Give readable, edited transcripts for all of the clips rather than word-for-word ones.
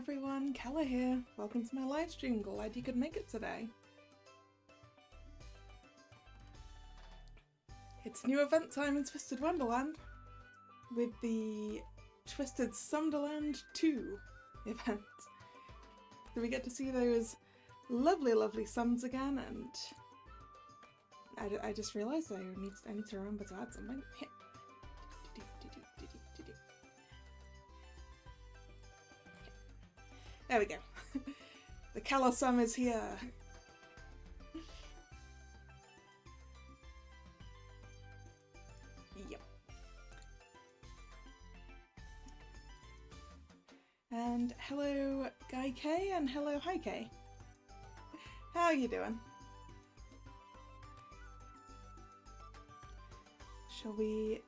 everyone, Kalla here. Welcome to my live stream. Glad you could make it today. It's new event time in Twisted Wonderland with the Twisted Tsumderland 2 event. So we get to see those lovely, lovely sums again, and I just realised I need to remember to add something. There we go. The Kalla sum is here. Yep. And hello Guy K and hello Hi K. How are you doing? Shall we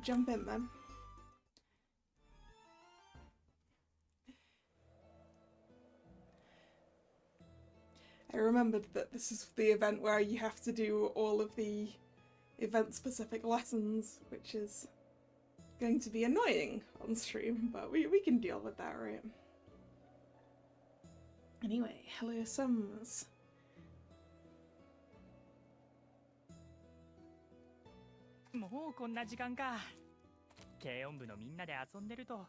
jump in then? I remembered that this is the event where you have to do all of the event-specific lessons, which is going to be annoying on stream, but we can deal with that, right? Anyway, hello Sums. もうこんな時間か。軽音部のみんなで遊んでると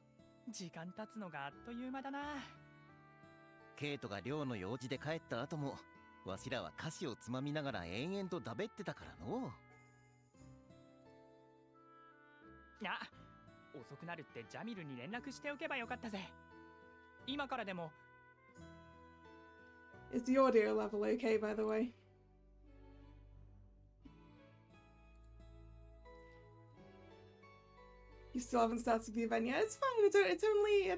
時間経つのがあっという間だな。ケイトが寮の用事で帰った後もわしらは菓子をつまみながら延々とだべってたからの。あ、遅くなるってジャミルに連絡しておけばよかったぜ。今からでも。Is the audio level okay, by the way? You still haven't started the event yet? It's fine. It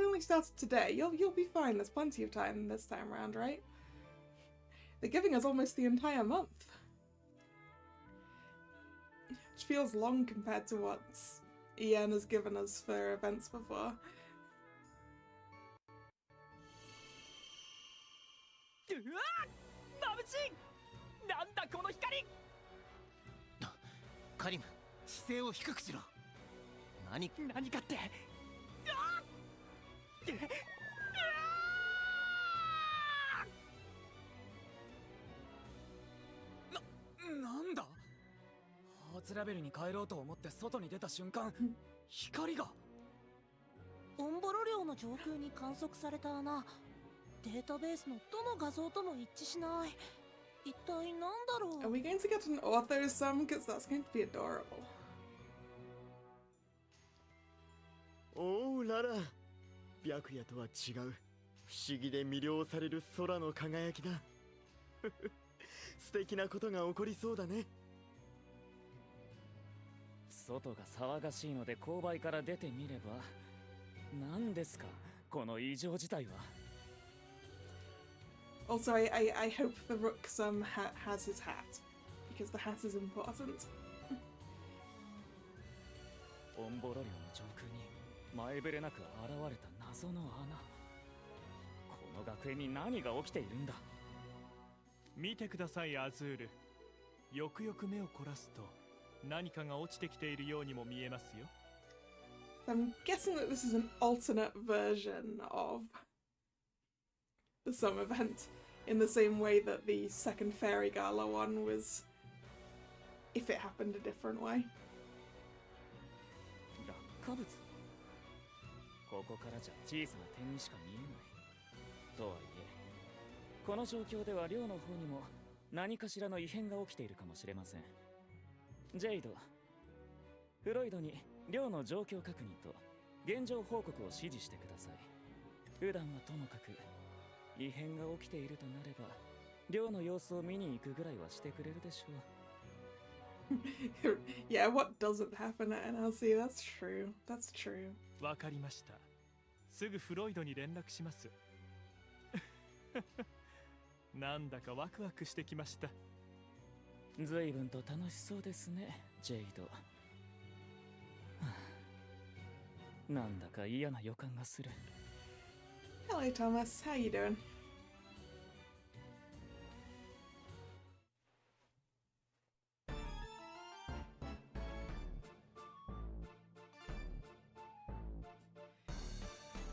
only started today. You'll be fine. There's plenty of time this time around, right? They're giving us almost the entire month, which feels long compared to what Ian has given us for events before. うわっ！眩しい！なんだこの光！カリム、姿勢を低くしろ。何かって。なんだ？初ラベルに帰ろうと思って外に出た瞬間、光が。オンボロ領の上空に観測された穴、データベースのどの画像とも一致しない。一体なんだろう？ Are we going to get an author's sum? Because that's going to be adorable. おうララ、白夜とは違う不思議で魅了される空の輝きだ。素敵なことが起こりそうだね。外が騒がしいので勾配から出てみれば、何ですかこの異常事態は。Also, I hope the Rook sum has his hat, because the hat is important. オンボロ領の上空に前触れなく現れた謎の穴。この学園に何が起きているんだ。見てくださいアズール。よくよく目を凝らすと何かが落ちてきているようにも見えますよ。I'm guessing that this is an alternate version of the sum event, in the same way that the second Fairy Gala one was, if it happened a different way. 落下物。ここからじゃ小さな点にしか見えない。とはいえ、この状況では寮の方にも何かしらの異変が起きているかもしれません。ジェイド、フロイドに寮の状況確認と現状報告を指示してください。普段はともかく異変が起きているとなれば寮の様子を見に行くぐらいはしてくれるでしょう。Yeah, what doesn't happen at NLC? That's true. That's true. わかりました。すぐフロイドに連絡します。なんだかワクワクしてきました。随分と楽しそうですね、ジェイド。なんだか嫌な予感がする。Hello, Thomas. How you doing?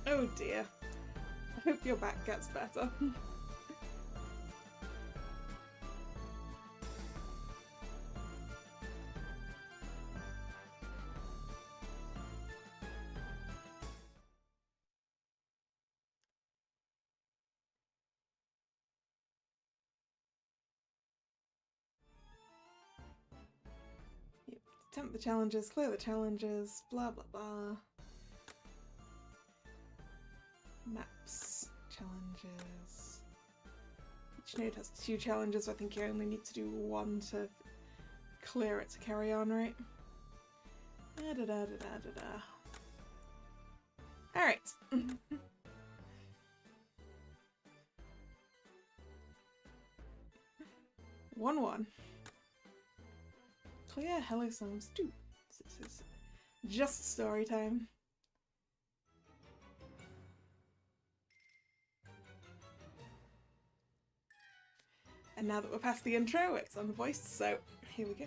Oh dear. hope your back gets better. Attempt the challenges, clear the challenges, blah blah blah. Maps, challenges. Each node has 2 challenges, I think you only need to do 1 to clear it to carry on, right? Da da da da da da da. Alright. 1-1. Clear Hello Songs 2. This is just story time. And now that we're past the intro, it's unvoiced, so here we go.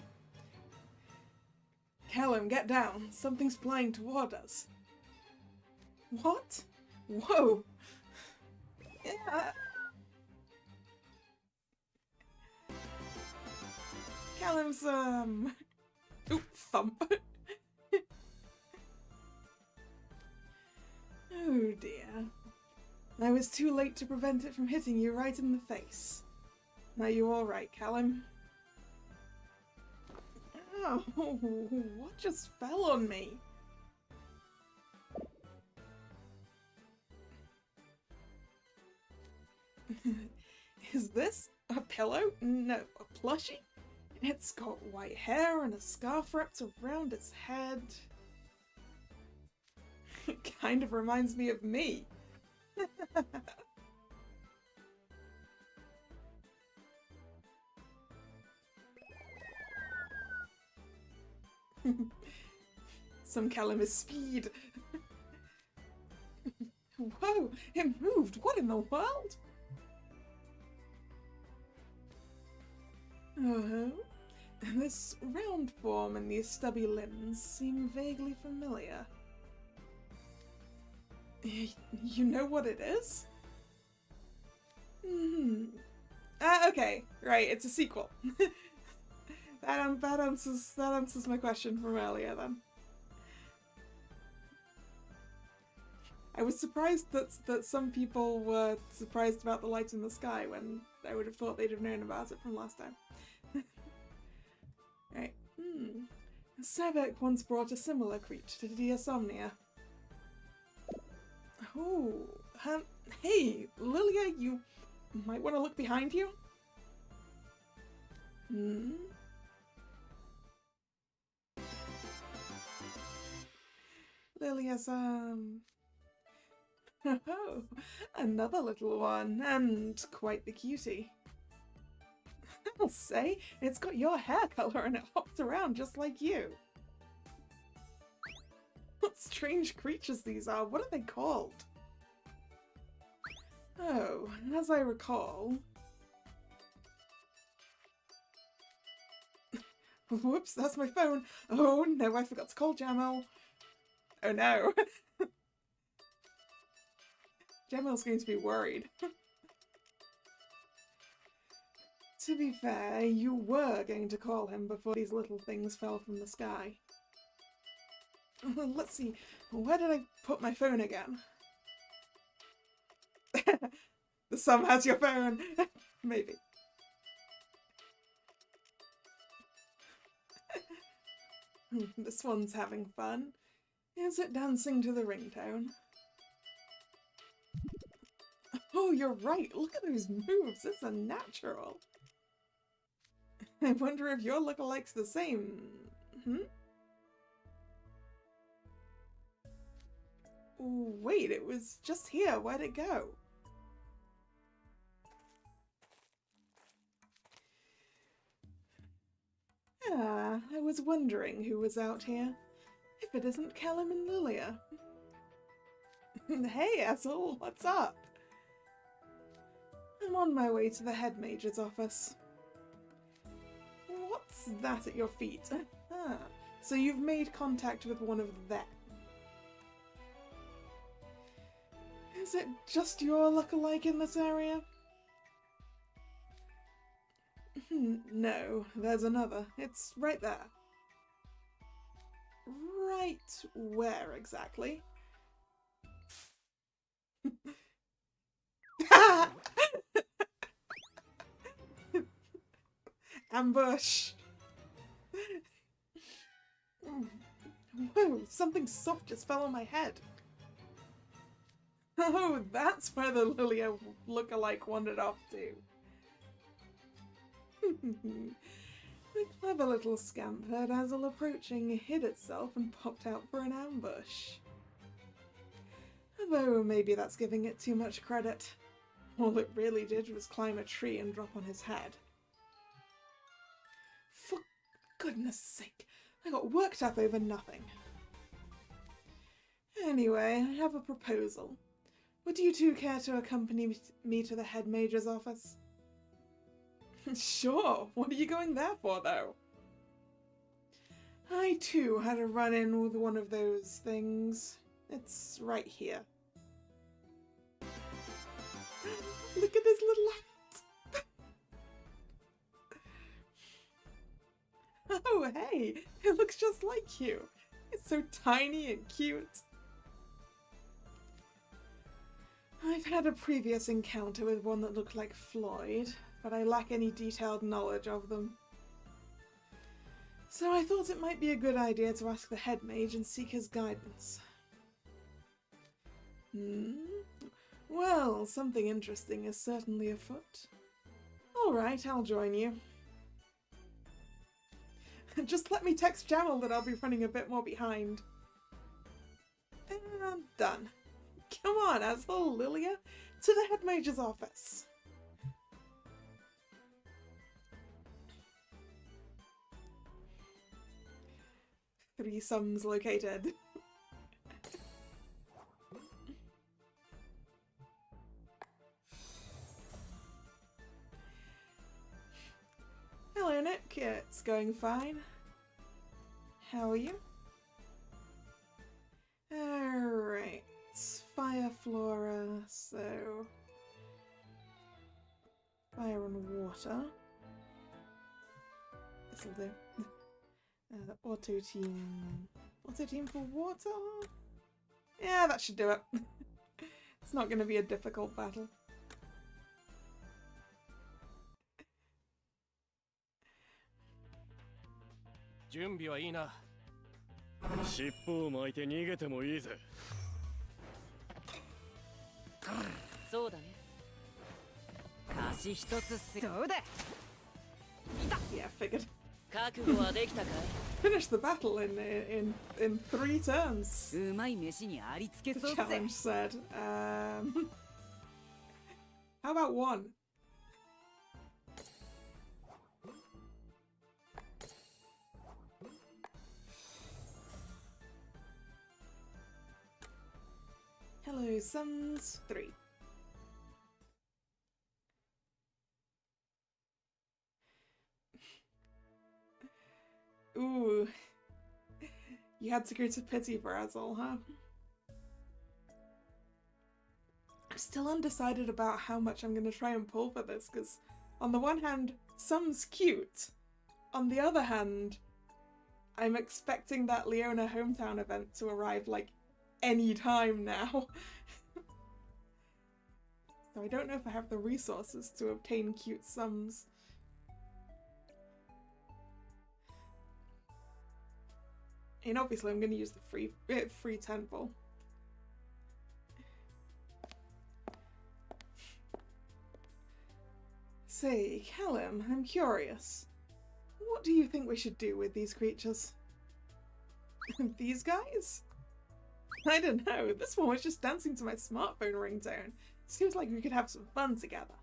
Callum, get down. Something's flying toward us. What? Whoa. Yeah. Callum's, Oop, thump. Oh dear. I was too late to prevent it from hitting you right in the face. Are you alright, Callum? Oh, what just fell on me? Is this a pillow? No, a plushie? It's got white hair and a scarf wrapped around its head. It kind of reminds me of me. Some Callum is speed. Whoa, it moved. What in the world? Oh, this round form and these stubby limbs seem vaguely familiar. You know what it is? Okay, right, it's a sequel. That answers my question from earlier then. I was surprised that some people were surprised about the light in the sky when I would have thought they'd have known about it from last time. Right. Savek once brought a similar creature to Diasomnia. Oh, hey, Lilia, you might want to look behind you. Lilia's, oh, another little one, and quite the cutie. I'll say, it's got your hair color and it hops around just like you. What strange creatures these are. What are they called? Oh, as I recall... Whoops, that's my phone. Oh no, I forgot to call Jamel. Oh no. Jamel's going to be worried. To be fair, you were going to call him before these little things fell from the sky. Let's see, where did I put my phone again? The sum has your phone! Maybe. This one's having fun. Is it dancing to the ringtone? Oh, you're right! Look at those moves! It's unnatural! I wonder if your lookalike's the same. Wait, it was just here. Where'd it go? Ah, I was wondering who was out here. If it isn't Callum and Lilia. Hey, Ethel, what's up? I'm on my way to the head mage's office. What's that at your feet? Ah, so you've made contact with one of them. Is it just your look-alike in this area? No, there's another. It's right there. Right where exactly? Ambush! Whoa, something soft just fell on my head. Oh, that's where the Lilia look-alike wandered off to. The clever little scamp heard Azul approaching, hid itself, and popped out for an ambush. Although maybe that's giving it too much credit. All it really did was climb a tree and drop on his head. For goodness sake, I got worked up over nothing. Anyway, I have a proposal. Would you two care to accompany me to the head mage's office? Sure, what are you going there for, though? I too had a run-in with one of those things. It's right here. Look at his little hat! Oh, hey! It looks just like you! It's so tiny and cute! I've had a previous encounter with one that looked like Floyd, but I lack any detailed knowledge of them. So I thought it might be a good idea to ask the head mage and seek his guidance. Well, something interesting is certainly afoot. Alright, I'll join you. Just let me text Jamal that I'll be running a bit more behind. And done. Come on, Azul, Lilia, to the head mage's office. Three sums located. Hello, Nick. It's going fine. How are you? Alright. Fire flora, so... Fire and water. This'll do. Auto team. Auto team for water? Yeah, that should do it. It's not going to be a difficult battle. Yeah, figured. Finish the battle in 3 turns. The challenge said. How about 1? Hello, sums 3. Ooh. You had to go to pity for Azul, huh? I'm still undecided about how much I'm going to try and pull for this, because on the one hand, Sum's cute. On the other hand, I'm expecting that Leona hometown event to arrive, like, any time now. So I don't know if I have the resources to obtain cute Sums. And obviously I'm going to use the free temple. Say, Callum, I'm curious. What do you think we should do with these creatures? These guys? I don't know. This one was just dancing to my smartphone ringtone. Seems like we could have some fun together.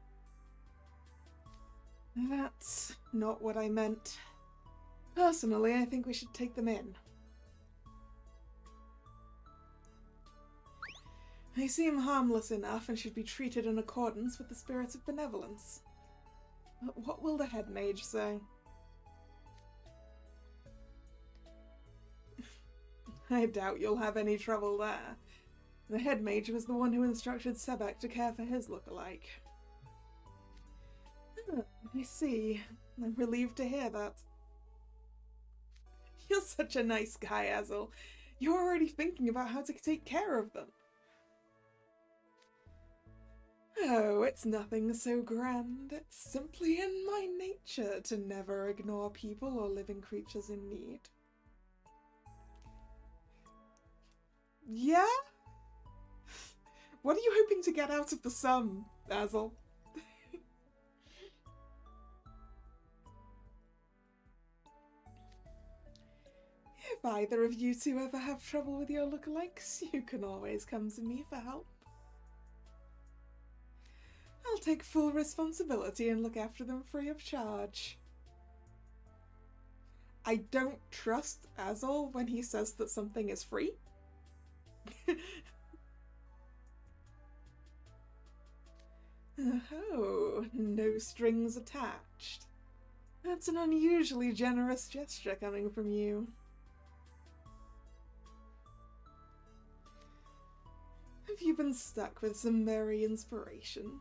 That's not what I meant. Personally, I think we should take them in. They seem harmless enough and should be treated in accordance with the spirit of benevolence. But what will the head mage say? I doubt you'll have any trouble there. The head mage was the one who instructed Sebek to care for his look-alike. Oh, I see. I'm relieved to hear that. You're such a nice guy, Azel. You're already thinking about how to take care of them. Oh, it's nothing so grand. It's simply in my nature to never ignore people or living creatures in need. Yeah? What are you hoping to get out of the sum, Azel? If either of you two ever have trouble with your lookalikes, you can always come to me for help. I'll take full responsibility and look after them free of charge. I don't trust Azel when he says that something is free. Oh, no strings attached. That's an unusually generous gesture coming from you. Have you been stuck with some merry inspiration?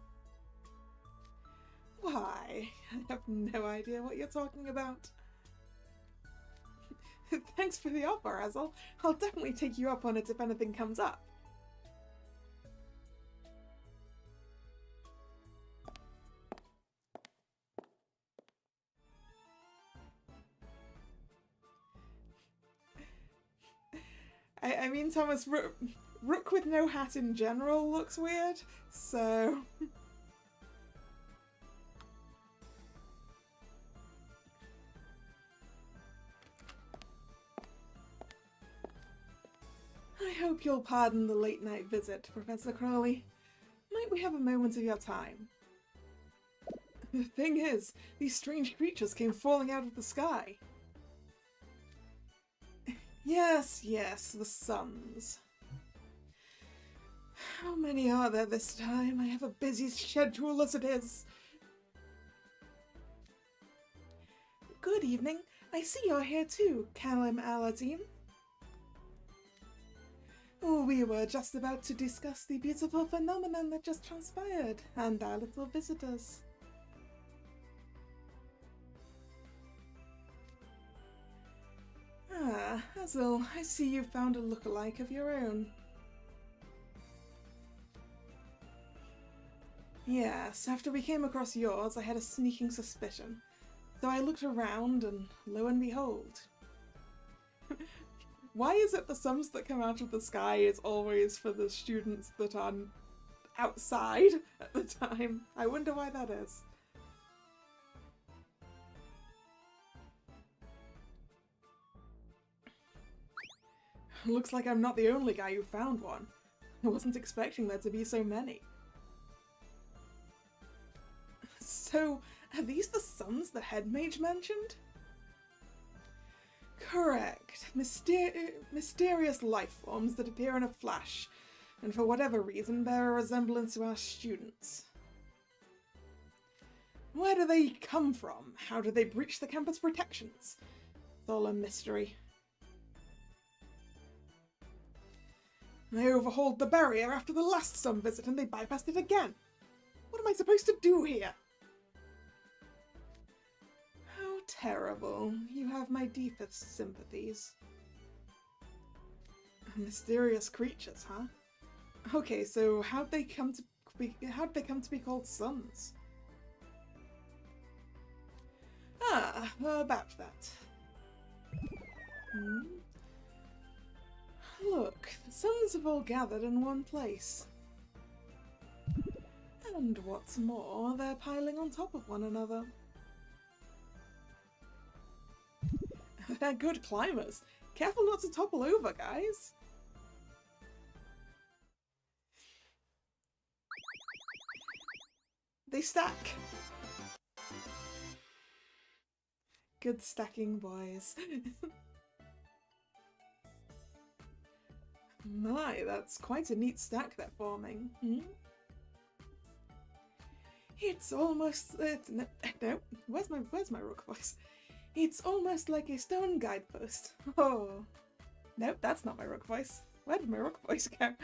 Why, I have no idea what you're talking about. Thanks for the offer, Azel. I'll definitely take you up on it if anything comes up. I mean, Thomas, Rook with no hat in general looks weird, so... I hope you'll pardon the late-night visit, Professor Crowley. Might we have a moment of your time? The thing is, these strange creatures came falling out of the sky. Yes, the suns. How many are there this time? I have a busy schedule as it is. Good evening. I see you're here too, Kalim Aladdin. Oh, we were just about to discuss the beautiful phenomenon that just transpired, and our little visitors. Ah, Azel, I see you've found a look-alike of your own. Yes, after we came across yours, I had a sneaking suspicion. So I looked around, and lo and behold. Why is it the sums that come out of the sky is always for the students that are outside at the time? I wonder why that is. Looks like I'm not the only guy who found one. I wasn't expecting there to be so many. So, are these the sons the head mage mentioned? Correct. Mysterious life forms that appear in a flash, and for whatever reason bear a resemblance to our students. Where do they come from? How do they breach the campus protections? It's all a mystery. I overhauled the barrier after the last sun visit and they bypassed it again. What am I supposed to do here? How terrible. You have my deepest sympathies. Mysterious creatures, huh? Okay, so how'd they come to be called suns? Ah, about that. Look, the suns have all gathered in one place. And what's more, they're piling on top of one another. They're good climbers. Careful not to topple over, guys. They stack. Good stacking, boys. My, that's quite a neat stack they're forming. It's almost... no, where's my rook voice? It's almost like a stone guidepost. Oh. Nope, that's not my rook voice. Where did my rock voice go?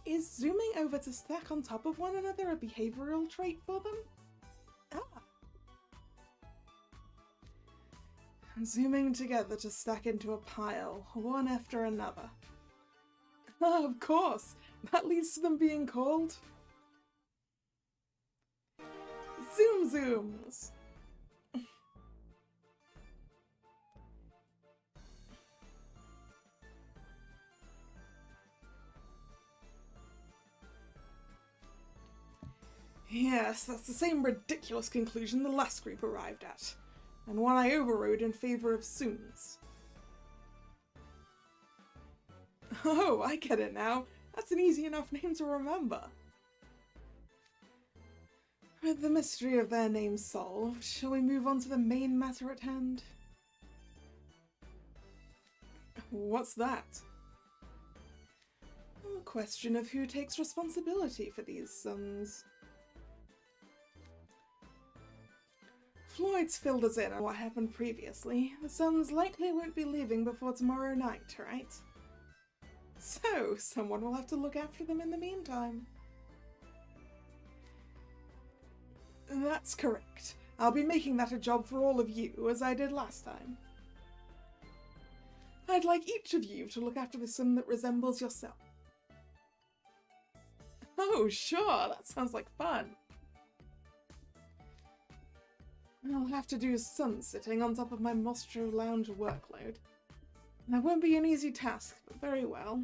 Is zooming over to stack on top of one another a behavioral trait for them? Ah. Zooming together to stack into a pile, one after another. Oh, of course! That leads to them being called Zoom Zooms! Yes, that's the same ridiculous conclusion the last group arrived at, and one I overrode in favour of Zooms. Oh, I get it now. That's an easy enough name to remember. With the mystery of their names solved, shall we move on to the main matter at hand? What's that? A question of who takes responsibility for these sums. Floyd's filled us in on what happened previously. The sums likely won't be leaving before tomorrow night, right? So, someone will have to look after them in the meantime. That's correct. I'll be making that a job for all of you, as I did last time. I'd like each of you to look after the sum that resembles yourself. Oh, sure, that sounds like fun. I'll have to do sun-sitting on top of my Mostro Lounge workload. That won't be an easy task, but very well.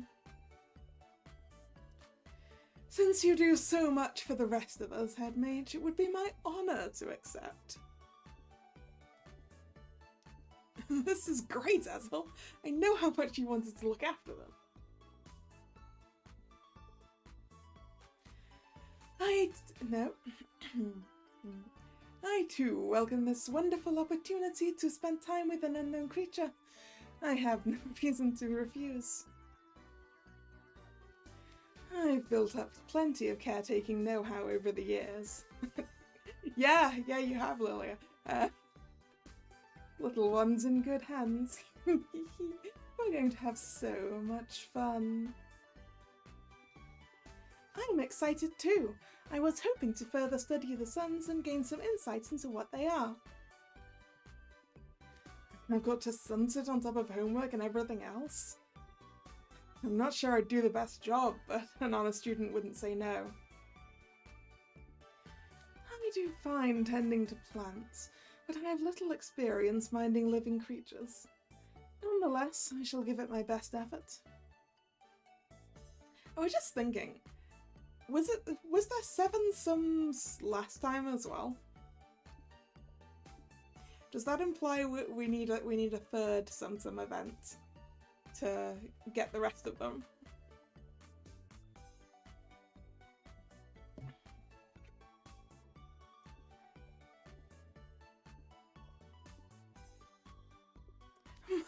Since you do so much for the rest of us, Head Mage, it would be my honour to accept. This is great, Azel. I know how much you wanted to look after them. I too welcome this wonderful opportunity to spend time with an unknown creature. I have no reason to refuse. I've built up plenty of caretaking know-how over the years. yeah, you have, Lilia. Little one's in good hands. We're going to have so much fun. I'm excited too. I was hoping to further study the suns and gain some insights into what they are. I've got to sunset on top of homework and everything else. I'm not sure I'd do the best job, but an honest student wouldn't say no. I do fine tending to plants, but I have little experience minding living creatures. Nonetheless, I shall give it my best effort. I was just thinking, was there 7 sums last time as well? Does that imply we need a third sum event to get the rest of them?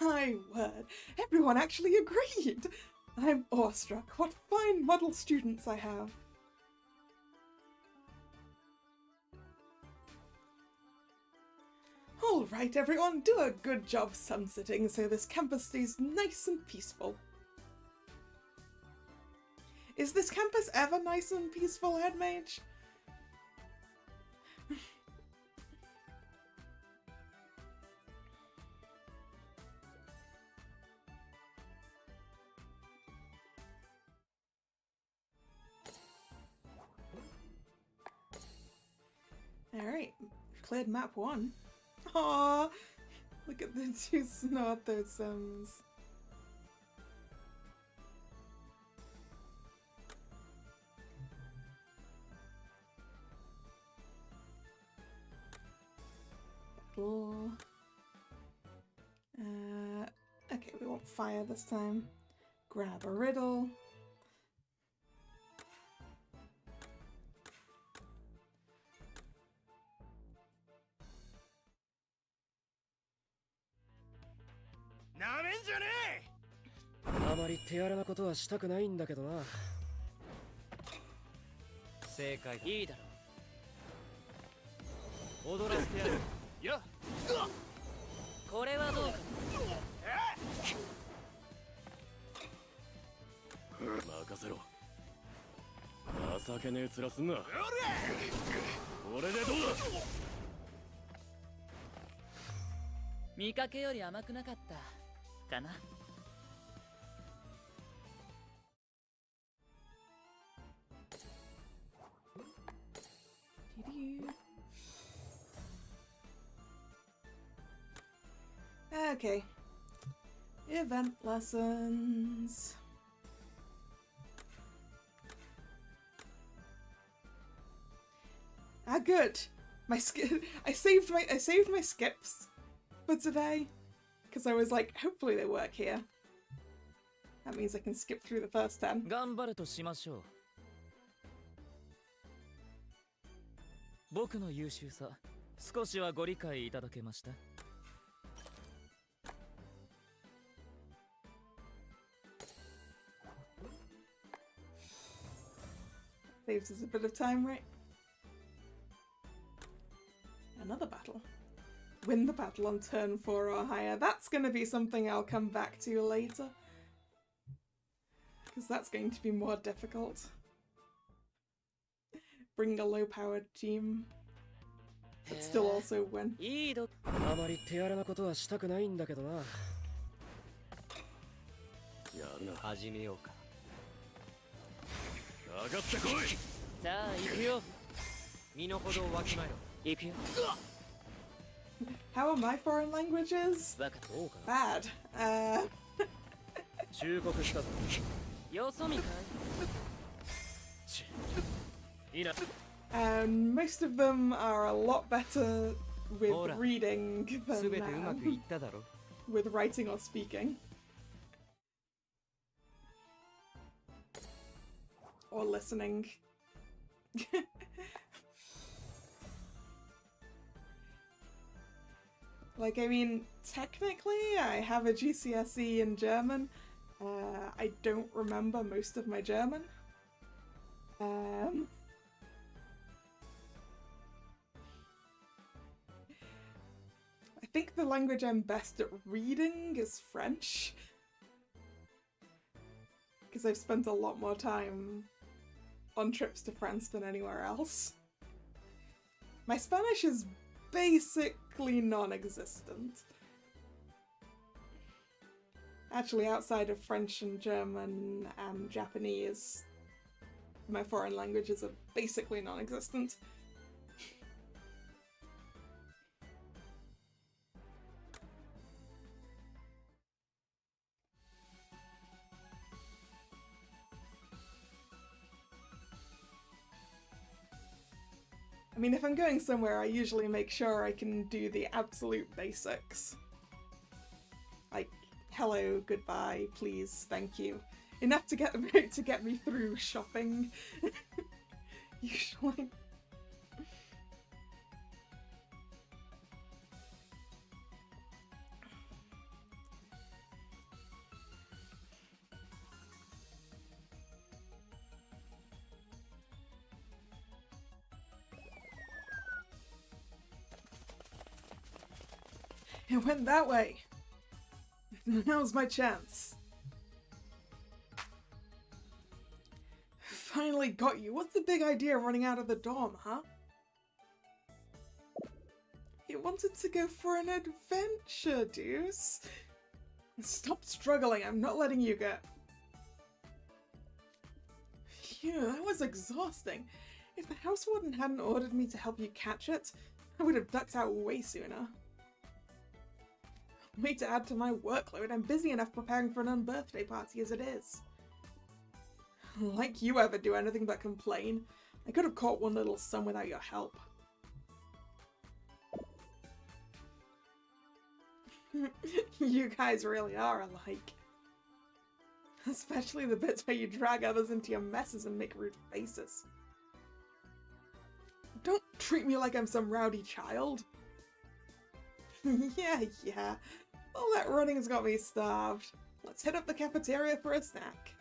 My word, everyone actually agreed! I'm awestruck. What fine model students I have. All right, everyone, do a good job sun-sitting so this campus stays nice and peaceful. Is this campus ever nice and peaceful, Head Mage? Alright, cleared map 1. Aww, look at the 2 Snarthosums. Cool. Okay, we won't fire this time. Grab a riddle.あまり手荒なことはしたくないんだけどな。正解だ。いいだろう。踊らせてやる。よっ。これはどうか。任せろ。情けねえ面すんな。これでどうだ。見かけより甘くなかったかな。Okay. Event lessons. Ah, good. I saved my skips for today because I was like, hopefully they work here. That means I can skip through the first 10. 頑張るとしましょう。僕の優秀さ、少しはご理解いただけました？ Saves us a bit of time, right? Another battle. Win the battle on turn 4 or higher. That's going to be something I'll come back to later. Because that's going to be more difficult. Bring a low-powered team. But still also win. あまり手荒なことはしたくないんだけどな。やるな。始めようか。上がってこい。さあ行くよ。身の程をわきまえろ。行くよ。 How are my foreign languages? Bad. 忠告したぞ。よそ見かい。いいな。And most of them are a lot better with reading than with writing or speaking. Or listening. Like, I mean, technically I have a GCSE in German. I don't remember most of my German. I think the language I'm best at reading is French. Because I've spent a lot more time on trips to France than anywhere else. My Spanish is basically non-existent. Actually, outside of French and German and Japanese, my foreign languages are basically non-existent. I mean, if I'm going somewhere, I usually make sure I can do the absolute basics. Like, hello, goodbye, please, thank you. Enough to get me through shopping. Usually. It went that way. Now's my chance. Finally got you. What's the big idea running out of the dorm, huh? You wanted to go for an adventure, Deuce. Stop struggling. I'm not letting you go. Phew, that was exhausting. If the house warden hadn't ordered me to help you catch it, I would have ducked out way sooner. Way to add to my workload, I'm busy enough preparing for an unbirthday party as it is. Like you ever do anything but complain. I could have caught one little son without your help. You guys really are alike. Especially the bits where you drag others into your messes and make rude faces. Don't treat me like I'm some rowdy child. Yeah. All that running's got me starved. Let's hit up the cafeteria for a snack.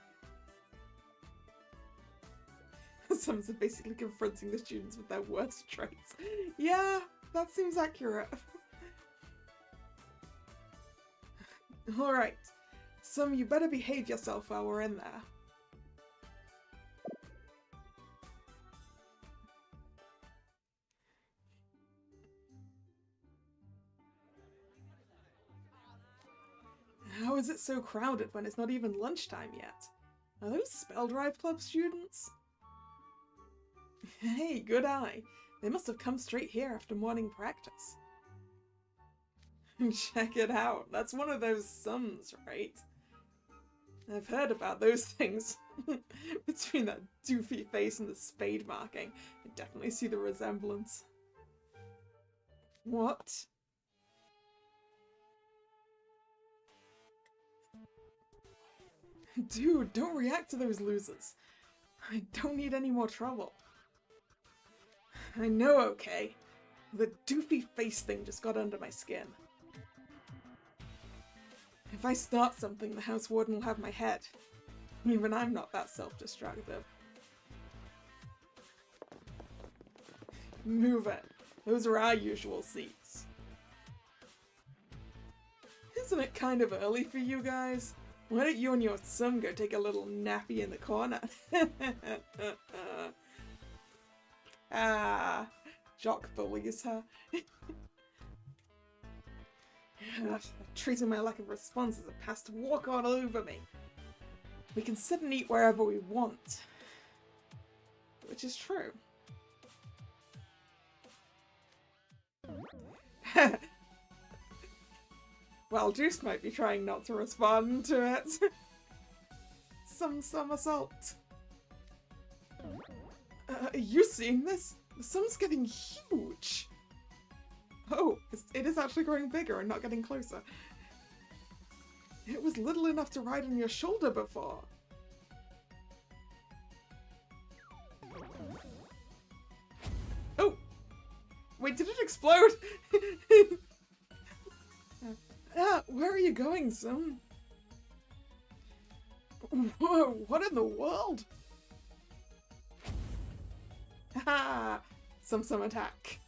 Someone's basically confronting the students with their worst traits. Yeah, that seems accurate. Alright, you better behave yourself while we're in there. is it so crowded when it's not even lunchtime yet? Are those Spell Drive Club students? Hey, good eye. They must have come straight here after morning practice. Check it out. That's one of those sums, right? I've heard about those things. Between that doofy face and the spade marking, I definitely see the resemblance. What? Dude, don't react to those losers. I don't need any more trouble. I know, okay. The doofy face thing just got under my skin. If I start something, the house warden will have my head. Even I'm not that self-destructive. Move it. Those are our usual seats. Isn't it kind of early for you guys? Why don't you and your son go take a little nappy in the corner? Ah, Jock bullies her. Treating my lack of response as a pass to walk all over me. We can sit and eat wherever we want. Which is true. Well, Juice might be trying not to respond to it. Some somersault. Are you seeing this? The sun's getting huge. Oh, it is actually growing bigger and not getting closer. It was little enough to ride on your shoulder before. Oh! Wait, did it explode? Where are you going, son? Whoa, what in the world? Ha! Some attack.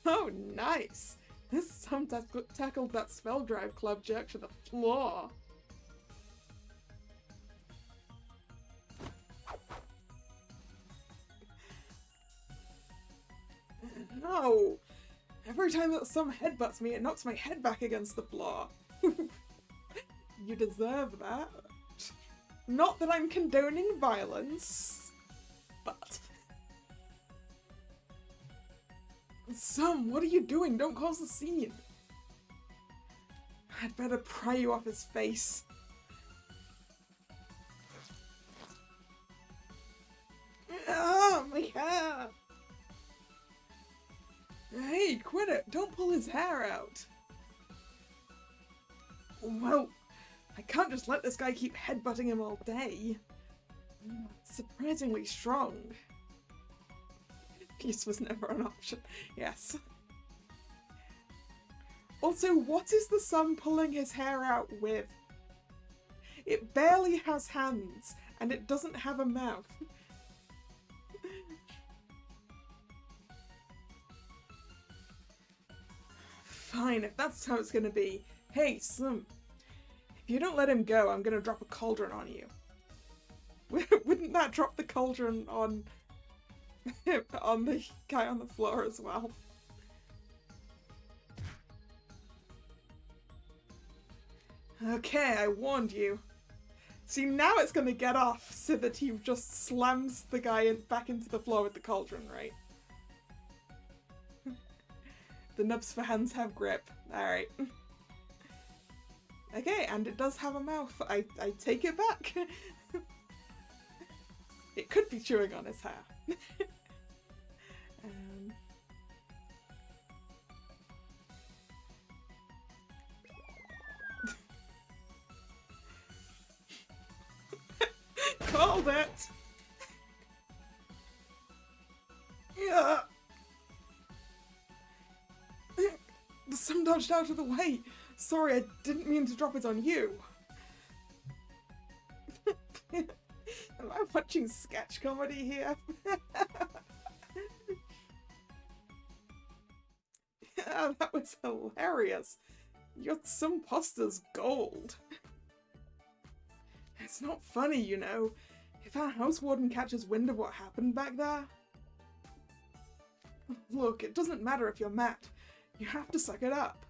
Oh, nice! This Sum tackled that Spell Drive Club jerk to the floor. No! Every time that Sum headbutts me, it knocks my head back against the floor. You deserve that. Not that I'm condoning violence, but... Sum, what are you doing? Don't cause a scene. I'd better pry you off his face. Ah, my hair! Hey, quit it! Don't pull his hair out! Well, I can't just let this guy keep headbutting him all day. Surprisingly strong. Peace was never an option. Yes. Also, what is the Sum pulling his hair out with? It barely has hands, and it doesn't have a mouth. Fine, if that's how it's gonna be. Hey, Sum. If you don't let him go, I'm gonna drop a cauldron on you. Wouldn't that drop the cauldron on... on the guy on the floor as well? Okay, I warned you. See, now it's gonna get off so that he just slams the guy back into the floor with the cauldron, right? The nubs for hands have grip. Alright. Okay, and it does have a mouth. I take it back. It could be chewing on his hair. Called it! Yeah. The Sum dodged out of the way. Sorry, I didn't mean to drop it on you. Am I watching sketch comedy here? Yeah, that was hilarious. Your Sum poster's gold. It's not funny, you know. If our house warden catches wind of what happened back there... Look, it doesn't matter if you're mad. You have to suck it up.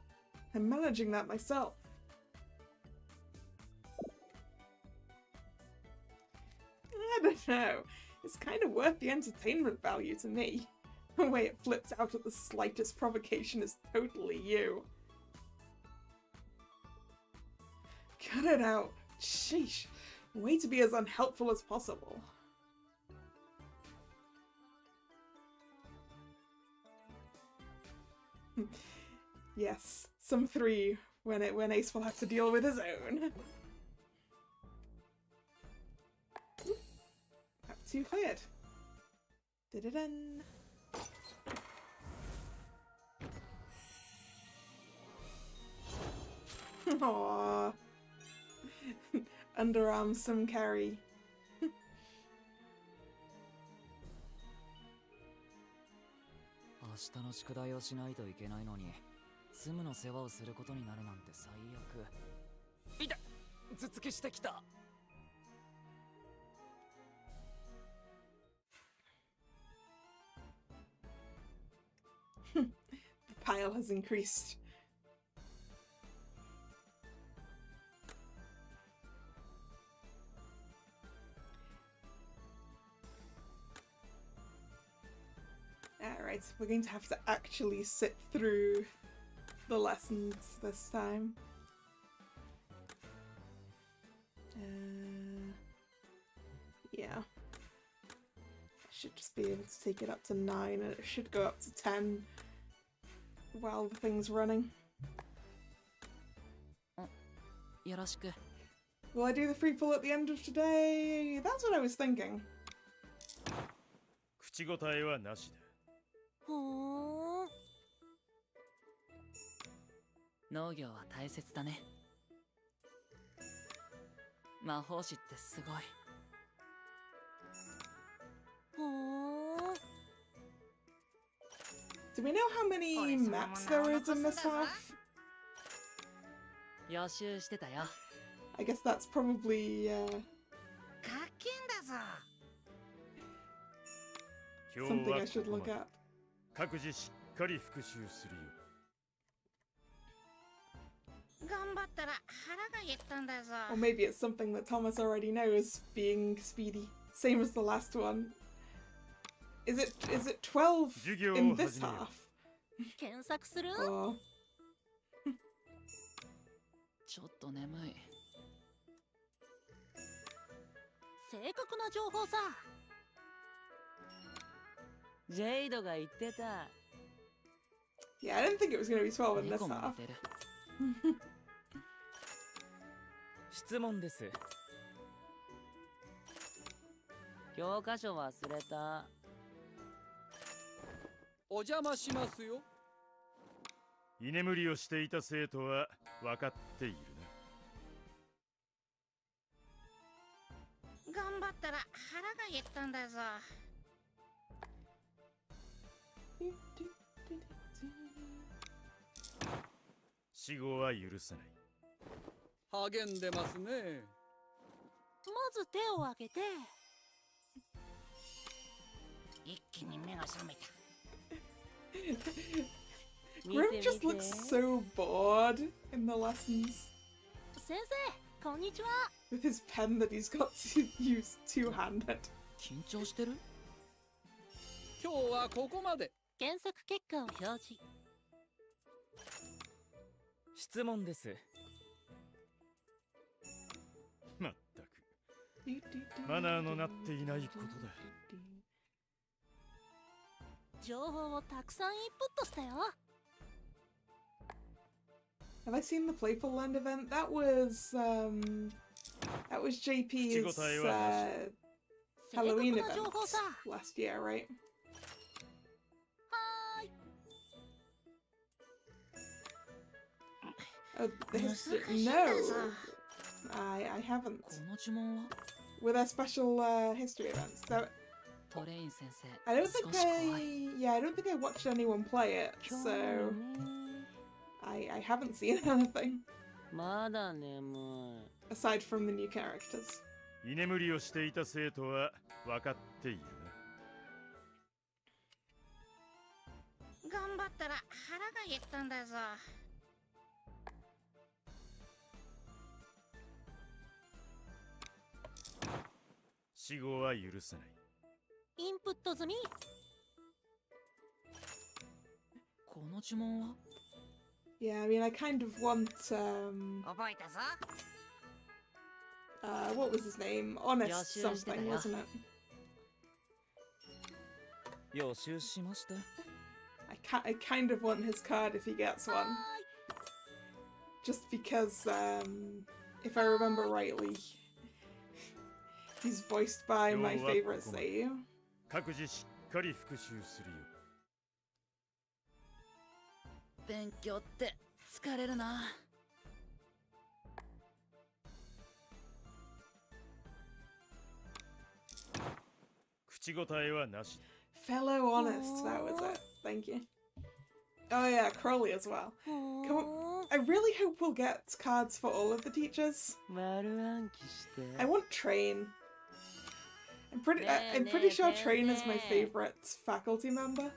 I'm managing that myself. I don't know. It's kind of worth the entertainment value to me. The way it flips out at the slightest provocation is totally you. Cut it out. Sheesh. Way to be as unhelpful as possible. Yes, some 3 when Ace will have to deal with his own. Up 2 cleared. Da-da-dun. Aww. Underarm some carry. 明日の宿題をしないといけないのに、ツムの世話をすることになるなんて最悪。いた！頭突きしてきた。The pile has increased. Alright, we're going to have to actually sit through the lessons this time. Yeah. I should just be able to take it up to 9 and it should go up to 10 while the thing's running. Will I do the free pull at the end of today? That's what I was thinking. 口答えはなしだ。ほーん。農業は大切だね。魔法師ってすごい。ほーん。 Do we know how many maps there is in this half? 予習してたよ。I guess that's probably かっけんだぞ。 something I should look up. 各自しっかり復習するよ。頑張ったら腹が減ったんだぞ。 Or maybe it's something that Thomas already knows, being speedy. Same as the last one. Is it 12 in this half? 検索する？ Or ちょっと眠い。正確な情報さ。ジェイドが言ってた。yeah, I didn't think it was going to be 12 in this 猫も half. 似てる。質問です。教科書忘れた。お邪魔しますよ。居眠りをしていた生徒は分かっているな。頑張ったら腹が減ったんだぞ。死後は許さない。励んでますね。まず手を挙げて。一気に目が覚めた。Grim just looks so bored in the lessons. 先生、こんにちは。 With his pen that he's got to use two-handed. 緊張してる？今日はここまで。検索結果を表示。質問です。まったくマナーのなっていないことだ。情報をたくさんインプットしたよ。Have I seen the Playful Land event? That was JP's Halloween event last year, right? はーい。 Oh, the history. No, I haven't. この呪文は？ With their special history events. So トレイン先生。 I don't 少 think し怖い。 I don't think I watched anyone play it. So I haven't seen anything まだ眠い。 aside from the new characters. 居眠りをしていた生徒は分かっているな。頑張ったら腹が減ったんだぞ。死口語は許さない。インプット済み。この呪文は Yeah, I mean, I kind of want, 覚えたぞ。what was his name? Honest 予習してた something, よ。 wasn't it? 予習しました。I kind of want his card if he gets one. Just because, if I remember rightly, he's voiced by my favorite seiyuu. 各自しっかり復習するよ。勉強って疲れるな。口答えはなし。 Fellow honest, that was it. Thank you. Oh yeah, Crowley as well. Can we, I really hope we'll get cards for all of the teachers. I want Train. I'm pretty sure Train is my favorite faculty member.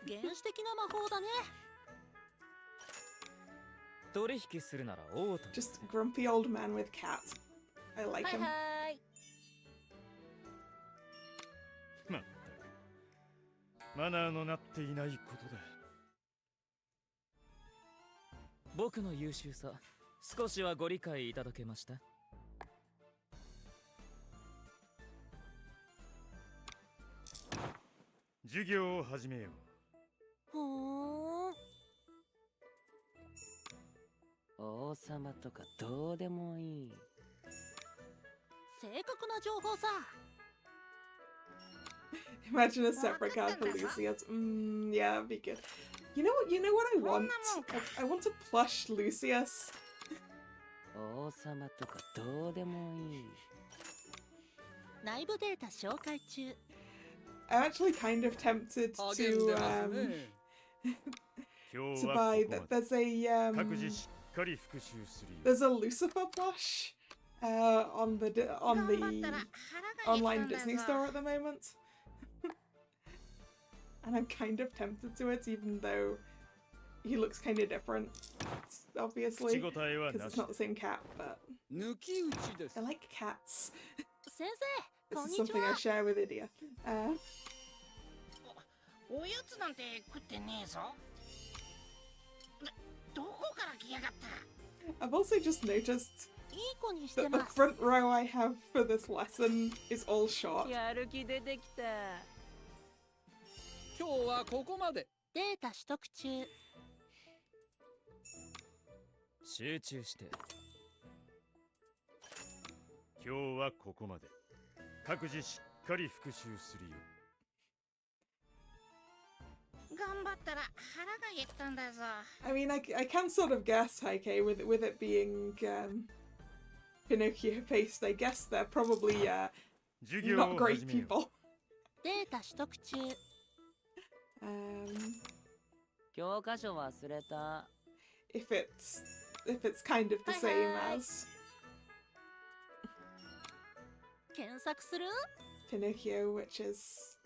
原始的な魔法だね。取引するなら王と。 Just grumpy old man with cat. I like him. まったくマナーのなっていないことだ。僕の優秀さ、少しはご理解いただけました？授業を始めよう。ほーん。王様とかどうでもいい。正確な情報さ。 Imagine a separate card for Lucius. Yeah, that'd be good. You know what? You know what I want? I want a plush Lucius. 王様とかどうでもいい。内部データ紹介中。 I'm actually kind of tempted to to buy that. There's a there's a Lucifer plush on the online Disney store at the moment. And I'm kind of tempted to it, even though he looks kind of different, obviously, because it's not the same cat, but I like cats. This is something I share with Idia. おやつなんて食ってねえぞ。どこから来やがった。 I've also just noticed いい子にし that て the ます。 front row I have for this lesson is all short. やる気出てきた。今日はここまで。データ取得中。集中して。今日はここまで。各自しっかり復習するよ。頑張ったら腹が減ったんだぞ。 I mean, I can sort of guess, Heike, with it being Pinocchio based. I guess they're probably not great people. データ取得中。教科書忘れた。 If it's kind of the same as 検索する？ Pinocchio, which is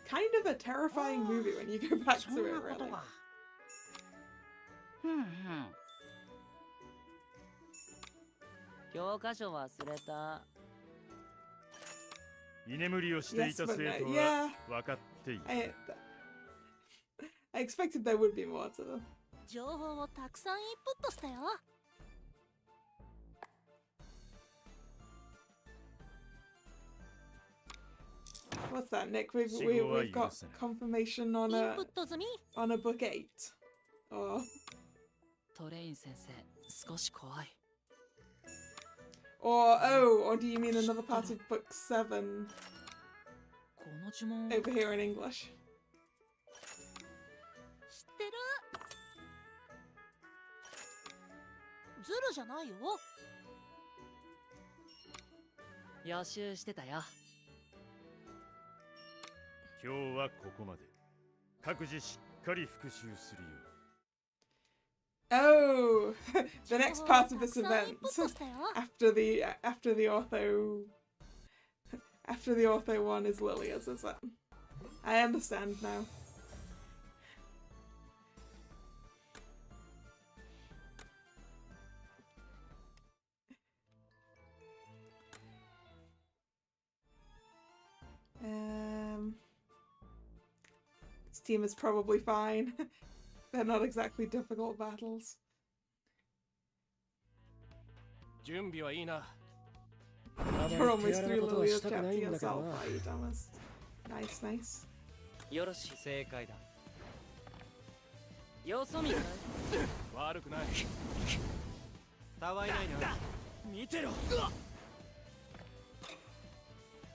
kind of a terrifying movie when you go back to it, really. 教科書忘れた。居眠りをしていた Yes, 生 but 徒 no. は Yeah, 分かっている。I expected there would be more to them. 情報をたくさんインプットしたよ。 What's that, Nick? We've got confirmation on イン a プット済み？ on a book 8. Or トレイン先生、少し怖い。 or do you mean another part of book 7この呪文 over here in English? 知ってる？ズルじゃないよ。予習してたよ。今日はここまで。各自しっかり復習するよ。 Oh, the next part of this たくさんイン event プットしたよ。 after the ortho one is Lilia's, is it? I understand now. team is probably fine. They're not exactly difficult battles. 準備はいいな。 You're almost through Lilia's chapter yourself, are you, Thomas? Nice, nice. よろしい。正解だ。よそ見かい。悪くない。たわいないな。見てろ。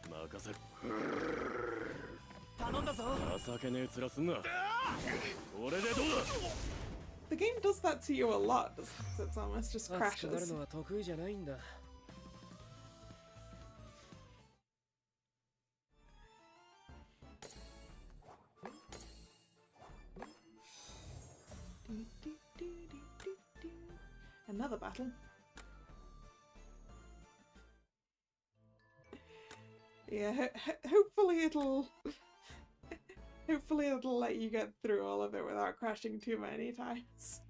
任せる。頼んだぞ。情けねえ面すんな。これでどうだ。 The game does that to you a lot, so it's almost just 熱くなる crashes. のは得意じゃないんだ。 Another battle. Yeah, hopefully it'll hopefully it'll let you get through all of it without crashing too many times.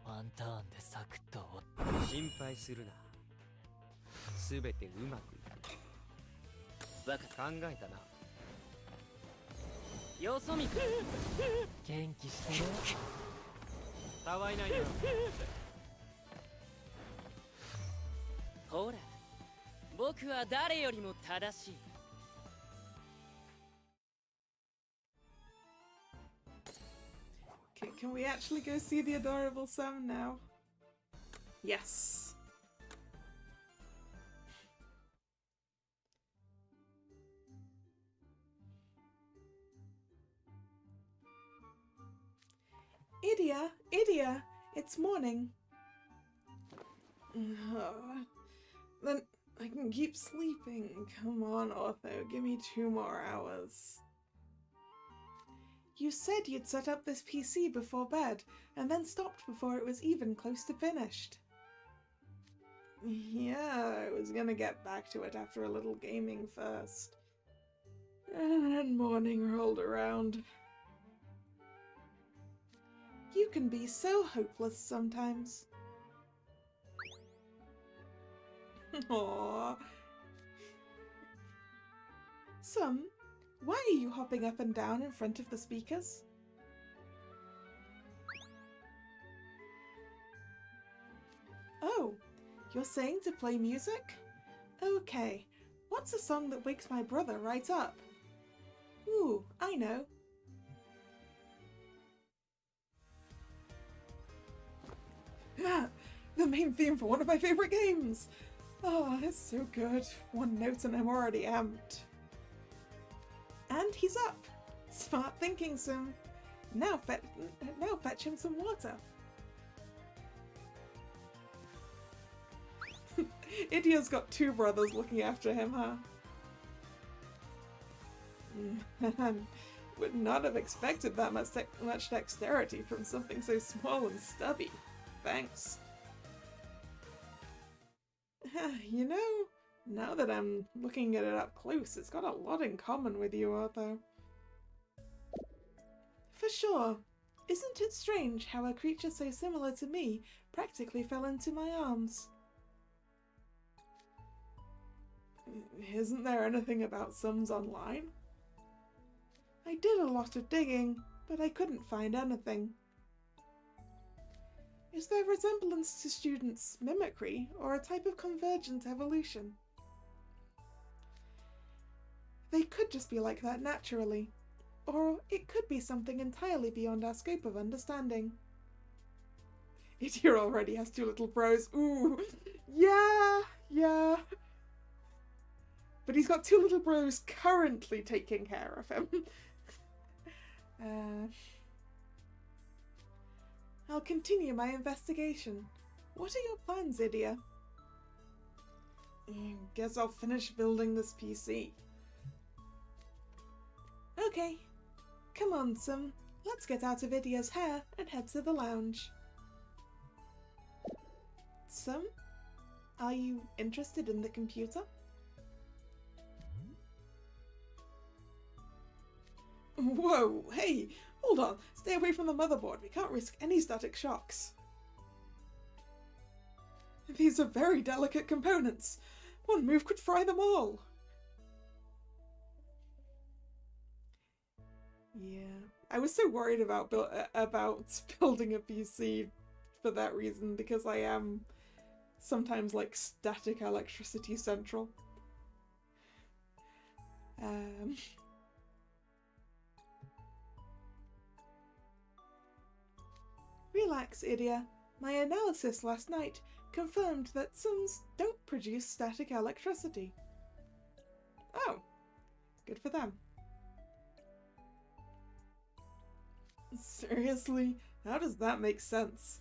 ワンターンでサクッと。心配するな。すべてうまくいく。バカ考えたな。よそ見か。元気してよ。たわいないな。ほら、僕は誰よりも正しい。Okay, can we actually go see the adorable Sam now? Yes. Idia, Idia, it's morning. Then I can keep sleeping. Come on, Ortho, give me 2 more hours. You said you'd set up this PC before bed, and then stopped before it was even close to finished. Yeah, I was gonna get back to it after a little gaming first. And then morning rolled around. You can be so hopeless sometimes. Aww. Why are you hopping up and down in front of the speakers? Oh, you're saying to play music? Okay, what's a song that wakes my brother right up? Ooh, I know. Ah, the main theme for one of my favorite games! Oh, it's so good. 1 note and I'm already amped. And he's up! Smart thinking, Sim. Now fetch him some water. Idia's got 2 brothers looking after him, huh? Man, would not have expected that much dexterity from something so small and stubby. Thanks. You know, now that I'm looking at it up close, it's got a lot in common with you, Otho. For sure. Isn't it strange how a creature so similar to me practically fell into my arms? Isn't there anything about sums online? I did a lot of digging, but I couldn't find anything. Is there resemblance to students' mimicry, or a type of convergent evolution? They could just be like that naturally, or it could be something entirely beyond our scope of understanding. Idiot already has 2 little bros. Ooh, yeah. But he's got 2 little bros currently taking care of him. I'll continue my investigation. What are your plans, Idia? Guess I'll finish building this PC. Okay. Come on, Sim. Let's get out of Idia's hair and head to the lounge. Sim? Are you interested in the computer? Whoa, hey! Hold on, stay away from the motherboard. We can't risk any static shocks. These are very delicate components. One move could fry them all. Yeah, I was so worried about building a PC for that reason, because I am sometimes like static electricity central. Relax, Idia. My analysis last night confirmed that suns don't produce static electricity. Oh, good for them. Seriously? How does that make sense?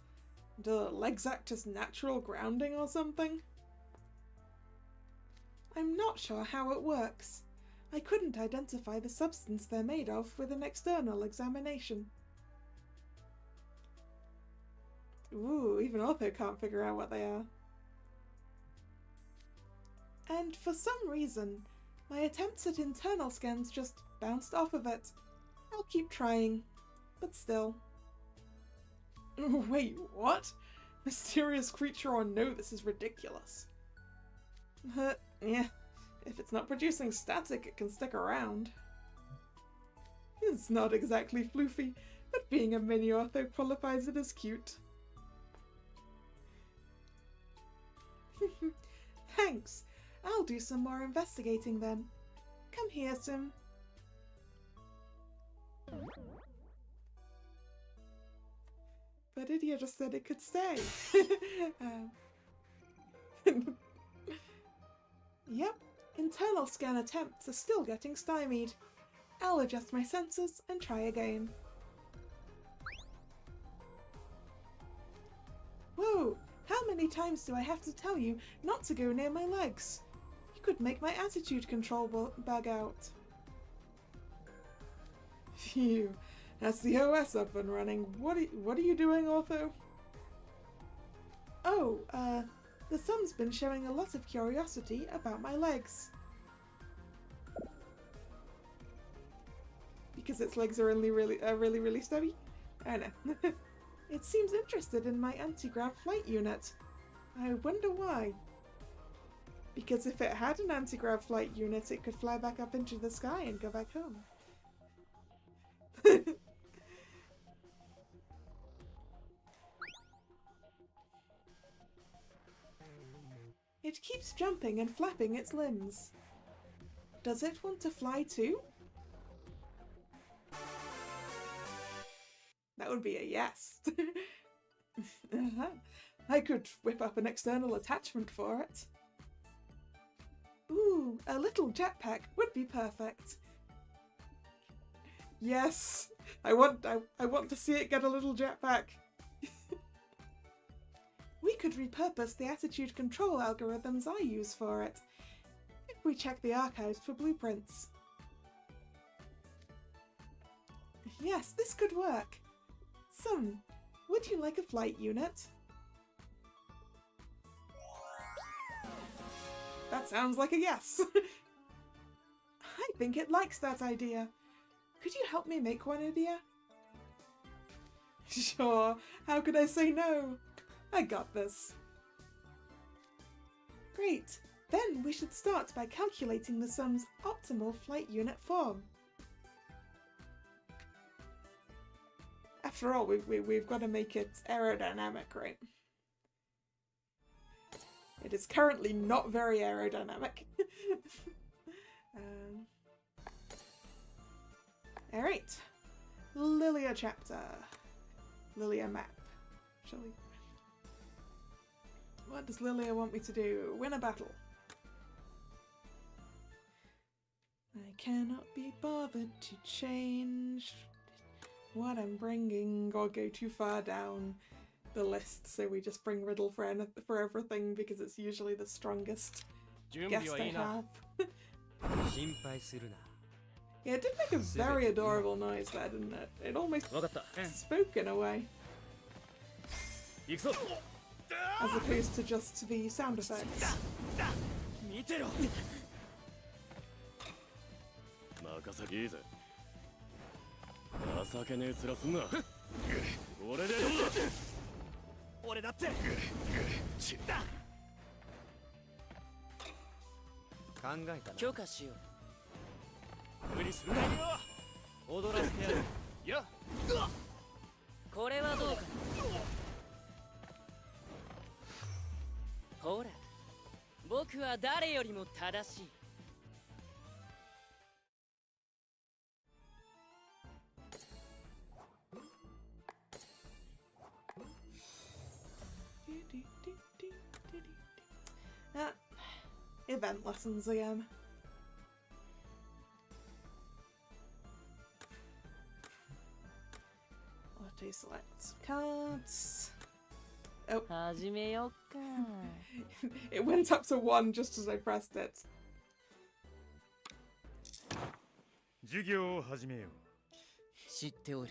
Do legs act as natural grounding or something? I'm not sure how it works. I couldn't identify the substance they're made of with an external examination. Ooh, even Ortho can't figure out what they are. And for some reason, my attempts at internal scans just bounced off of it. I'll keep trying, but still. Wait, what? Mysterious creature or no, this is ridiculous. Yeah, if it's not producing static, it can stick around. It's not exactly floofy, but being a mini Ortho qualifies it as cute. Thanks. I'll do some more investigating then. Come here, Sim. But Idia just said it could stay. Yep, internal scan attempts are still getting stymied. I'll adjust my sensors and try again. Whoa! How many times do I have to tell you not to go near my legs? You could make my attitude control bug out. Phew, that's the OS up and running. What are you doing, Ortho? Oh, the sun's been showing a lot of curiosity about my legs. Because its legs are really stubby? I don't know. It seems interested in my anti-grav flight unit. I wonder why. Because if it had an anti-grav flight unit, it could fly back up into the sky and go back home. It keeps jumping and flapping its limbs. Does it want to fly too? That would be a yes. I could whip up an external attachment for it. Ooh, a little jetpack would be perfect. Yes, I want to see it get a little jetpack. We could repurpose the attitude control algorithms I use for it, if we check the archives for blueprints. Yes, this could work. Son, would you like a flight unit? That sounds like a yes. I think it likes that idea. Could you help me make one, Idia? Sure, how could I say no? I got this. Great, then we should start by calculating the sun's optimal flight unit form. After all, we've got to make it aerodynamic, right? It is currently not very aerodynamic. Alright. Lilia chapter. Lilia map. Shall we? What does Lilia want me to do? Win a battle. I cannot be bothered to change what I'm bringing or go too far down the list, so we just bring Riddle for everything because it's usually the strongest guest I have. Yeah, it did make a very adorable noise there, didn't it? It almost spoke in a way. As opposed to just the sound effects. 誰よりも正しい。Ah, event lessons again. Auto select cards. Oh. 始めよっか。It went up to 1 just as I pressed it. 授業を始めよう。知っておる。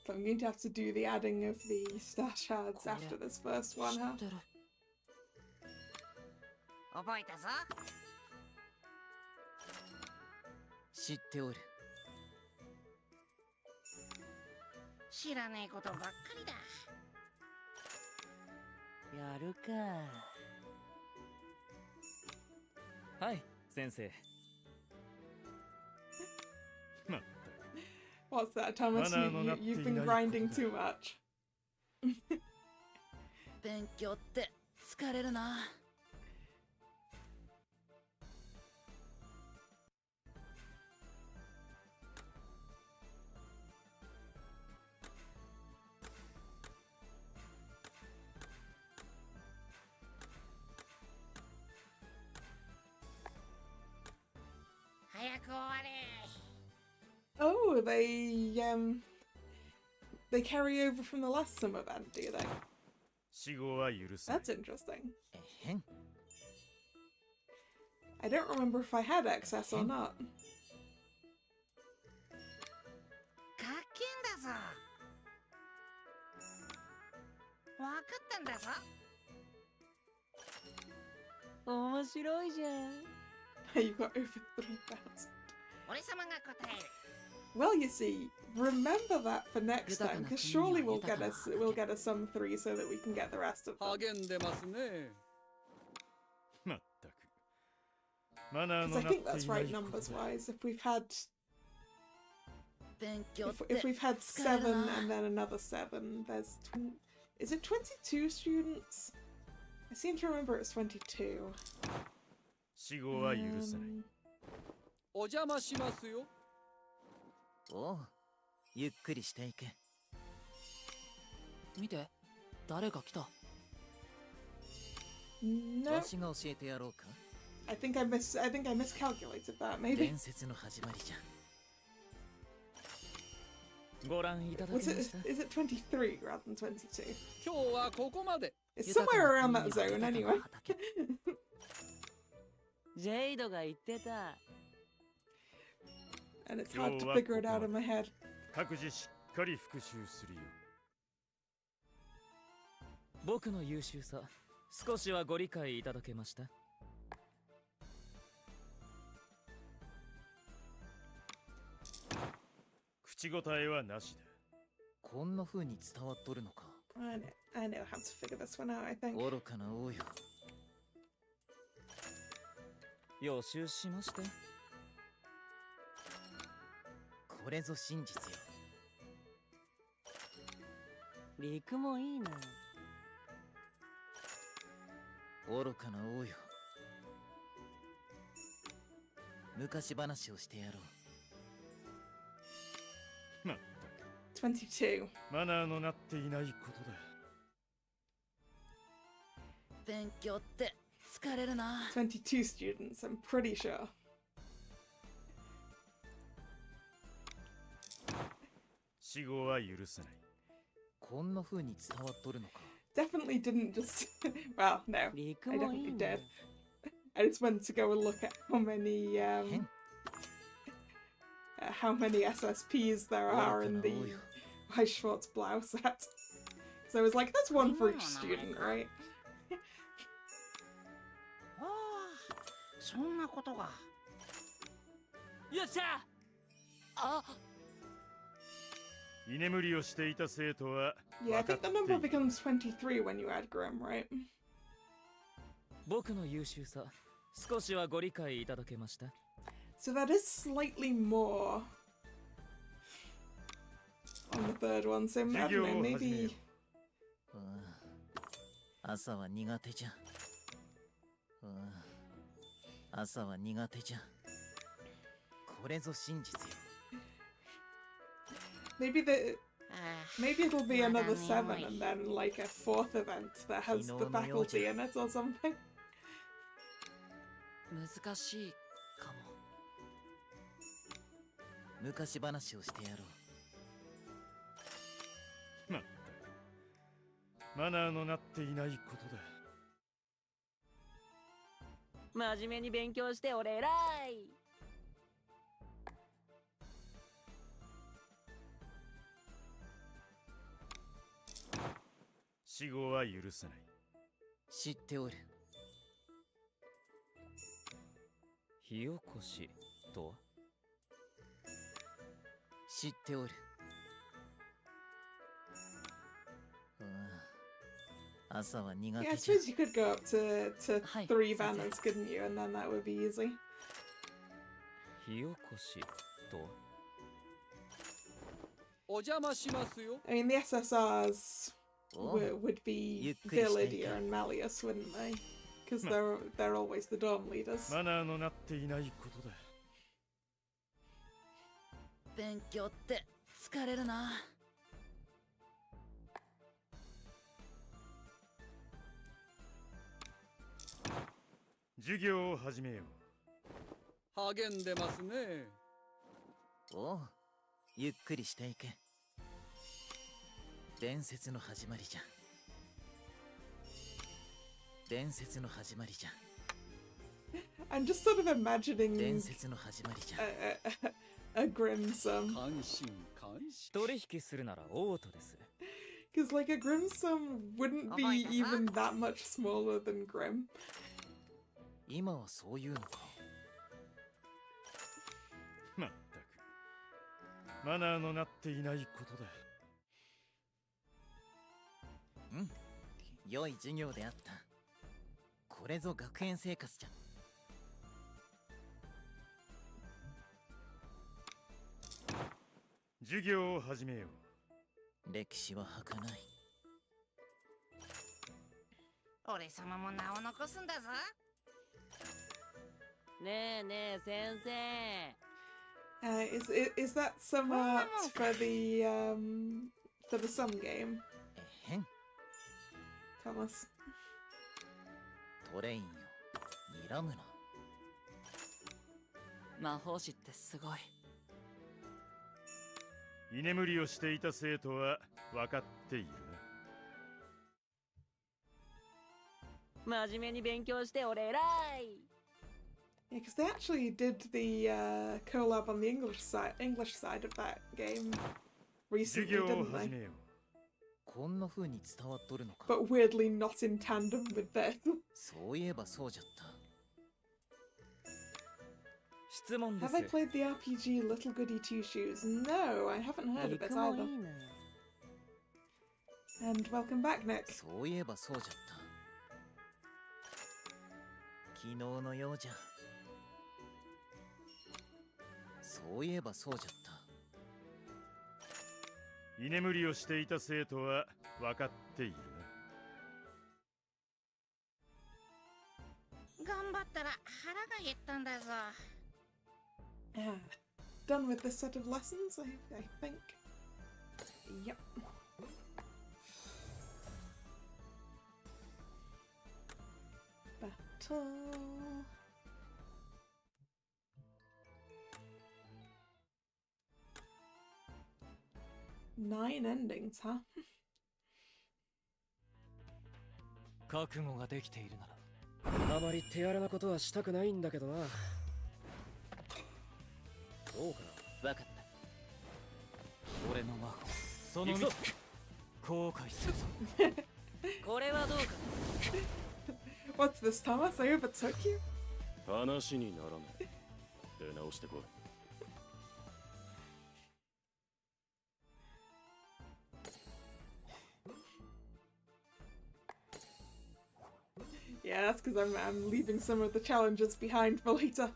So I'm going to have to do the adding of the star shards after this first one, huh? 覚えたぞ。知っておる。知らねえことばっかりだ。やるか。はい、先生。まっ What's that, Thomas? You've been grinding too much. 勉強って疲れるな。早く終われ。 Oh, they carry over from the last summer event, do they? 死後は許さない。 That's interesting. へん。 I don't remember if I had access or not. かっけんだぞ。わかったんだぞ。面白いじゃん。You got over 3,000. 俺様が答える。 Well, you see, remember that for next time, because surely we'll get a sum 3 so that we can get the rest of them. 励んでますね。まったく。マナー Because の I なっ think て that's いない right こと numbers だ。 wise. If we've had 勉強っ if て we've had 7 and then another 7, there's is it 22 students? I seem to remember it's 22. 死後は許さない。お邪魔しますよ。おう、ゆっくりしていけ。見て、誰か来た。No, わしが教えてやろうか。 I think I miscalculated that. Maybe 伝説の始まりじゃ。ご覧いただけま was した。 it? Is it 23 rather than 22? 今日はここまで。 It's somewhere around that zone anyway. ジェイドが言ってた。 And it's hard to figure it out in my head. 各自しっかり復習するよ。僕の優秀さ、少しはご理解いただけました？口答えはなしだ。こんな風に伝わっとるのか。I know how to figure this one out, I think. 愚かな王よ。予習しました。これぞ真実よ。陸もいいな。愚かな王よ。昔話をしてやろう。まったく。 22. マナーのなっていないことだ。勉強って疲れるな。 22 students, I'm pretty sure. 死後は許さない。こんな風に伝わっとるのか。 Definitely didn't just. Well, no, I 陸もいい definitely な。 did. I just went to go and look at how many SSPs there are in the Weiss Schwartz Blau set. So I was like, that's one for each student, right? ああ、そんなことが。よっしゃ。あ。居眠りをしていた生徒は Yeah, I 分かっ think て the い number る。 becomes 23 when you add Grim, right? 僕の優秀さ、少しはご理解いただけました？ So that is slightly more on the third one. So I don't know, maybe. 朝は苦手じゃ。朝は苦手じゃ。これぞ真実よ。 Maybe maybe it'll be another 7 and then like a 4th event that has the faculty in it or something. 難しいかも。昔話をしてやろう。まったくマナーのなっていないことだ。真面目に勉強して俺偉い。死後は許さない。知っておる。火起こしとは？知っておる。朝は苦 Yeah, 手 I じゃ。 suppose you could go up to はい、 3 先生。 banners, couldn't you? And then that would be easy. 火起こしとは？お邪魔しますよ。 I mean, the SSRs would be Villidia and Malleus, wouldn't they? Because they're always the dorm leaders. マナーのなっていないことだ。勉強って疲れるな。授業を始めよう。励んでますね。おう、ゆっくりしていけ。伝説の始まりじゃ。伝説の始まりじゃ。 I'm just sort of imagining 伝説の始まりじゃ。a Grimsum. 感心感心。取引するならオートです。Because like a Grimsum wouldn't be even that much smaller than Grim. 今はそういうのか。まったくマナーのなっていないことだ。うん、良い授業であった。これぞ学園生活じゃ。授業を始めよう。歴史は儚い。俺様も名を残すんだぞ。ねえねえ先生。Is that some art for the Sum game? へん。Tell us. トレインよ、睨むな。魔法師ってすごい。居眠りをしていた生徒は分かっているな。真面目に勉強して俺偉い。Yeah, because they actually did the collab on the English side of that game recently, didn't they? こんな風に伝わっとるのか。 But weirdly not in tandem with this. そういえばそうじゃった。質問です。 Have I played the RPG Little Goody Two Shoes? No, I haven't heard of it either. And welcome back, Nick. そういえばそうじゃった。昨日のようじゃ。そういえばそうじゃった。居眠りをしていた生徒は分かっているな。頑張ったら腹が減ったんだぞ。Done with this set of lessons, I think. Yep. Battle. Nine endings, huh? 覚悟ができているならあまり手荒なことはしたくないんだけどな。そうか、わかった。俺の魔法その行くぞ。後悔するぞ。これはどうか。What's this, Thomas? I overtook you? 話にならない。出直してこい。Yeah, that's because I'm leaving some of the challenges behind for later.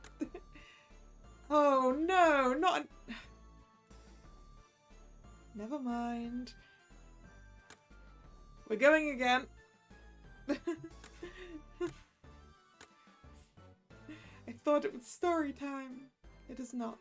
Oh no, not. Never mind. We're going again. I thought it was story time. It is not.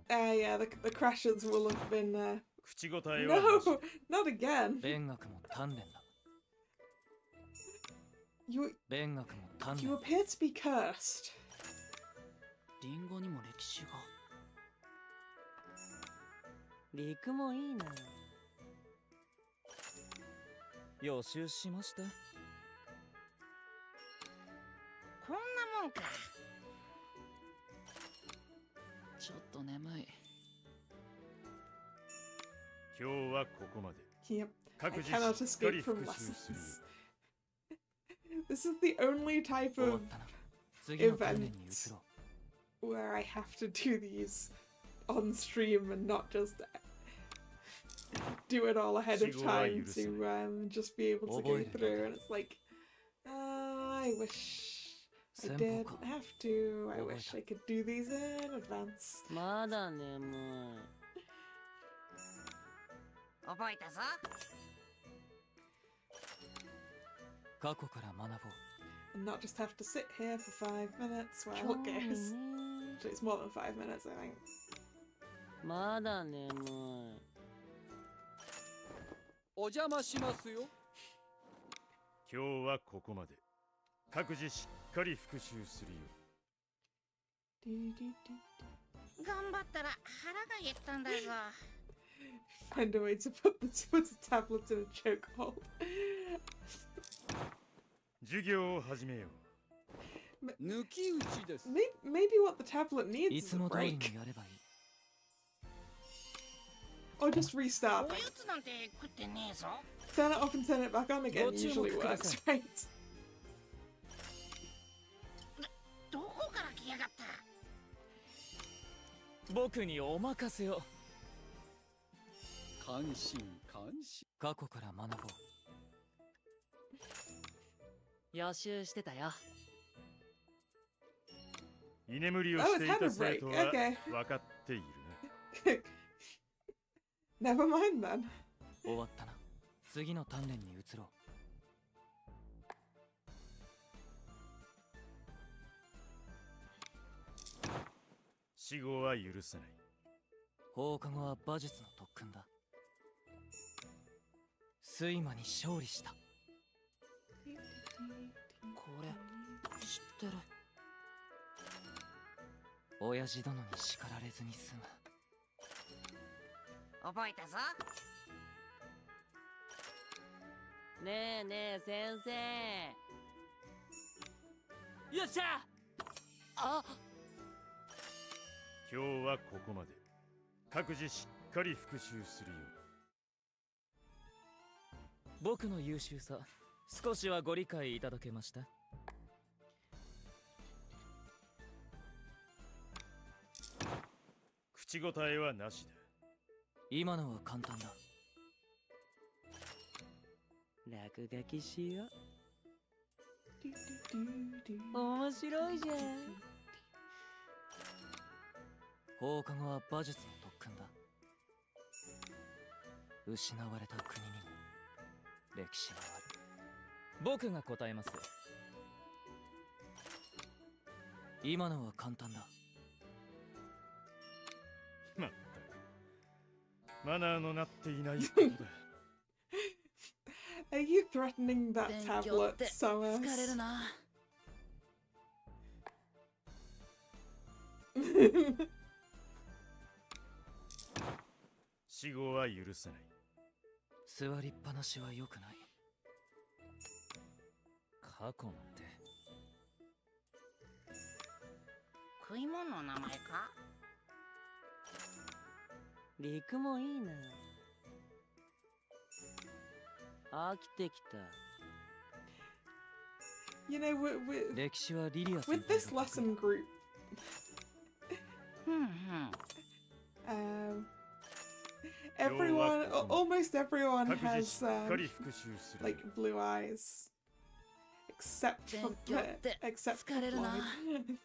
Yeah, the crashes will have been. No, not again. You appear to be cursed. リンゴにも歴史が。陸もいいな。予習しました。こんなもんか。ちょっと眠い。今日はここまで。 Yep. I 各自 cannot しっかり escape 復 from 習するよ。 lessons. This is the only type of event where I have to do these on stream and not just do it all ahead of time to just be able to go through. And it's like, I wish I didn't have to. I wish I could do these in advance. まだ眠い。覚えたぞ。過去から学ぼう。 And not just have to sit here for 5 minutes while it goes. Actually, it's more than 5 minutes, I think. まだ眠い。お邪魔しますよ。今日はここまで。各自しっかり復習するよ。頑張ったら腹が減ったんだぞ。Find a way to put the tablets in a chokehold. 授業を始めよう。抜き打ちです。Maybe what the tablet needs is a break. Or just restart. おやつなんて食ってねえぞ。 Turn it off and turn it back on again usually works, right? どこから来やがった。僕にお任せを。関心関心。過去から学ぼう。予習してたよ。居眠りをしていた生徒は分かっているな。Never mind then. 終わったな。次の鍛錬に移ろう。死後は許さない。放課後は馬術の特訓だ。睡魔に勝利した。これ知ってる。親父殿に叱られずに済む。覚えたぞ。ねえねえ先生。よっしゃ。あ。今日はここまで。各自しっかり復習するよ。僕の優秀さ、少しはご理解いただけました？口答えはなしだ。今のは簡単だ。落書きしよう。面白いじゃん。放課後は馬術の特訓だ。失われた国にも歴史がある。僕が答えます。今のは簡単だ。まったくマナーのなっていないことだ。Are you threatening that tablet, Summers? 疲れるな。死後は許さない。座りっぱなしは良くない。過去なんて。食い物の名前か？陸もいいな。飽きてきた。You know, with this lesson group, everyone, almost everyone has like blue eyes, except for 勉強って except for 疲れるな。 Floyd.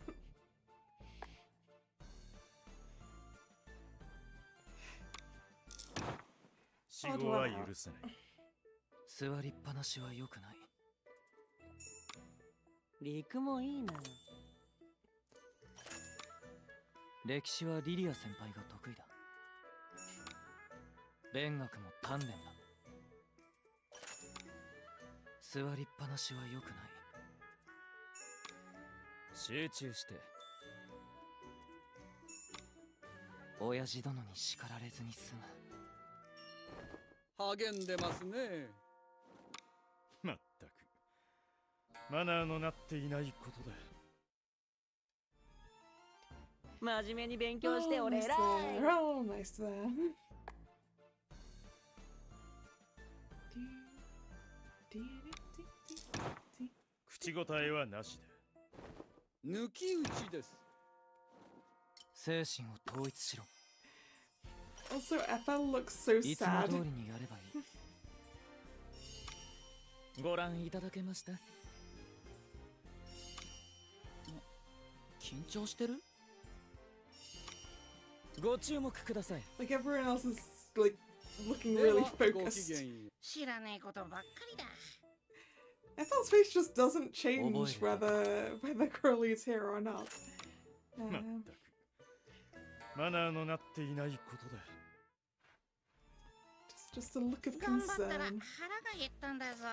死後は許さない。座りっぱなしは良くない。陸もいいな。歴史はリリア先輩が得意だ。勉学も鍛錬だ。座りっぱなしは良くない。集中して。親父殿に叱られずに済む。励んでますね。まったくマナーのなっていないことだ。真面目に勉強して Oh, 俺 nice 偉い。 there. Oh, nice there. Do, do, do, do, do. 口答えはなしだ。抜き打ちです。精神を統一しろ。 Also, Ethel looks so いつも sad. 通りにやればいい。ご覧いただけました。緊張してる？ご注目ください。 Like everyone else is like looking で really はごき focused. げんよう。知らねえことばっかりだ。 Ethel's face just doesn't change Oboe. whether Crowley's here or not. まったくマナーのなっていないことだ。just a look of 頑張ったら腹が concern. 減ったんだぞ。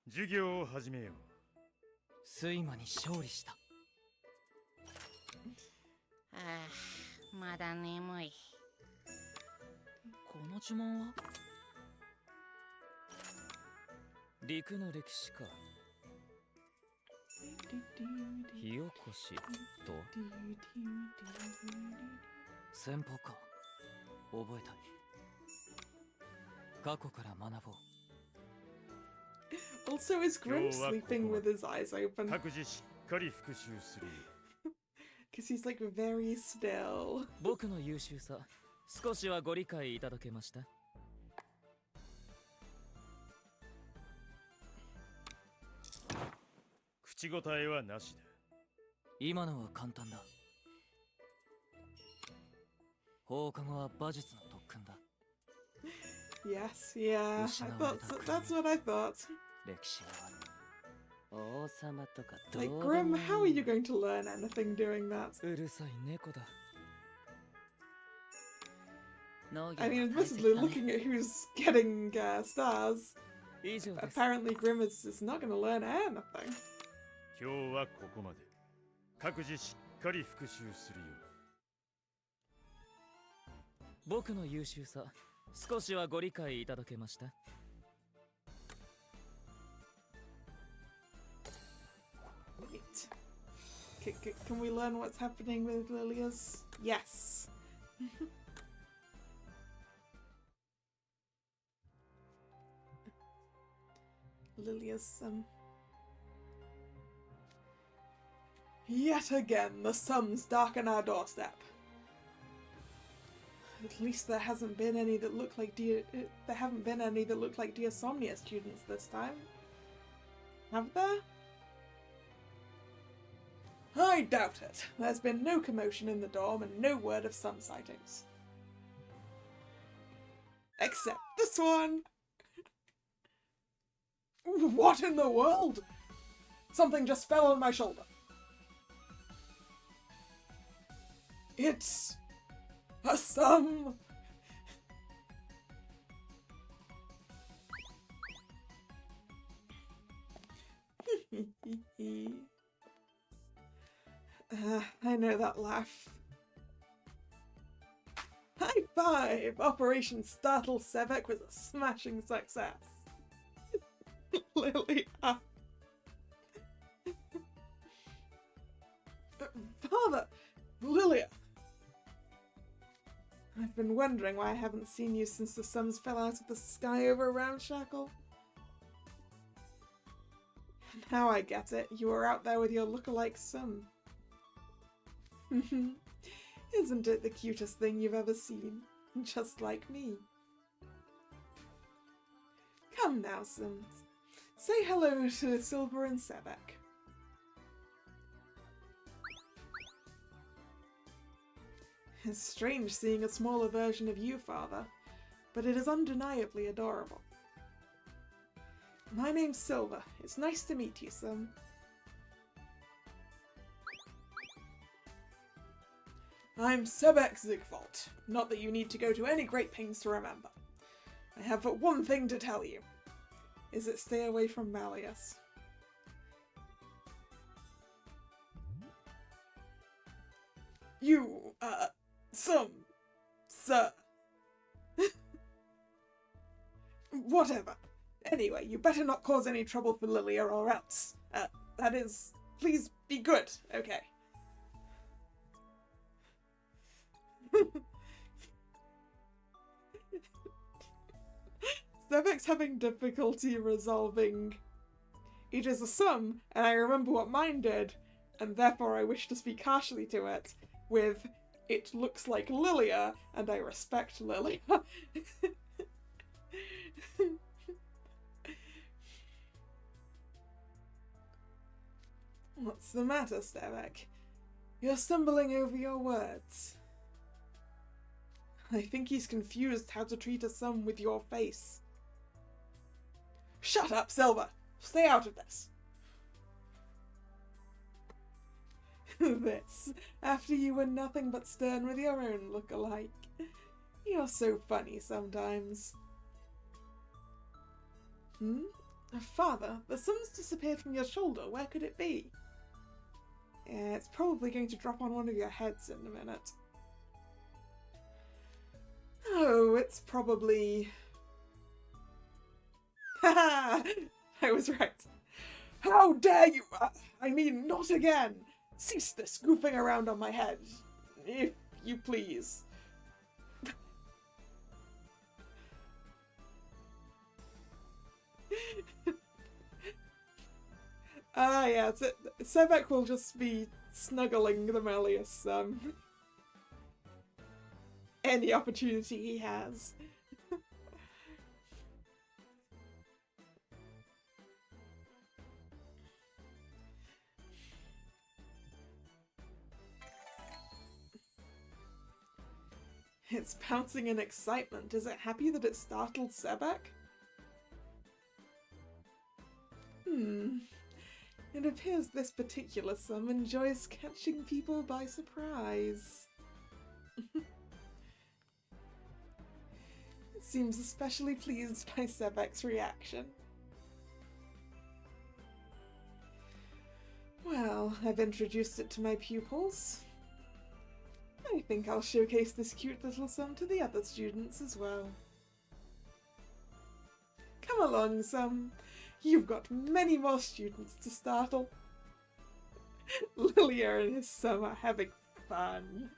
授業を始めよう。睡魔に勝利した。ああ、まだ眠い。この呪文は？陸の歴史か。火起こしと先方か。覚えたい。過去から学ぼう。 Also, is Grim sleeping with his eyes open? 各自しっかり復習するよ。 Because he's like very still. 僕の優秀さ、少しはご理解いただけました？口答えはなしだ。今のは簡単だ。放課後は馬術の特訓だ。 Yes, yeah. That's what I thought. 歴史はある。王様とかどう Like でも Grim, いい。 how are you going to learn anything doing that? うるさい猫だ。農業 I mean, は大 admittedly, 切だね。 looking at who's getting stars, 以上です。 apparently Grim is not going to learn anything. 今日はここまで。各自しっかり復習するよ。僕の優秀さ、少しはご理解いただけました？ Wait. Can we learn what's happening with Lilia's? Yes. Lilia's Yet again, the sums darken our doorstep. At least there hasn't been any that look like dear Somnia students this time. Have there? I doubt it. There's been no commotion in the dorm and no word of some sightings. Except this one! What in the world? Something just fell on my shoulder. It's a sum! I know that laugh. High five! Operation Startle Sevek was a smashing success. Lilia. Father! Lilia! I've been wondering why I haven't seen you since the sums fell out of the sky over Ramshackle. Now I get it. You were out there with your look-alike son. Isn't it the cutest thing you've ever seen? Just like me. Come now, Sims. Say hello to Silver and Sebek. It's strange seeing a smaller version of you, Father, but it is undeniably adorable. My name's Silver. It's nice to meet you, Sim. I'm Sebek Zigvolt. Not that you need to go to any great pains to remember. I have but one thing to tell you. Is it stay away from Malleus. You, sir. Whatever. Anyway, you better not cause any trouble for Lilia or else. That is, please be good, okay? Sebek's having difficulty resolving it is a sum, and I remember what mine did, and therefore I wish to speak harshly to it, with it looks like Lilia, and I respect Lilia. What's the matter, Sebek? You're stumbling over your words. I think he's confused how to treat a sum with your face. Shut up, Silver! Stay out of this! This, after you were nothing but stern with your own look-alike. You're so funny sometimes. Father, the sum's disappeared from your shoulder. Where could it be? Yeah, it's probably going to drop on one of your heads in a minute. Oh, it's probably... Haha! I was right. How dare you! I mean, not again! Cease this goofing around on my head, if you please. Yeah, Sebek will just be snuggling the Malleus any opportunity he has. It's bouncing in excitement. Is it happy that it startled Sebek? It appears this particular sum enjoys catching people by surprise. It seems especially pleased by Sebek's reaction. Well, I've introduced it to my pupils. I think I'll showcase this cute little sum to the other students as well. Come along, Sum. You've got many more students to startle. Lilia and his sum are having fun.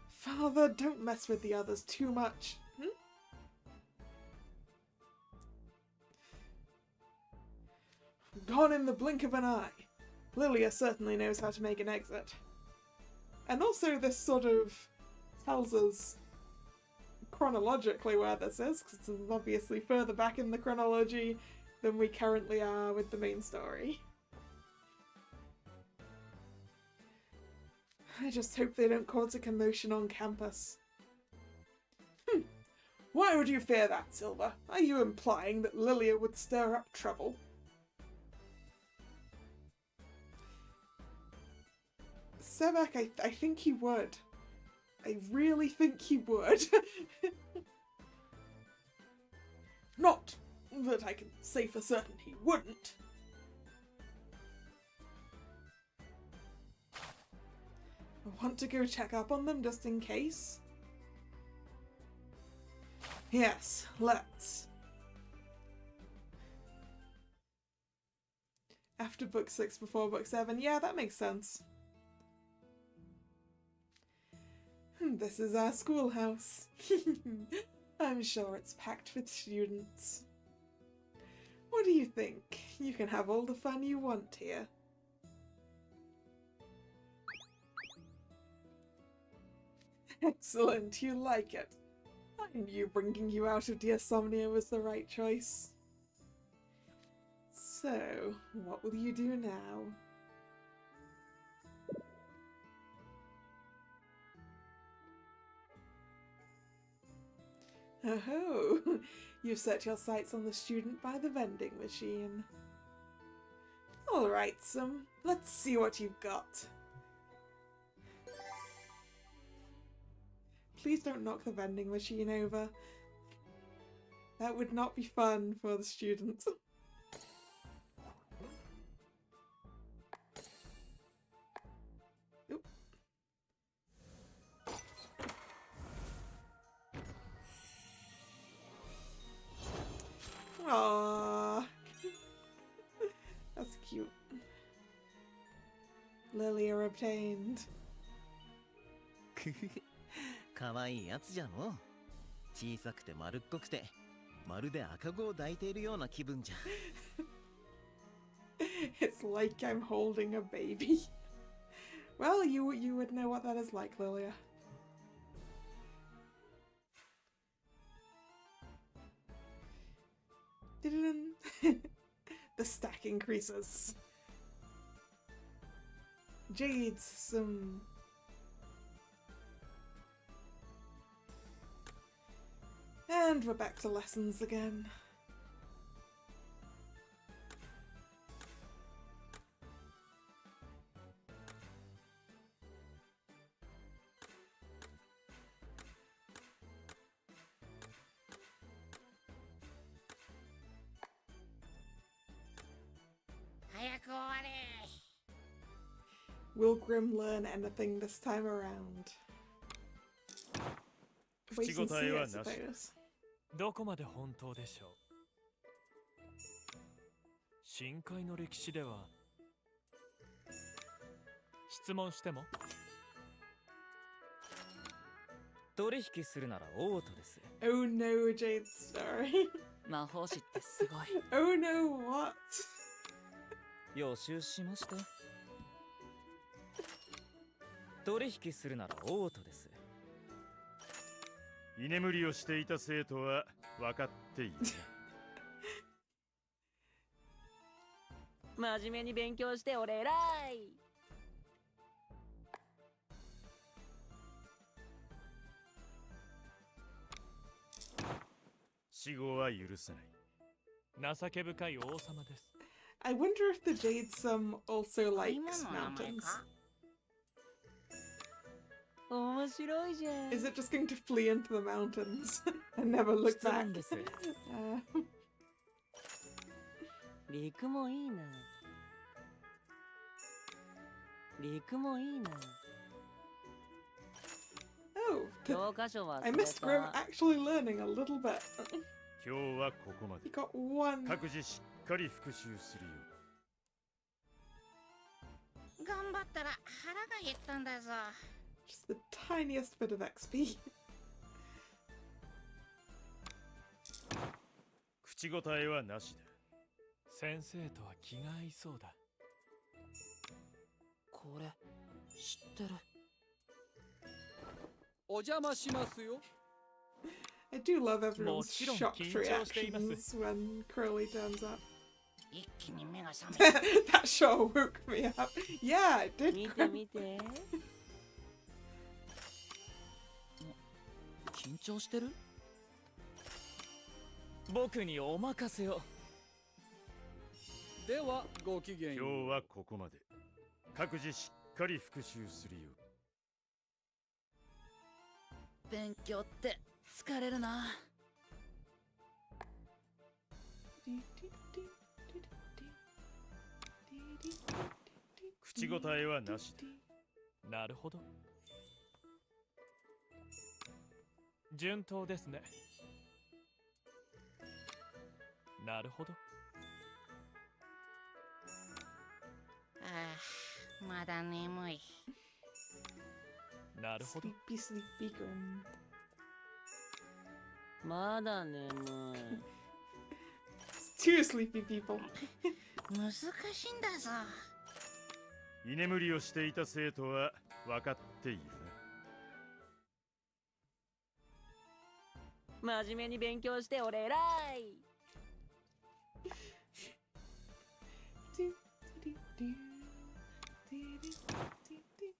Father, don't mess with the others too much. Gone in the blink of an eye. Lilia certainly knows how to make an exit. And also this sort of tells us chronologically where this is, because this is obviously further back in the chronology than we currently are with the main story. I just hope they don't cause a commotion on campus. Why would you fear that, Silver? Are you implying that Lilia would stir up trouble? Sebek, I think he would. I really think he would. Not that I can say for certain he wouldn't. I want to go check up on them just in case. Yes, let's. After book 6 before book 7, yeah, that makes sense. This is our schoolhouse. I'm sure it's packed with students. What do you think? You can have all the fun you want here. Excellent, you like it. I knew bringing you out of Dearsomnia was the right choice. So, what will you do now? Oh, you've set your sights on the student by the vending machine. Alright, let's see what you've got. Please don't knock the vending machine over. That would not be fun for the student. Oop. Aww. That's cute. Lilia obtained. かわいいやつじゃの。小さくて丸っこくて、まるで赤子を抱いているような気分じゃ。It's like I'm holding a baby. Well, you would know what that is like, Lilia. The stack increases. Jades, some... And we're back to lessons again. Will Grim learn anything this time around? Wait and see, I suppose. どこまで本当でしょう。深海の歴史では質問しても取引するならオートです。Oh no, Jade's story. 魔法師ってすごい。Oh no, what? 予習しました。取引するならオートです。居眠りをしていた生徒は分かっている。真面目に勉強して俺偉い。死後は許さない。情け深い王様です。I wonder if the Jade also likes mountains. 面白いじゃん。Is it just going to flee into the mountains and never look back? 陸もいいな。陸もいいな。Oh, 教科書は I missed Grim actually learning a little bit. 今日はここまで。He got one. 各自しっかり復習するよ。頑張ったら腹が減ったんだぞ。Just the tiniest bit of XP. 口答えはなしだ。先生とは気が合いそうだ。これ知ってる。お邪魔しますよ。I do love everyone's shocked reactions when Curly turns up. 一気に目が覚めた。That sure woke me up. Yeah, it did. 見て見て。緊張してる？僕にお任せを。ではごきげんよう。今日はここまで。各自しっかり復習するよ。勉強って疲れるな。口答えはなしだ。なるほど。順当ですね。なるほど。ああ、まだ眠い。なるほど。Sleepy, sleepy Grim. まだ眠い。Two sleepy people. 難しいんだぞ。居眠りをしていた生徒は分かっているな。真面目に勉強して俺偉い。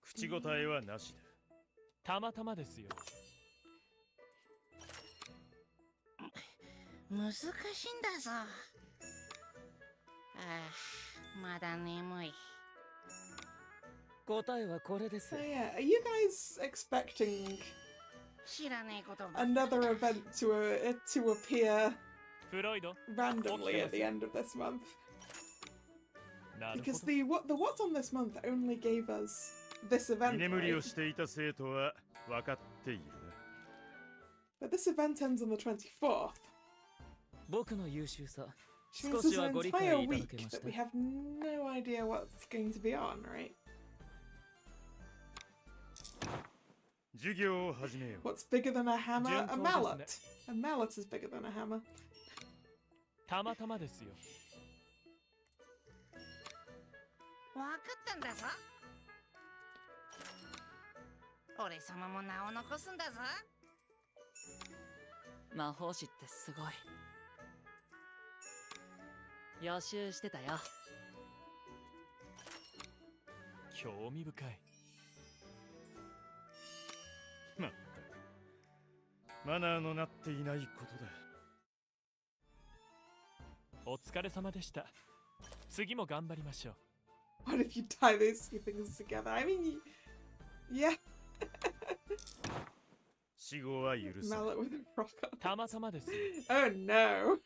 口答えはなしだ。たまたまですよ。難しいんだぞ。ああ、まだ眠い。答えはこれです。 So yeah, are you guys expecting 知らねえことばっか another event to appear フロイド。 randomly at the end of this month? なるほ Because ど。 the what's on this month only gave us this 居 event, 眠りを right? していた生徒は分かっている But this event ends on the 24th. 僕の優秀さ、 Which 少 means し there's は an ご理解 entire いただ week けました that we。have no idea what's going to be on, right? な。授業を始めよう。 What's bigger than a hammer? A 順当 mallet. です A mallet is bigger than a hammer. たまたまですよ。わかったんだぞ。俺様も名を残すんだぞ。魔法師ってすごい。予習してたよ。興味深い。まったくマナーのなっていないことだ。お疲れ様でした。次も頑張りましょう。 What if you tie those two things together? I mean, yeah. 死後は許さない。 Mallet with a rock on. たまたまですよ。 Oh no.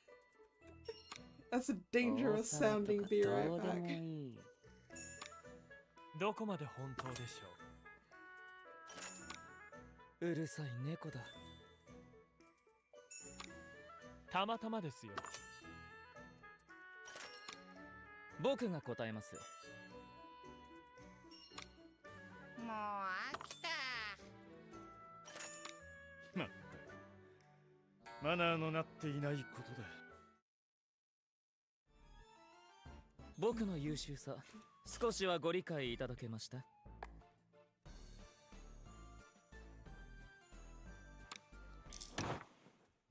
That's a dangerous 王様と sounding か be ど right うでも back. いい。どこまで本当でしょう。うるさい猫だ。たまたまですよ。僕が答えます。もう飽きた。まったくマナーのなっていないことだ。僕の優秀さ、少しはご理解いただけました。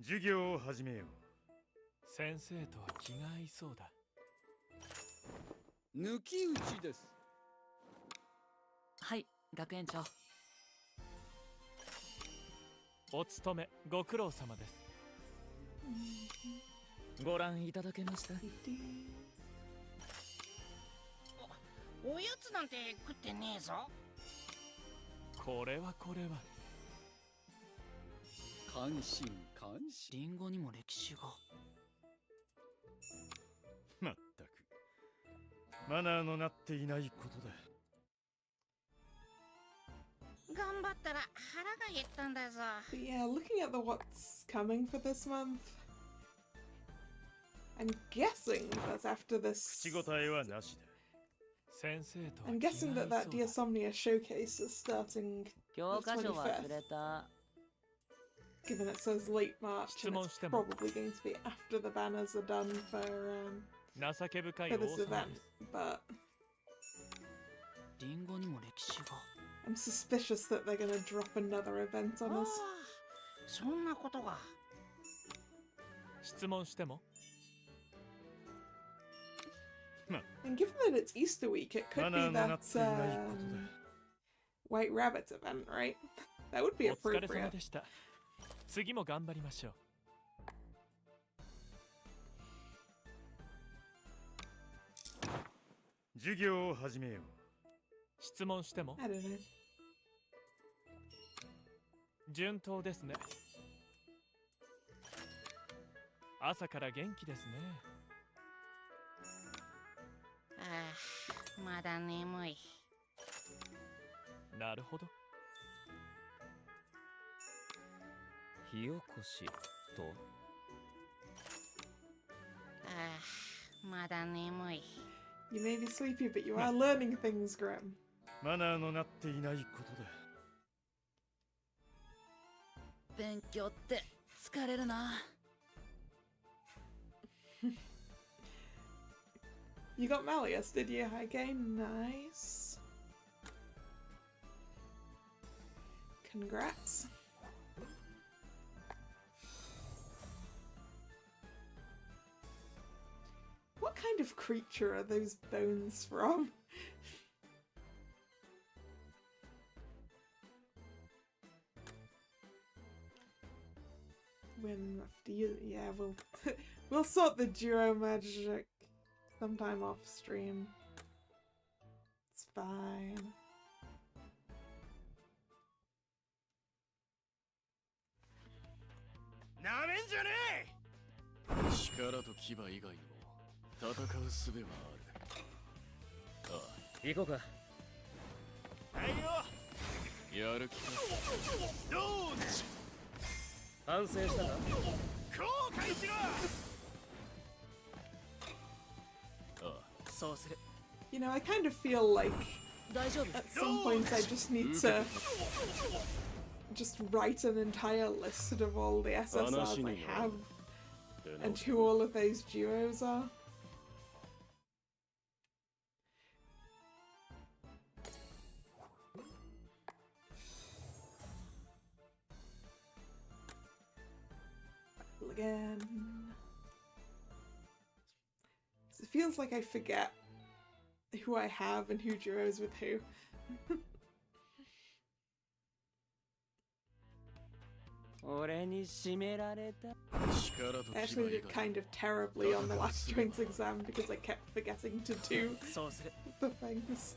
授業を始めよう。先生とは気が合いそうだ。抜き打ちです。はい、学園長。お勤めご苦労様です。ご覧いただけました。おやつなんて食ってねえぞ。これはこれは。関心関心。リンゴにも歴史が。まったくマナーのなっていないことだ。頑張ったら腹が減ったんだぞ。 But yeah, looking at the what's coming for this month, I'm guessing that's after this. 口答えはなしだ。先生とは I'm 気が合い guessing そう that だ。 that Diasomnia showcase is starting, 教科書忘れた。 given it says late March, and 質問 it's しても。 probably going to be after the banners are done for 情け深い for 王 this 様 event. です。 But リンゴにも歴史が。 I'm suspicious that they're going to drop another event あ on あ us. そんなことが。質問しても。 And given that it's Easter week, it could be マナーのなっ that ていないことだ。 White Rabbit event, right? That would be お疲れ様 appropriate. でした。次も頑張りましょう。授業を始めよう。質問しても。 I don't know. 順当ですね。朝から元気ですね。ああ、まだ眠い。なるほど。火起こしと。ああ、まだ眠い。 You may be sleepy, but you are learning things, Grim. マナーのなっていないことだ。勉強って疲れるな。 You got Malleus, did you? Okay, nice. Congrats. kind of creature are those bones from? When after you, yeah, we'll sort the duo magic sometime off stream. It's fine. You know, I kind of feel like at some point I just need to just write an entire list of all the SSRs I have and who all of those duos are. Again. It feels like I forget who I have and who duos with who. I actually did kind of terribly on the last strength exam because I kept forgetting to do the things.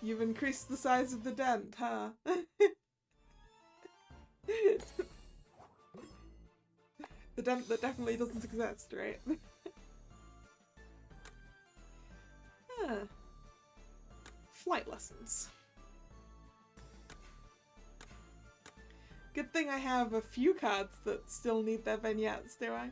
You've increased the size of the dent, huh? The dent that definitely doesn't exist, right? Flight lessons. Good thing I have a few cards that still need their vignettes, do I?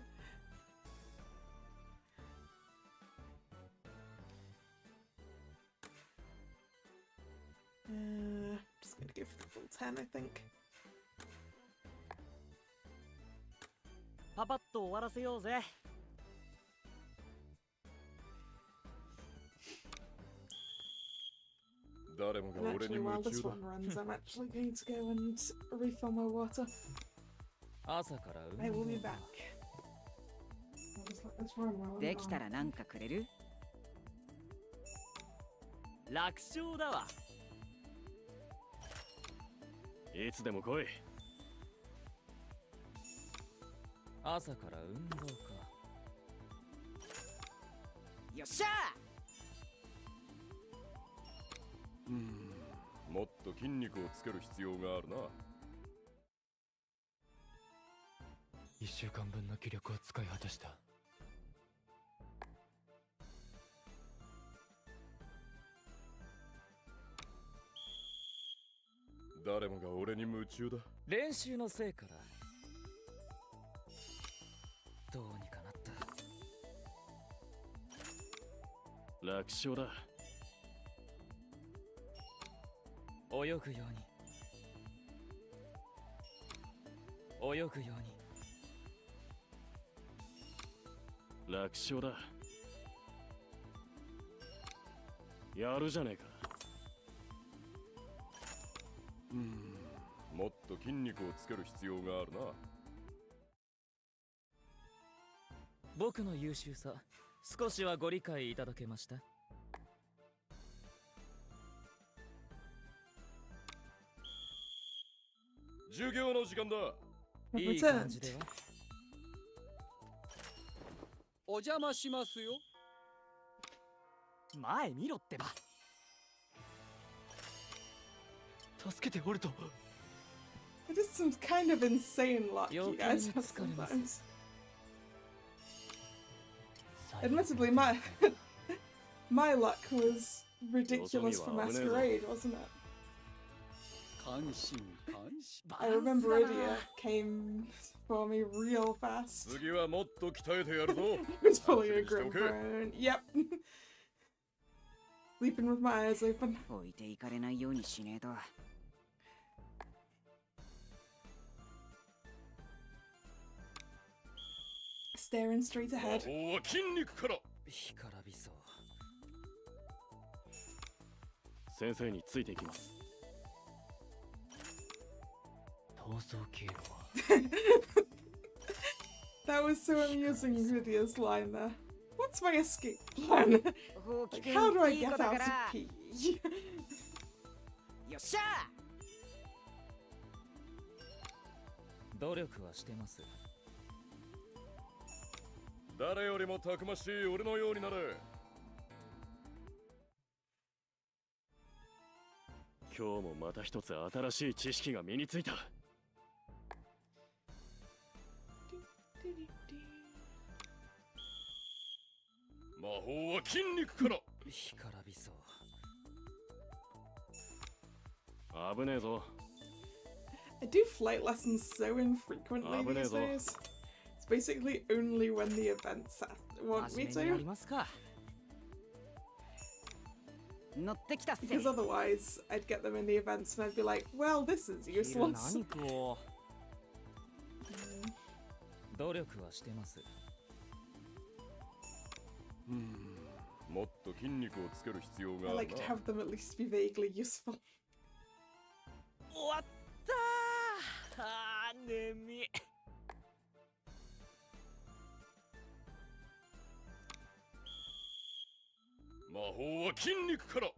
Just gonna go for the full 10, I think. パパッと終わらせようぜ。And actually, while this one runs, I'm actually going to go and refill my water. I will be back. I'll just let this run while I'm できた gone. らなんかくれる？楽勝だわ。いつでも来い。朝から運動か。よっしゃもっと筋肉をつける必要があるな。1週間分の気力を使い果たした。誰もが俺に夢中だ。練習のせいからどうにかなった。楽勝だ。泳ぐように泳ぐように。楽勝だ。やるじゃねえか。もっと筋肉をつける必要があるな。僕の優秀さ、少しはご理解いただけました？授業の時間だ。いい感じでは。お邪魔しますよ。前見ろってば。助けてオルト。It is some kind of insane luck you guys have sometimes. Admittedly, my luck was ridiculous for Masquerade, wasn't it? I remember Idia came for me real fast. It was pulling a grim bone. Yep. Sleeping with my eyes open. 置いていかれないようにしねえと。staring straight ahead. 魔法は筋肉から。干からびそう。先生についていきます。逃走経路は That was so amusing, Lydia's line there. What's my escape plan? Like, how do I get out of P? よっしゃ努力はしてます。誰よりもたくましい俺のようになれ。今日もまた一つ新しい知識が身についた。魔法は筋肉から。干からびそう。危ねえぞ。I do flight lessons so infrequently these days. It's basically only when the events want me to. Because otherwise, I'd get them in the events and I'd be like, well, this is useless. 努力はしてます。もっと筋肉をつける必要が I ある like な。 to have them at least be vaguely useful. 終わったー。あー、眠い。魔法は筋肉から。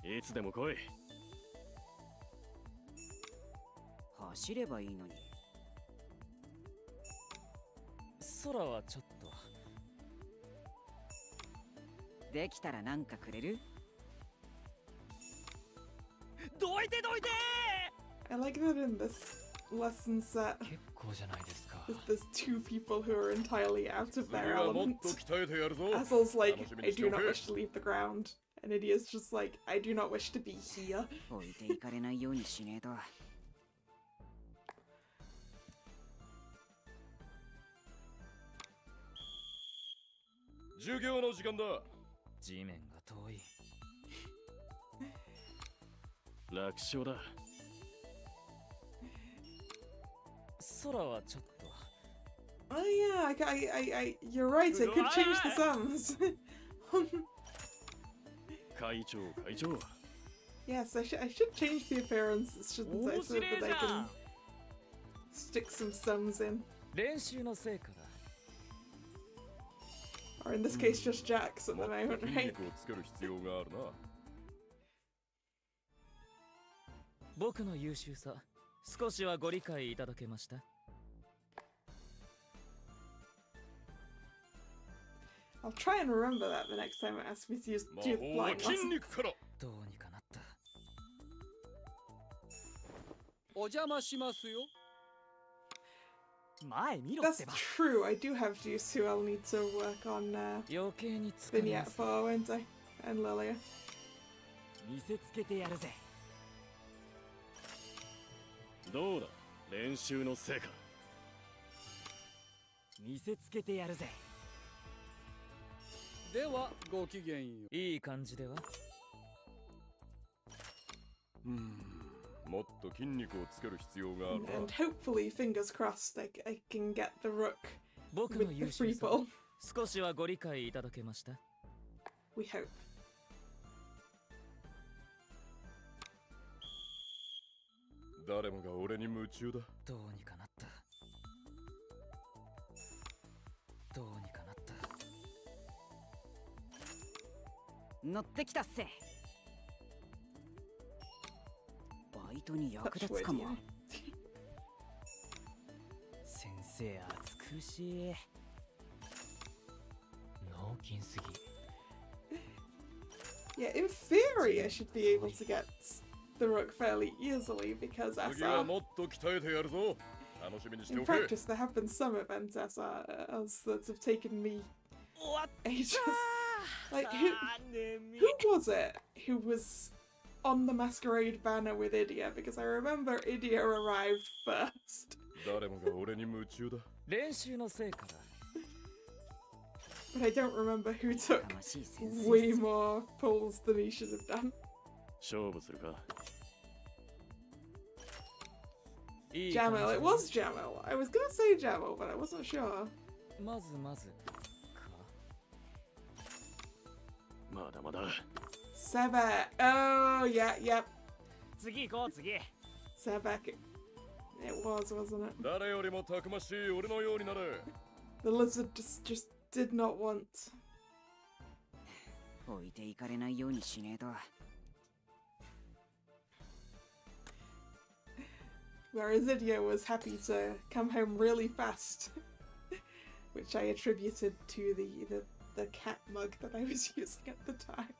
いつでも来い。走ればいいのに。空はちょっと。できたらなんかくれる？どいてどいて I like that in this lesson set, 結構じゃないですか。there's two people who are entirely out of 次 their はもっ element. と鍛えてやるぞ。 Assel's like, 楽しみ I にして do お not け。 wish to leave the ground. And Idia's just like, I do not wish to be here. 置いていかれないようにしねえと。授業の時間だ。地面が遠い。楽勝だ。空はちょっと。Oh yeah, you're right, I could change the sums. 会長、会長。 Yes, I should change the appearances, shouldn't I, so that I can stick some sums in. 練習の成果だ。Or in this case, just jacks at the moment, 筋 right? 肉をつける必要があるな。僕の優秀さ、少しはご理解いただけました？ I'll try and remember that the next time it asks me to do the flying lesson. どうにかなった。お邪魔しますよ。前見ろ That's true, I do have Juice who I'll need to work on 余計に疲れ Vignette for, won't I? And Lilia. 見せつけてやるぜ。どうだ、練習の成果。見せつけてやるぜ。ではごきげんよう。いい感じでは。もっと筋肉をつける必要があるな。 And hopefully, fingers crossed, I can get the rook 僕の with 優 the 秀 free さ、 ball. 少しはご理解いただけました？ We hope. 誰もが俺に夢中だ。どうにかなった。どうにかなった。乗ってきたっせ。バイトに役立つかも。先生暑苦しい。脳筋すぎ。 Yeah, in theory, I should be able to get the rook fairly easily because 次は SR. もっと鍛えてやるぞ。楽しみにして In おけ。 practice, there have been some events SRs that have taken me ages. Like, who was it who was on the masquerade banner with Idia? Because I remember Idia arrived first. 誰もが俺に夢中だ。練習の成果だ。 But I don't remember who took way more pulls than he should have done. 勝負するか。Jamo. It was Jamo. I was gonna say Jamo, but I wasn't sure. まずまず まだまだ。 Sebek. Oh, yeah, yep. 次行こう次。 Sebek. It was, wasn't it? 誰よりもたくましい俺のようになれ。 The lizard just did not want. 置いていかれないようにしねえと。 Whereas Idio was happy to come home really fast, which I attributed to the cat mug that I was using at the time.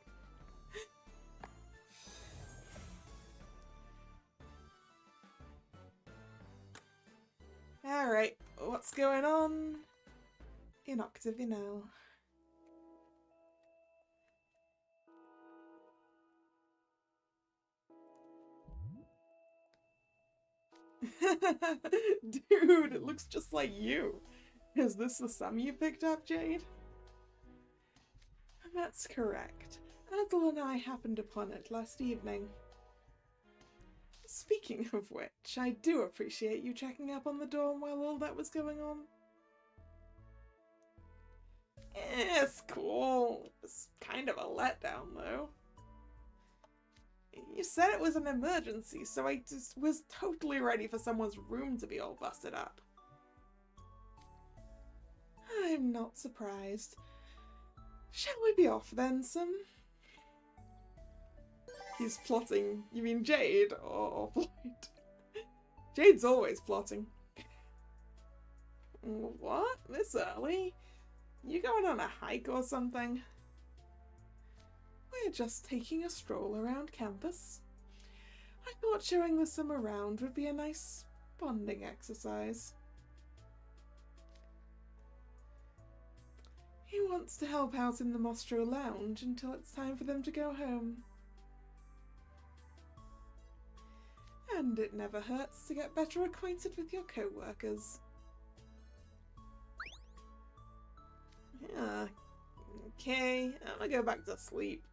Alright, what's going on in Octavinelle? Dude, it looks just like you. Is this the sum you picked up, Jade? That's correct. Adel and I happened upon it last evening. Speaking of which, I do appreciate you checking up on the dorm while all that was going on. It's cool. It's kind of a letdown, though. You said it was an emergency, so I just was totally ready for someone's room to be all busted up. I'm not surprised. Shall we be off then, Sim? He's plotting. You mean Jade or Blight? Jade's always plotting. What? This early? You going on a hike or something? We're just taking a stroll around campus. I thought showing the Sim around would be a nice bonding exercise. He wants to help out in the Mostro Lounge until it's time for them to go home. And it never hurts to get better acquainted with your co-workers. Yeah, okay, I'm gonna go back to sleep.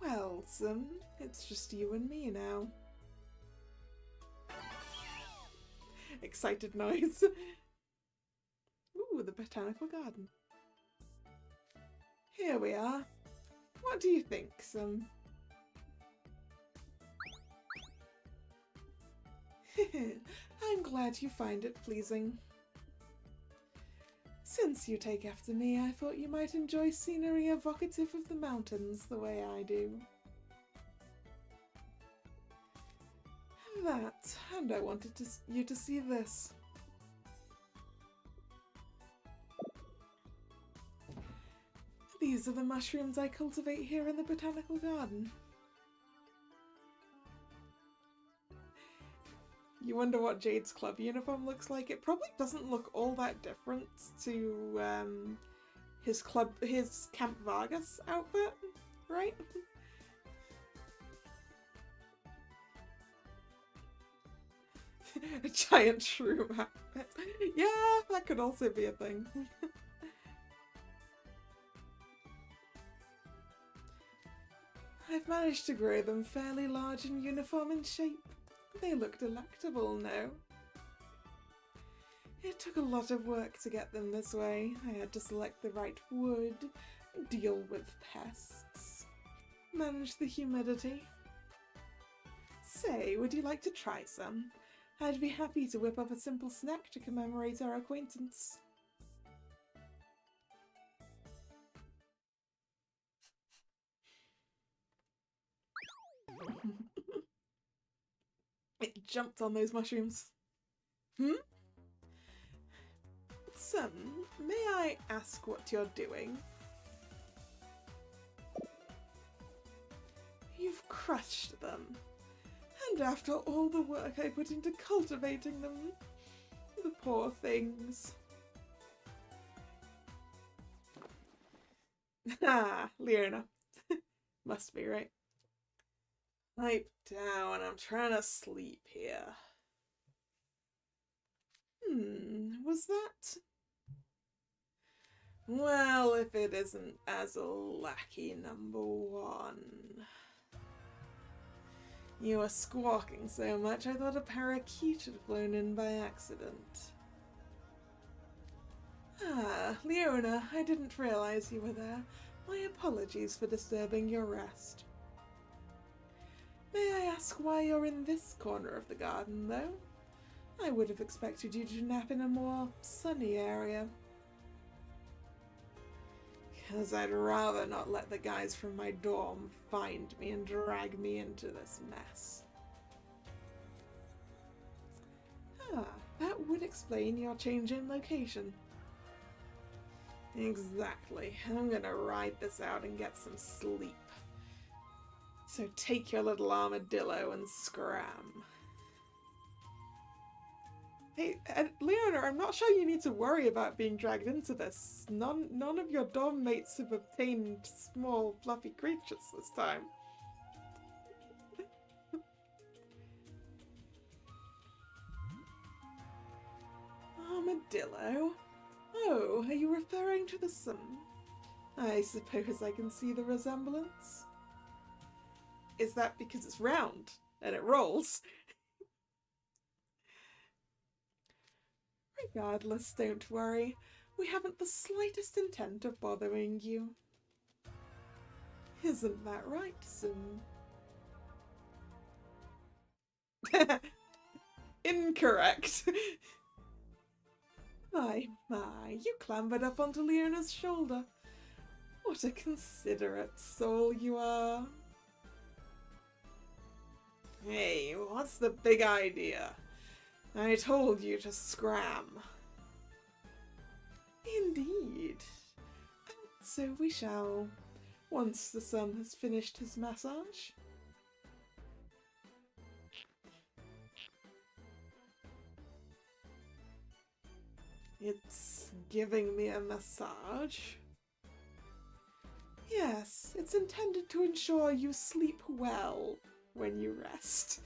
Well, Sim, it's just you and me now. Excited noise. Ooh, the botanical garden. Here we are. What do you think, Sim? I'm glad you find it pleasing. Since you take after me, I thought you might enjoy scenery evocative of the mountains the way I do. That, and I wanted you to see this. These are the mushrooms I cultivate here in the botanical garden. You wonder what Jade's club uniform looks like? It probably doesn't look all that different to his Camp Vargas outfit, right? A giant shroom outfit. Yeah, that could also be a thing. I've managed to grow them fairly large and uniform in shape. They look delectable now. It took a lot of work to get them this way. I had to select the right wood, deal with pests, manage the humidity. Say, would you like to try some? I'd be happy to whip up a simple snack to commemorate our acquaintance. It jumped on those mushrooms. Son, may I ask what you're doing? You've crushed them. And after all the work I put into cultivating them, the poor things. Ah, Leona. Must be right. Pipe down, I'm trying to sleep here. Was that? Well, if it isn't as a lackey number one. You were squawking so much I thought a parakeet had flown in by accident. Ah, Leona, I didn't realize you were there. My apologies for disturbing your rest. May I ask why you're in this corner of the garden, though? I would have expected you to nap in a more sunny area. 'Cause I'd rather not let the guys from my dorm find me and drag me into this mess. Ah, that would explain your change in location. Exactly. I'm gonna ride this out and get some sleep. So take your little armadillo and scram. Hey, Leona, I'm not sure you need to worry about being dragged into this. None of your dorm mates have obtained small, fluffy creatures this time. Armadillo? Oh, are you referring to the sun? I suppose I can see the resemblance. Is that because it's round and it rolls? Regardless, don't worry. We haven't the slightest intent of bothering you. Isn't that right, Sim? Incorrect. My, you clambered up onto Leona's shoulder. What a considerate soul you are. Hey, what's the big idea? I told you to scram. Indeed. So we shall, once the sun has finished his massage. It's giving me a massage. Yes, it's intended to ensure you sleep well when you rest.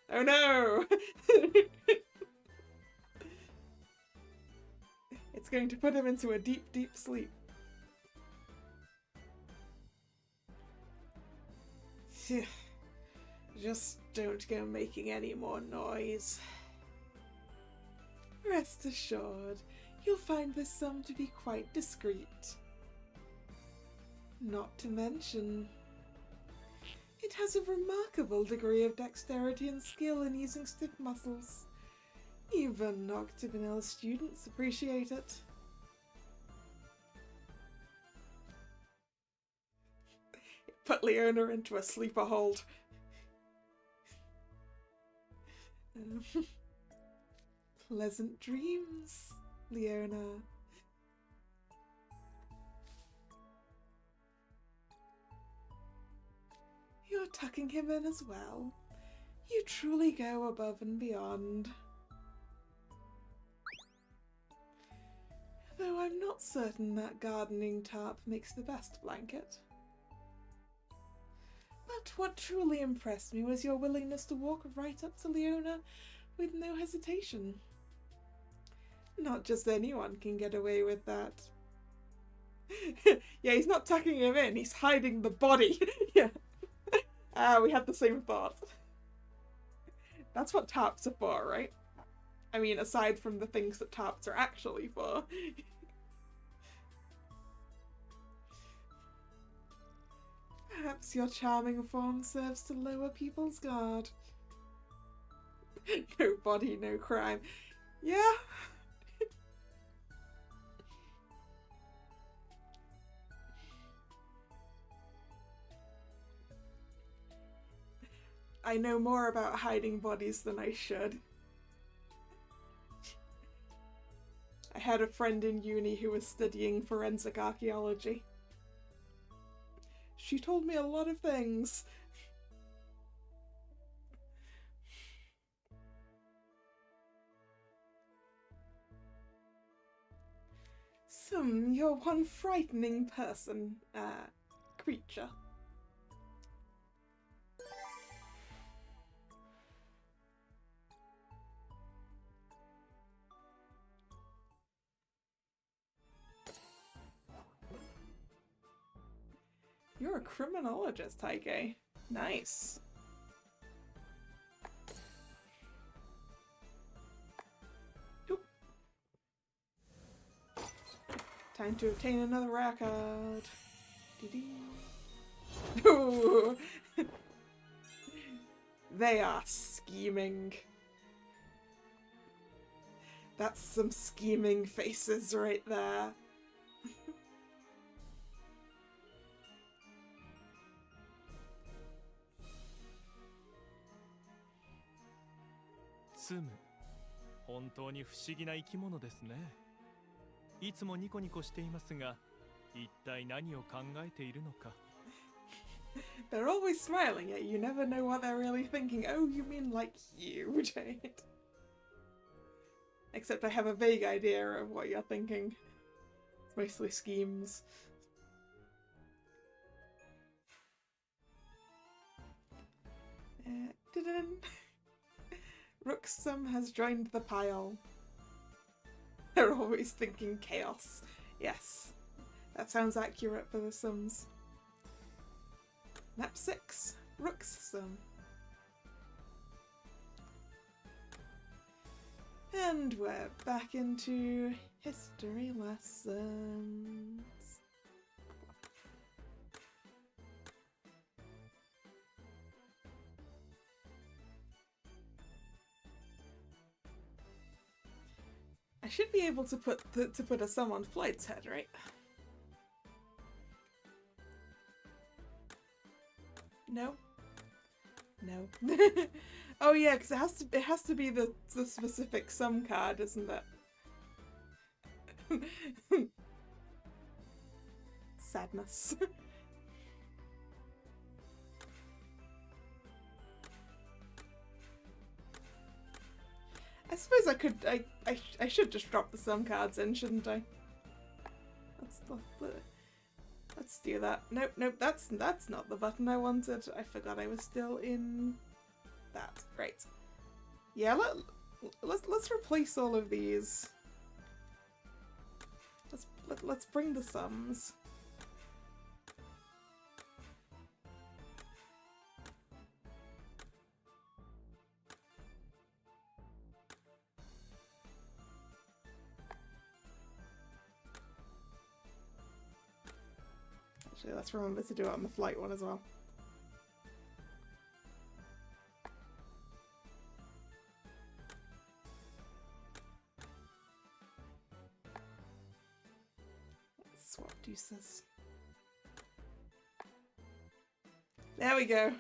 Oh no! It's going to put him into a deep, deep sleep. Just don't go making any more noise. Rest assured, you'll find this sum to be quite discreet. Not to mention, it has a remarkable degree of dexterity and skill in using stiff muscles. Even Octagonal students appreciate it. Put Leona into a sleeper hold. Pleasant dreams, Leona. You're tucking him in as well. You truly go above and beyond. Though I'm not certain that gardening tarp makes the best blanket. But what truly impressed me was your willingness to walk right up to Leona with no hesitation. Not just anyone can get away with that. Yeah, he's not tucking him in, he's hiding the body. Yeah. We had the same thought. That's what tarps are for, right? I mean, aside from the things that tarps are actually for. Perhaps your charming form serves to lower people's guard. No body, no crime. Yeah. I know more about hiding bodies than I should. I had a friend in uni who was studying forensic archaeology. She told me a lot of things. You're one frightening person, creature. You're a criminologist, Heike. Nice. Time to obtain another rare card. Dee-dee. Ooh. They are scheming. That's some scheming faces right there.ツム、本当に不思議な生き物ですね。いつもニコニコしていますが、一体何を考えているのか。They're always smiling, yet you never know what they're really thinking. Oh, you mean like you, Jade? Except I have a vague idea of what you're thinking. It's mostly schemes. Ruxum has joined the pile. They're always thinking chaos. Yes, that sounds accurate for the Sums. Map 6, Ruxum. And we're back into history lessons. I should be able to put a sum on Floyd's head, right? No. No. Oh yeah, because it has to be the specific sum card, isn't it? Sadness. I suppose I could. I should just drop the sum cards in, shouldn't I? Let's do that. Nope. That's not the button I wanted. I forgot I was still in that. Right. Yeah. Let's replace all of these. Let's bring the sums. Actually, let's remember to do it on the flight one as well. Let's swap deuces. There we go.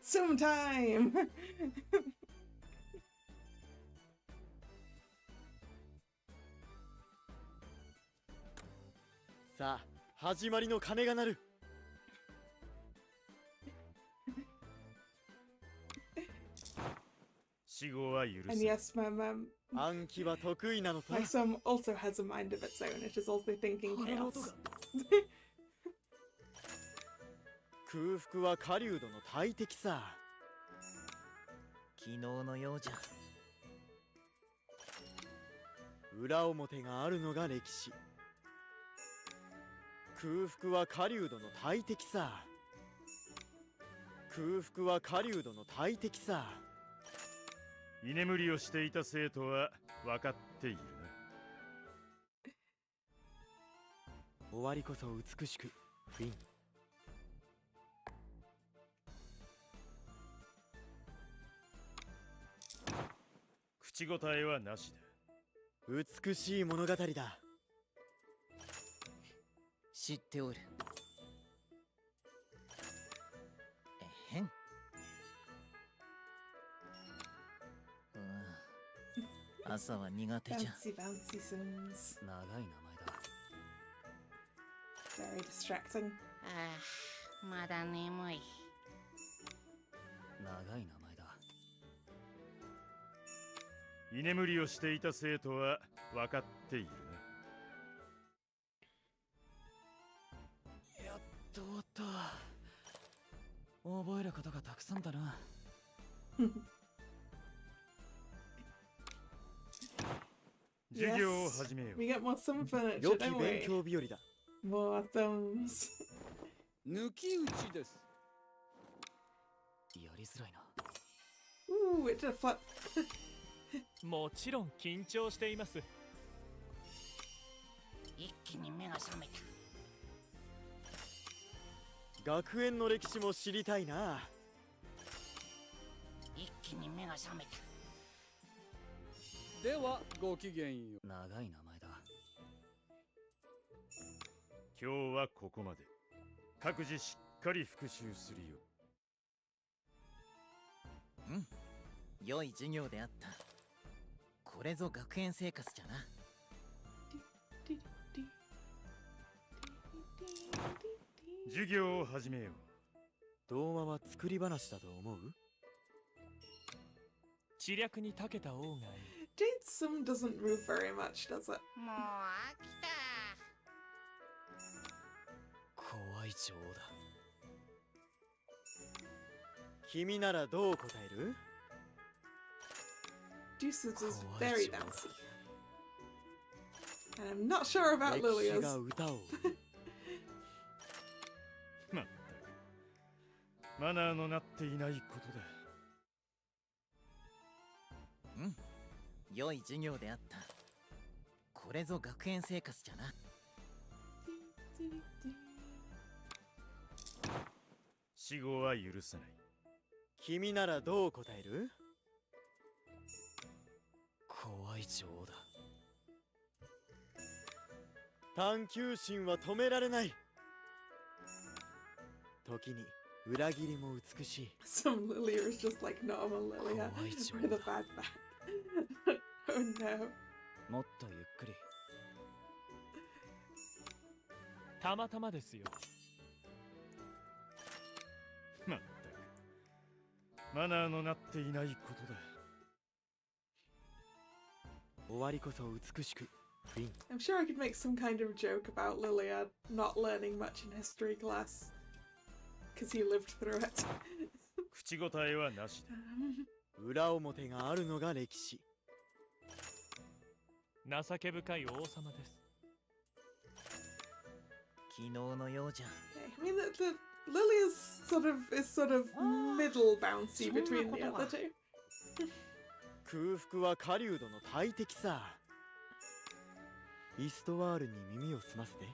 Sometime! さあ、始まりの鐘が鳴る。死後は許す。 And yes, my 暗記は得意なのさ。 my sum also has a mind of its own. It is also thinking chaos. 空腹は狩人の大敵さ。昨日のようじゃ。裏表があるのが歴史。空腹は狩人の大敵さ。空腹は狩人の大敵さ。居眠りをしていた生徒は分かっているな。終わりこそ美しく、フィン。口答えはなしだ。美しい物語だ。知っておる。えへん。朝は苦手じゃ。Bouncy, bouncy Sims. 長い名前だ。Very distracting. ああ、まだ眠い。長い名前だ。居眠りをしていた生徒は分かっているな。やっと終わった。覚えることがたくさんだな。授業を始めよう。 We get more sum furniture, 良き don't 勉 we? 強日和だ。 More thumbs. 抜き打ちです。やりづらいな。Ooh, it did a flip. もちろん緊張しています。一気に目がが覚めた。学園の歴史も知りたいな。一気に目が覚めた。ではごきげんよう。長い名前だ。今日はここまで。各自しっかり復習するよ。うん、良い授業であった。これぞ学園生活じゃな。授業を始めよう。童話は作り話だと思う？知略に長けた王がいい。Jade Sum doesn't move very much, does it? もう飽きた。怖い女王だ。君ならどう答える？ Deuces is very bouncy. And I'm not sure about 歴史 Lilia's. が歌をまったくマナーのなっていないことだ。うん、良い授業であった。これぞ学園生活じゃな。死後は許さない。君ならどう答える？怖い女王だ。探求心は止められない。時に裏切りも美しい。Some Lilia is just like normal Lilia. With a bad back. Oh no. もっとゆっくり。たまたまですよ。まったくマナーのなっていないことだ。終わりこそ美しく。I'm sure I could make some kind of joke about Lilia not learning much in history class. Because he lived through it. 口答えはなしだ。裏表があるのが歴史。情け深い王様です。昨日のようじゃ。I mean, the Lilia's is sort of middle bouncy between the other two. 空腹は狩人の大敵さ。イストワールに耳を澄ませて。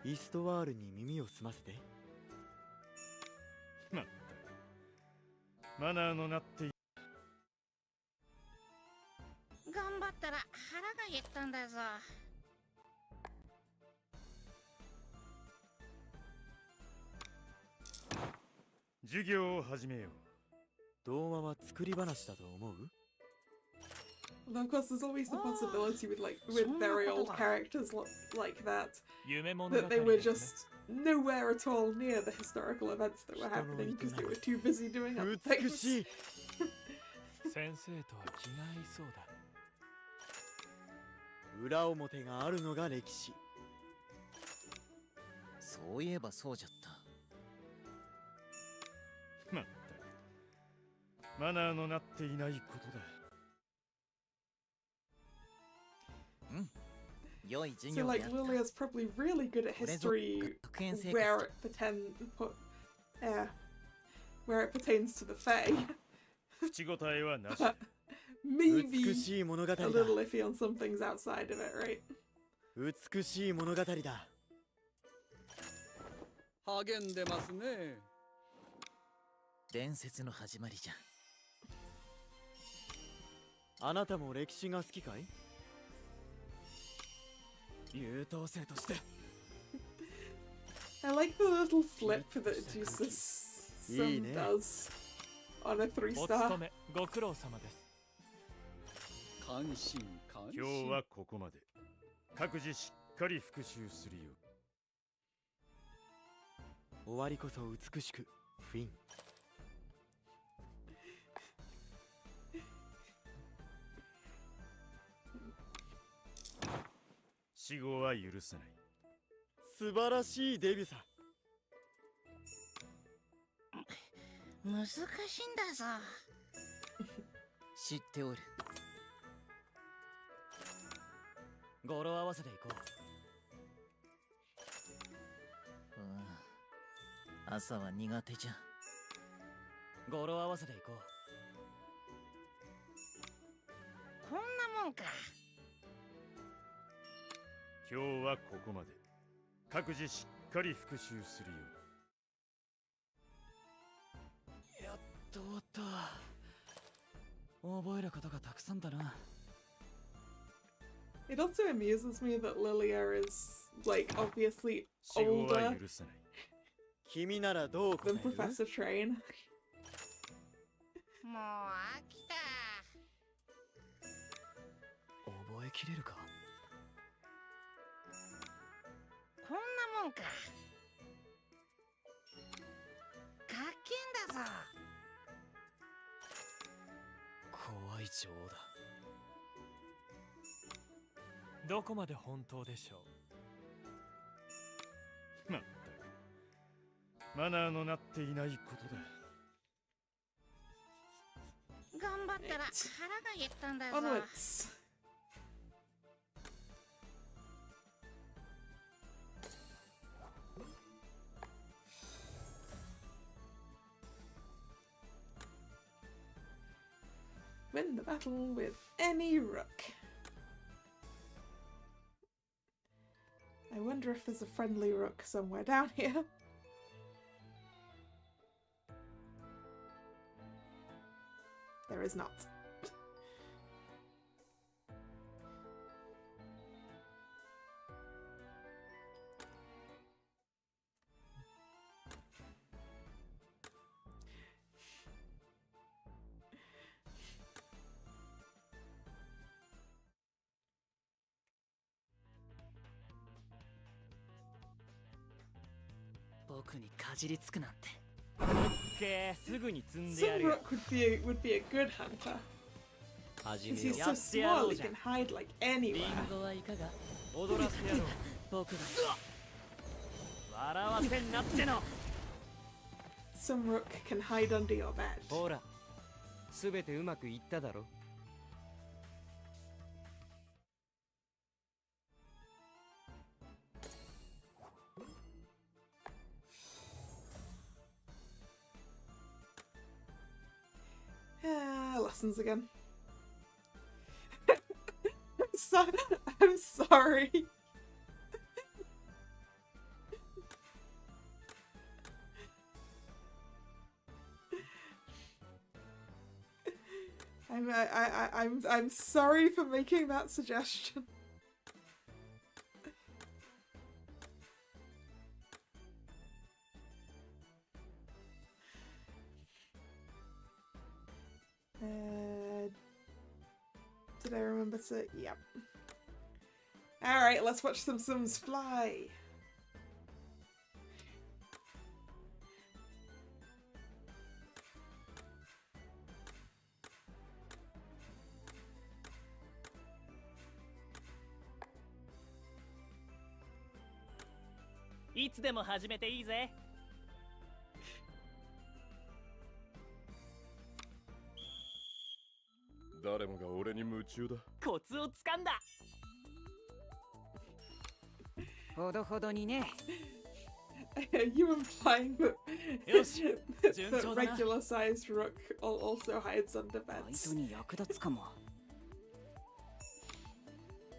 イストワールに耳を澄ませて。まったくマナーのなってい頑張ったら腹が減ったんだぞ。授業を始めよう。童話は作り話だと思う？ Although of course there's always the possibility with very old characters like that they were just nowhere at all near the historical events that were happening because they were too busy doing other things. 先生とは気が合いそうだ。裏表があるのが歴史。そういえばそうじゃった。まったくマナーのなっていないことだ。So like Lilia's probably really good at history where it pertains to the Fae. 口答えはなし。Maybe 美しい物語 a だ。 little iffy on some things outside of it, right? 美しい物語だ。励んでますね。伝説の始まりじゃ。あなたも歴史が好きかい？優等生として。I like the little flip that Jesus does on a 3-star. お勤めご苦労様です。感心感心。今日はここまで。各自しっかり復習するよ。終わりこそ美しく。フィン。死後は許さない。素晴らしいデビューさ。難しいんだぞ。知っておる。語呂合わせでいこう。朝は苦手じゃ。語呂合わせでいここんなもんか。今日はここまで。各自しっかり復習するよ。やっと終わった。覚えることがたくさんだな。It also amuses me that Lilia is, like, obviously older 君ならどう答え than る Professor Train. もう飽きた。覚えきれるか。こんなもんか。かっけんだぞ。怖い情だ。どこまで本当でしょう。まったくマナーのなっていないことだ。頑張ったら腹が減ったんだぞ。 Onwards. Win the battle with any rook. I wonder if there's a friendly rook somewhere down here. There is not. Some rook would be a good hunter. Because he's so small, he can hide like anywhere. Some rook can hide under your bed. ほら、すべてうまくいっただろ。Lessons again. I'm sorry. I'm sorry for making that suggestion. Did I remember to? Yep. Alright, let's watch some Sims fly. It's でも始めていいぜ。誰もが俺に夢中だ。コツをつかんだ。ほどほどにね。You implying that that regular-sized rook also hides under バイ beds? トに役立つかも。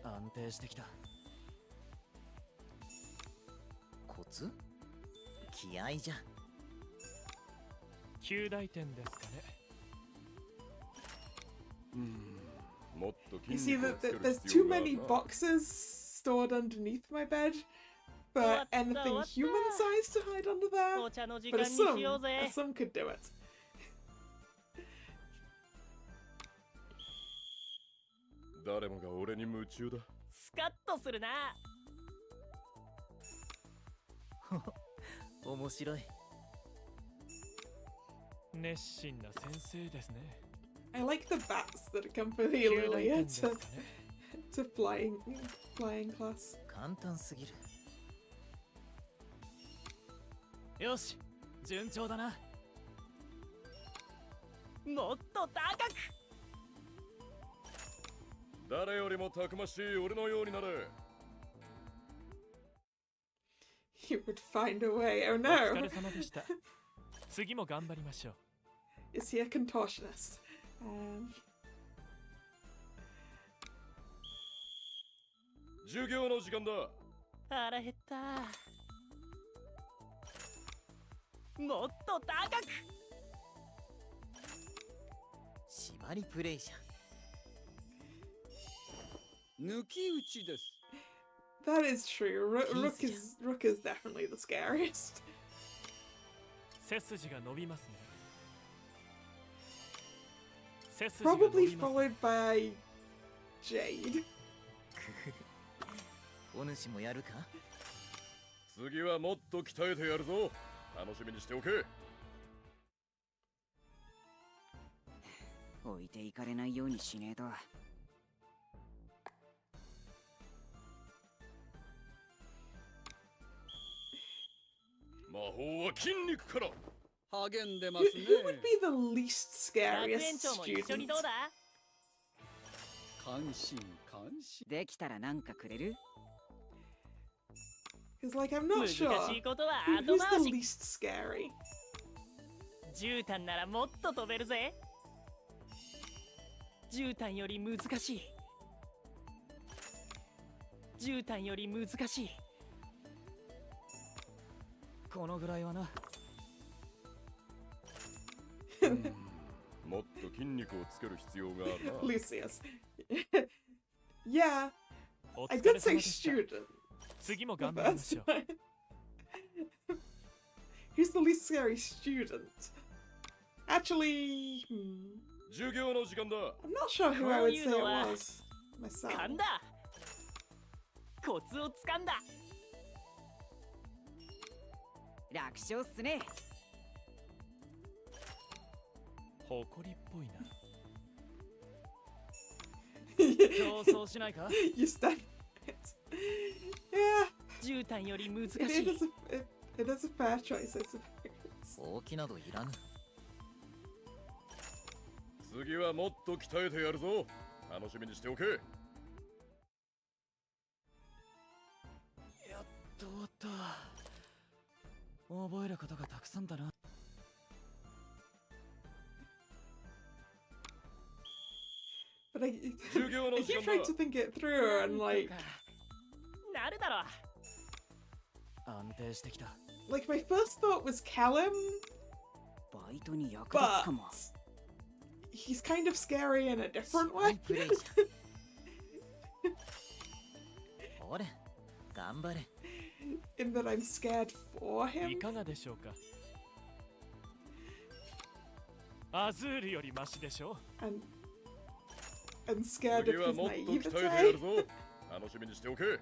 安定してきた。コツ？気合じゃ。9大点ですかね。もっと You 筋 see 肉を that, つけ that る there's 必要 too がある many な。 boxes stored underneath my bed, but anything human-sized to hide under there. お茶の時 But 間 a に some, しようぜ。 a some could do it. 誰もが俺に夢中だ。スカッとするな。面白い。熱心な先生ですね。I like the bats that accompany Lilia to flying class. 簡単すぎる。よし、順調だな。もっと高く。誰よりもたくましい俺のようになれ。You would find a way. Oh お no! 疲れ様でした。次も頑張りましょう。Is he a contortionist? 授業の時間だ。腹減った。もっと高く。縛りプレイじ抜き打ちです。 That is true. Rook is definitely the scariest. 背筋が伸びますね。背筋が伸 Probably びます。 followed by Jade. ゃん。お主もやるか？次はもっと鍛えてやるぞ。楽しみにしておけ。置いていかれないようにしねえと。魔法は筋肉から。励んでま Who, すね。 who would be the least 学 scariest 園長も一緒に student? どうだ。感心感心。できたらなんかくれる？ Because like I'm not 難し sure いことは who's 後回 the し。 least scary. 絨毯ならもっと飛べるぜ。絨毯より難しい。絨毯より難しい。このぐらいはな。もっと筋肉をつける必要があるな。Lucius. Yeah, お I 疲れ did say 様でした。 student. 次も the 頑張りま first しょう。 time. Who's the least scary student? Actually, 授業の時間だ。 I'm not sure who I would say it was myself. 噛んだ。コツをつかんだ。楽勝っすね。誇りっぽいな。競争しないか？ You stand it. Yeah, 絨毯より難し it い。 is it is a fair choice, I suppose. 大きなどいらぬ。次はもっと鍛えてやるぞ。楽しみにしておけ。やっと終わった。覚えることがたくさんだな。But I 授業の I 時 keep 間 trying だ。 to think it through and like なるだろう。安定してきた。 like my first thought was Callum, バイトに役立 but つかも。 he's kind of scary in a different 縛り way. プレイじゃん。ほれ、頑張れ。 In that I'm scared for い him. かがでしょうか。アズールよりマシでしょ。 And scared 次 of は his もっと鍛えてや naivete るぞ。楽しみにしておけ。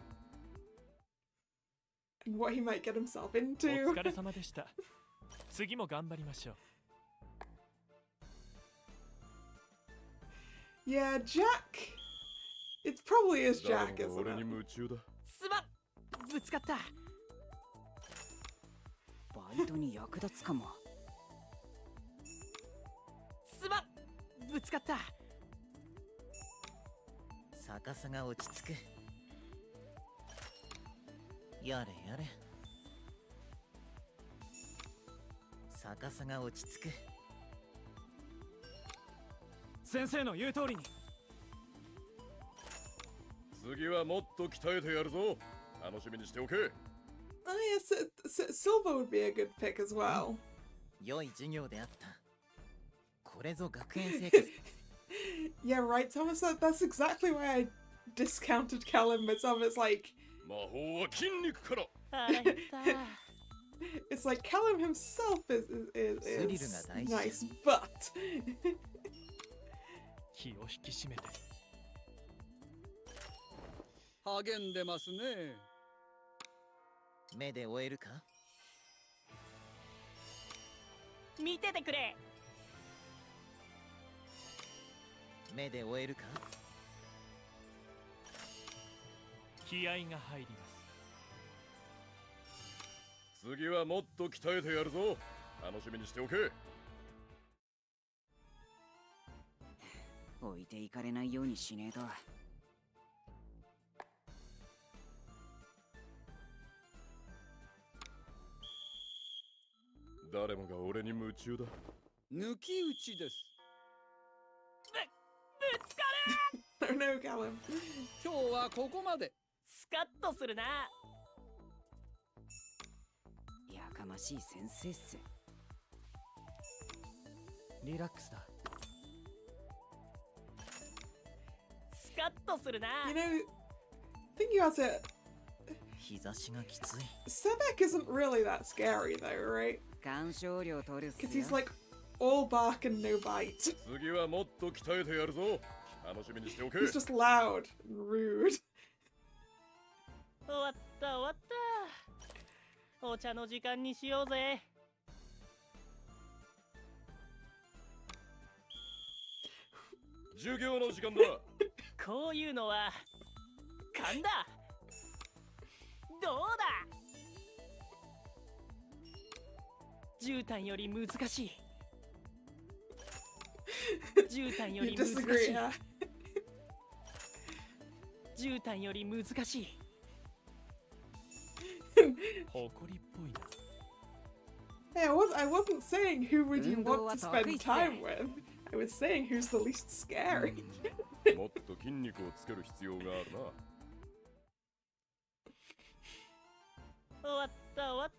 and what he might get himself お into. 疲れ様でした。次も頑張りましょう。 Yeah, Jack. It probably is 誰 Jack, もが isn't 俺に it? 夢中だ。すまん。ぶつかった。バイトに役立つかも。すまん。ぶつかった。逆さが落ち着く。やれやれ。逆さが落ち着く。先生の言う通りに。次はもっと鍛えてやるぞ。楽しみにしておけ。 Oh yes, Silver would be a good pick as well. 良い授業であった。これぞ学園生活。Yeah, right, Thomas. That's exactly why I discounted Callum myself. It's like 魔法は筋肉から。腹減った。 it's like Callum himself is Suriruが大事。 nice, but 気を引き締めて。励んでますね。目で終えるか？見ててくれ。目で終えるか？気合が入ります。次はもっと鍛えてやるぞ。楽しみにしておけ。置いていかれないようにしねえと。誰もが俺に夢中だ。抜き打ちです。ぶつかる。 oh no, Callum. 今日はここまで。スカッとするな。やかましい先生っす。リラックスだ。スカッとするな。 You know, thinking about it, 日差しがきつい。 Sebek isn't really that scary though, right? 鑑賞料取るっすよ。 Because he's like all bark and no bite. 次はもっと鍛えてやるぞ。楽しみにしておけ。 He's just loud and rude. 終わった終わった。お茶の時間にしようぜ。授業の時間だ。こういうのは勘だ。どうだ。絨毯より難しい。絨毯よ You り難しい。 disagree, huh? 絨毯より難しい。誇りっぽいな。 Hey, I wasn't saying who would you want to spend time with. I was saying who's the least scary. もっと筋肉をつける必要があるな。終わった終わっ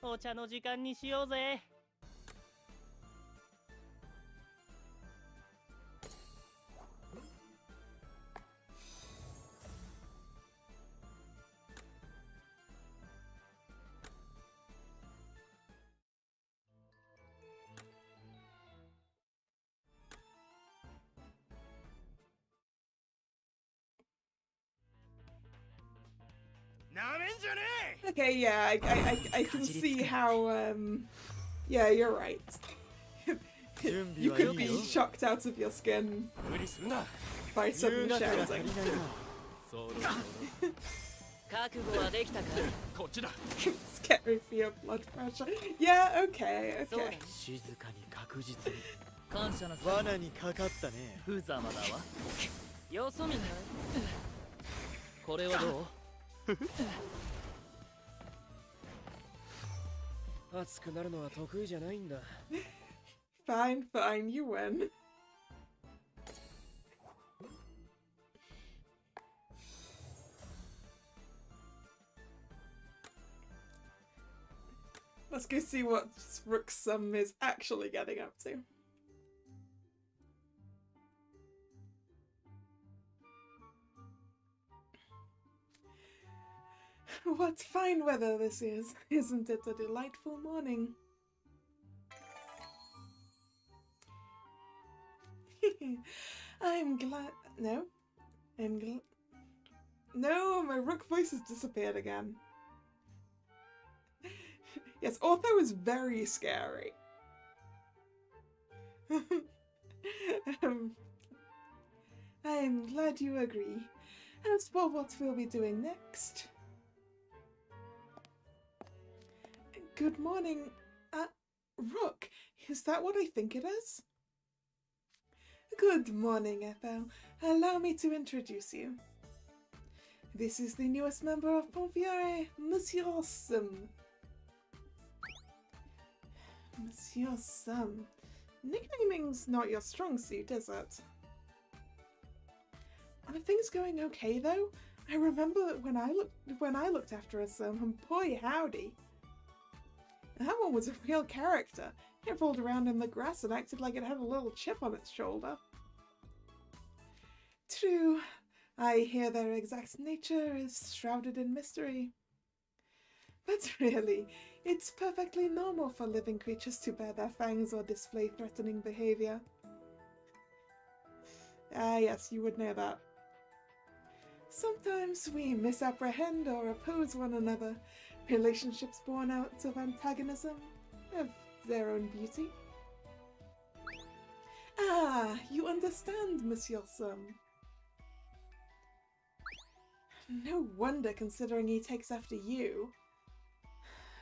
た。お茶の時間にしようぜ。Okay, yeah, I can see how, yeah, you're right. You could be shocked out of your skin by sudden shouting. 覚悟はできたか。こっちだ。 Scary for your blood pressure. Yeah, okay, そうだ okay. ね。静かに確実に。感謝の罠にかかったね。無様だわ。よそ見ない。これはどう？熱くなるのは得意じゃないんだ。 Fine, fine, you win. Let's go see what Rooksum is actually getting up to. What fine weather this is! Isn't it a delightful morning? I'm glad. No. I'm glad. No, my rook voice has disappeared again. Yes, Ortho is very scary. I'm glad you agree. As for what we'll be doing next. Good morning, Rook. Is that what I think it is? Good morning, Ethel. Allow me to introduce you. This is the newest member of Ponfiore, Musicom. Monsieur Sum. Nicknaming's not your strong suit, is it? Are things going okay though? I remember that when I looked after a Sum, and boy howdy. That one was a real character. It rolled around in the grass and acted like it had a little chip on its shoulder. True. I hear their exact nature is shrouded in mystery. But really, it's perfectly normal for living creatures to bare their fangs or display threatening behavior. Ah yes, you would know that. Sometimes we misapprehend or oppose one another, relationships born out of antagonism, of their own beauty. Ah, you understand, Monsieur Sum. No wonder, considering he takes after you.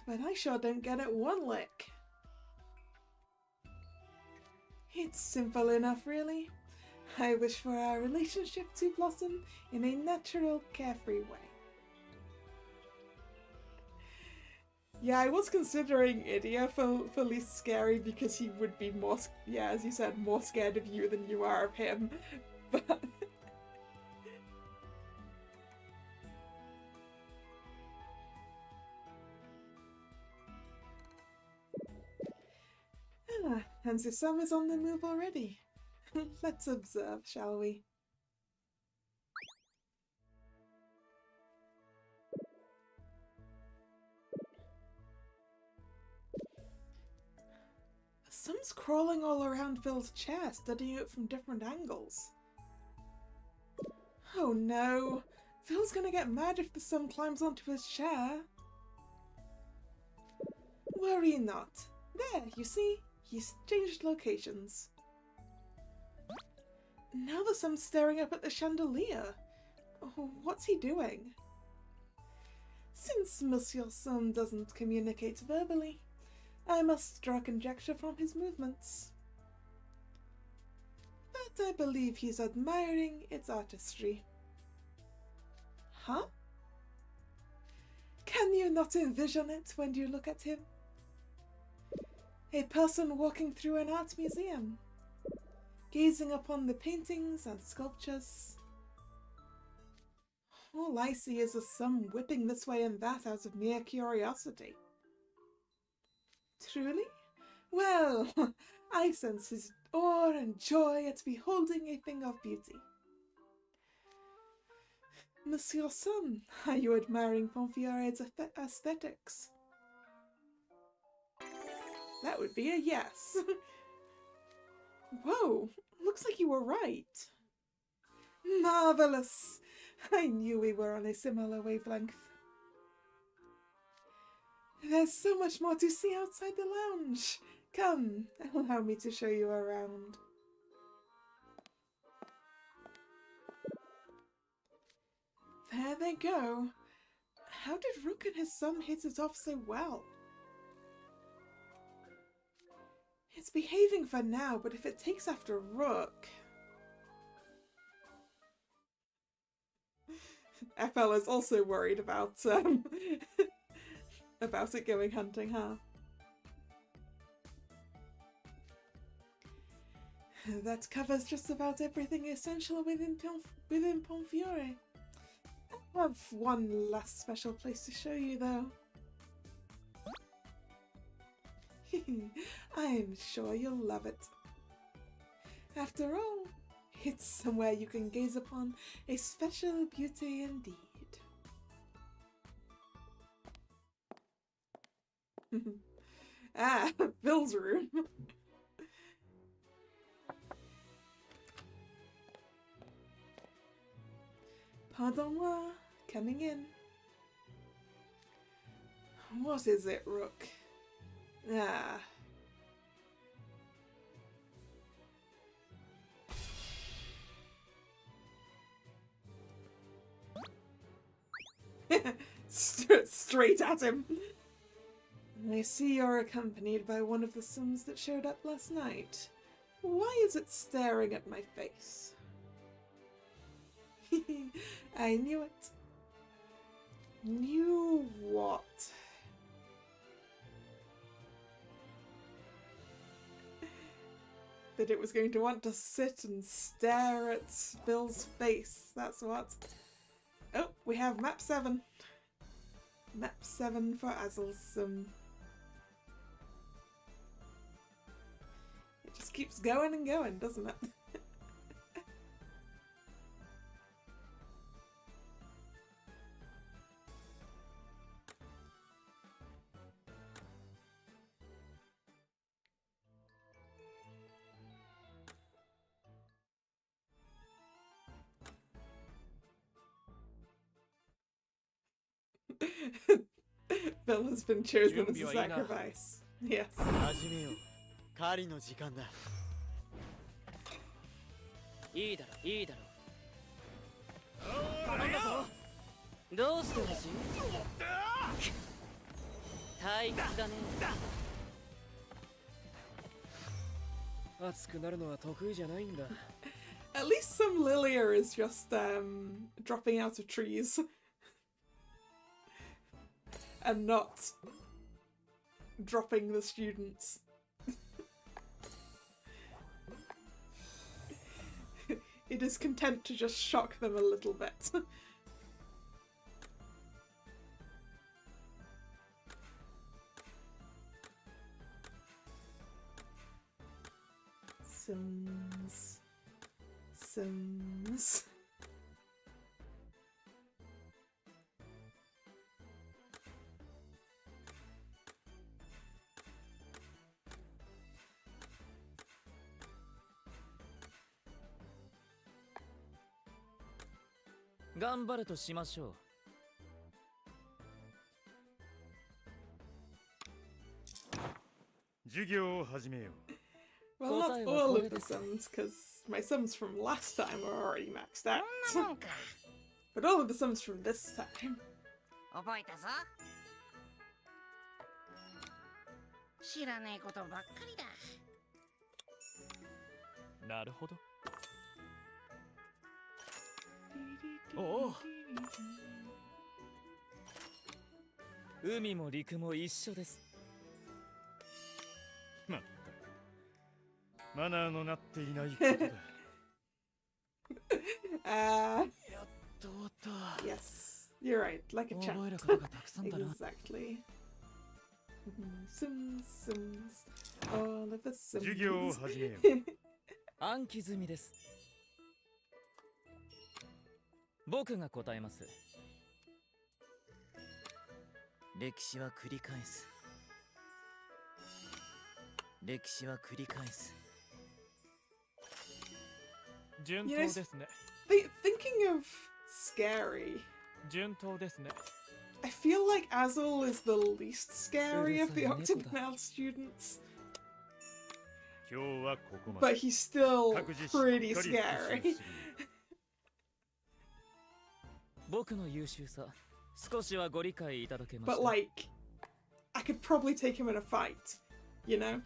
But I sure don't get it one lick. It's simple enough, really. I wish for our relationship to blossom in a natural, carefree way. Yeah, I was considering Idia for least scary because he would be more, yeah, as you said, more scared of you than you are of him. But Ah, and the sun is on the move already. Let's observe, shall we? Some's crawling all around Phil's chair, studying it from different angles. Oh no! Phil's gonna get mad if the sun climbs onto his chair. Worry not. There, you see? He's changed locations. Now the sun's staring up at the chandelier. Oh, what's he doing? Since Monsieur Sun doesn't communicate verbally, I must draw conjecture from his movements. But I believe he's admiring its artistry. Huh? Can you not envision it when you look at him? A person walking through an art museum, gazing upon the paintings and sculptures. All I see is a sun whipping this way and that out of mere curiosity. Truly? Well, I sense his awe and joy at beholding a thing of beauty. Monsieur Sun, are you admiring Ponfiore's aesthetics? That would be a yes. Whoa, looks like you were right. Marvelous! I knew we were on a similar wavelength. There's so much more to see outside the lounge. Come, allow me to show you around. There they go. How did Rook and his son hit it off so well? It's behaving for now, but if it takes after Rook... FL is also worried about about it going hunting, huh? That covers just about everything essential within Ponfiore. I have one last special place to show you, though. I'm sure you'll love it. After all, it's somewhere you can gaze upon a special beauty indeed. Ah, Bill's room. Pardon-moi, coming in. What is it, Rook? Ah. Straight at him. I see you're accompanied by one of the Sims that showed up last night. Why is it staring at my face? I knew it. Knew what? That it was going to want to sit and stare at Bill's face. That's what. Oh, we have map 7. Map 7 for Azel's Sim. It just keeps going and going, doesn't it? Bill has been chosen as a sacrifice. Yes. 始めよう。狩りの時間だ。いいだろ、いいだろ。頼んだぞ。どうしてほしい？退屈だね。熱くなるのは得意じゃないんだ。At least some Lilia is just dropping out of trees. And not dropping the students. It is content to just shock them a little bit. Sims.頑張るとしましょう。授業を始めよう。 Well, not all of the sums, because my sums from last time are already maxed out. But all of the sums from this time. 覚えたぞ。知らねえことばっかりだ。なるほど。おお。海も陸も一緒です。まったくマナーのなっていないことだ。やっと終わった。 Yes, you're right, like a chat. 覚えることがたくさんだな。 Exactly. Sims, all of the Sims. 授業を始めよう。暗記済みです。僕が答えます。歴史は繰り返す。歴史は繰り返す。順当ですね。Thinking of scary. 順当ですね。I feel like Azul is the least scary of the Octagonal students. 今日はここまで。 But he's still pretty scary. 僕の優秀さ、少しはご理解いただけました。 But like, I could probably take him in a fight, you know?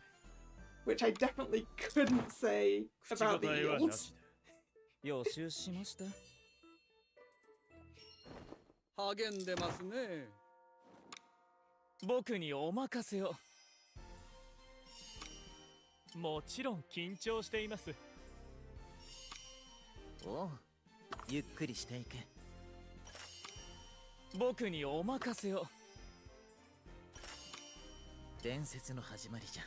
Which I definitely couldn't say about the eels. 予習しました。励んでますね。僕にお任せを。もちろん緊張しています。おう、ゆっくりしていけ。僕にお任せを。伝説の始まりじゃ。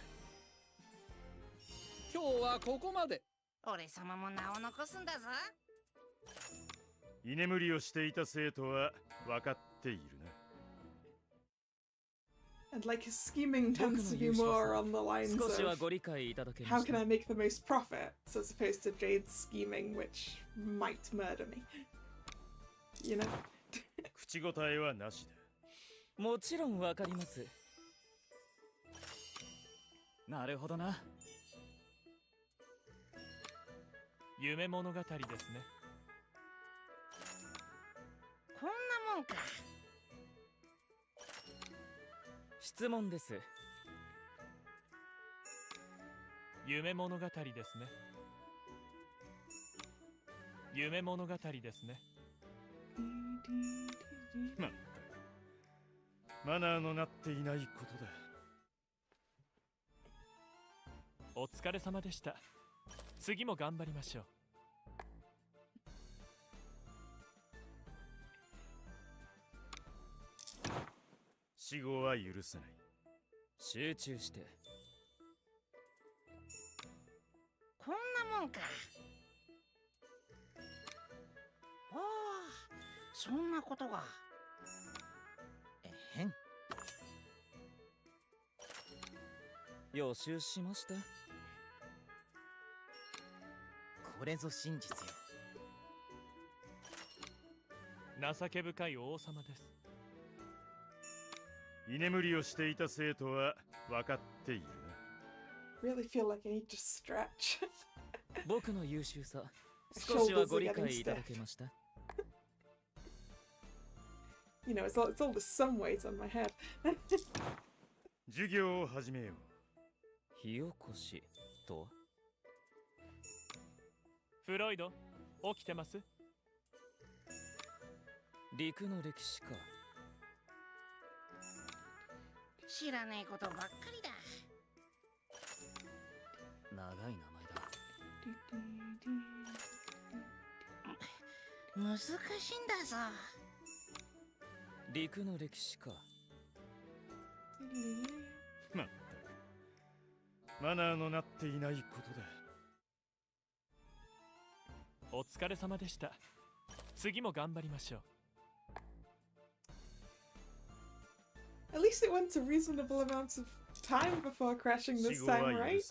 今日はここまで。俺様も名を残すんだぞ。居眠りをしていた生徒は分かっているな。 And like his scheming tends to be more on the lines of how can I make the most profits as opposed to Jade's scheming, which might murder me. You know? 口答えはなしだ。もちろんわかります。なるほどな。夢物語ですね。こんなもんか。質問です。夢物語ですね。夢物語ですね。まったくマナーのなっていないことだ。お疲れ様でした。次も頑張りましょう。死後は許さない。集中して。こんなもんか。ああ、そんなことが。へん。予習しました。これぞ真実よ。情け深い王様です。居眠りをしていた生徒は分かっているな。Really feel like I need to stretch. 僕の優秀さ、少しはご理解いただけました。You know, it's all the some weight on my head. 授業を始めよう。火起こしとは？フロイド、起きてます？陸の歴史か。知らねえことばっかりだ。長い名前だ。難しいんだぞ。陸の歴史か。まったくマナーのなっていないことだ。お疲れ様でした。次も頑張りましょう。 At least it went to reasonable amounts of time before crashing this time, right?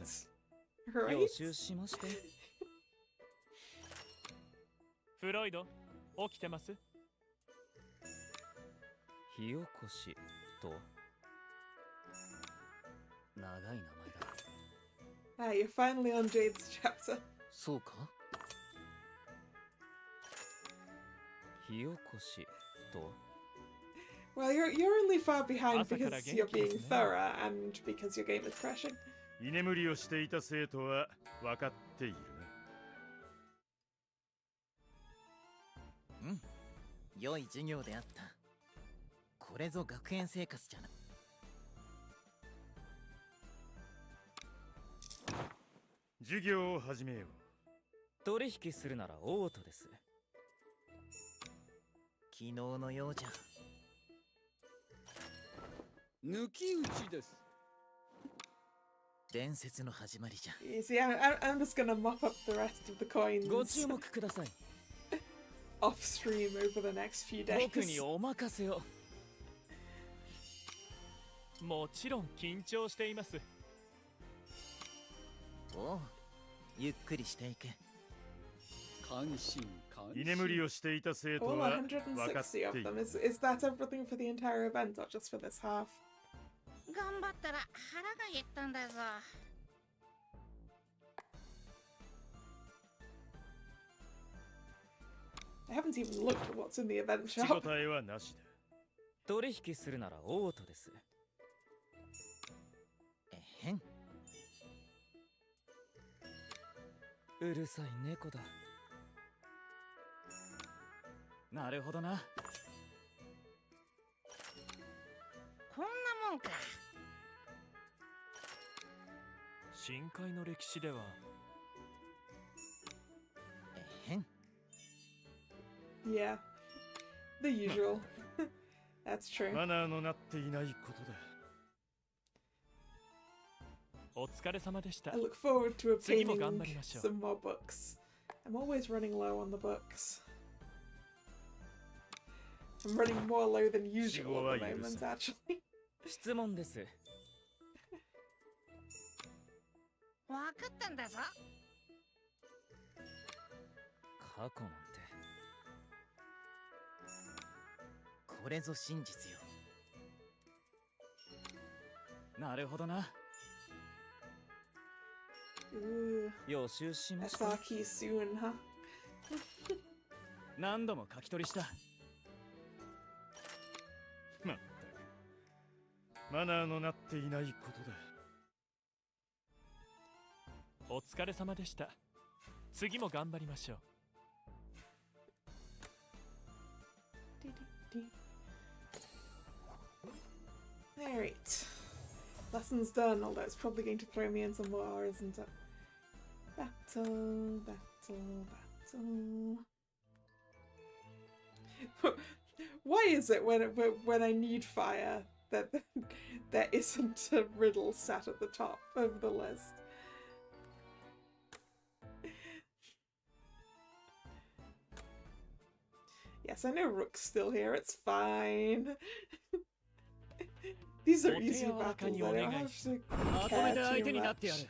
Right? 予習しまして。フロイド、起きてます？火起こしと長い名前だ。Ah, you're finally on Jade's chapter. そうか？火起こしと Well, you're only far behind because you're being thorough and because your game is crashing. 居眠りをしていた生徒は分かっているな。うん、良い授業であった。これぞ学園生活じゃな。授業を始めよう。取引するならオートです。昨日のようじゃ。抜き打ちです。伝説の始まりじゃ。You see, I'm just gonna mop up the rest of the coins ご注目ください。off stream over the next few days. 僕にお任せを。もちろん緊張しています。おう、ゆっくりしていけ。関心関心。居眠りをしていた生徒は分かっている。 160 of them. Is that everything for the entire event or just for this half? 頑張ったら腹が減ったんだぞ。I haven't even looked at what's in the event 口 shop. 答えはなしだ。取引するならオートです。へん。うるさい猫だ。なるほどな。こんなもんか。深海の歴史では。へん。Yeah, the usual. That's true. マナーのなっていないことだ。お疲れ様でした。 I look forward to 次も obtaining 頑張りましょう。 some more books. I'm always running low on the books. I'm running more low than usual at the moment, actually. 質問です。わかったんだぞ。過去なんて。これぞ真実よ。なるほどな。Ooh, 予習しました。 SR key soon, huh? 何度も書き取りした。まったく。マナーのなっていないことだ。お疲れ様でした。次も頑張りましょう。Alright. Lesson's done, although it's probably going to throw me in some more, isn't it? Battle, battle, battle. Why is it when I need fire that there isn't a riddle sat at the top of the list? Yes, I know Rook's still here, it's fine. These are easy battles, I don't have to care too much.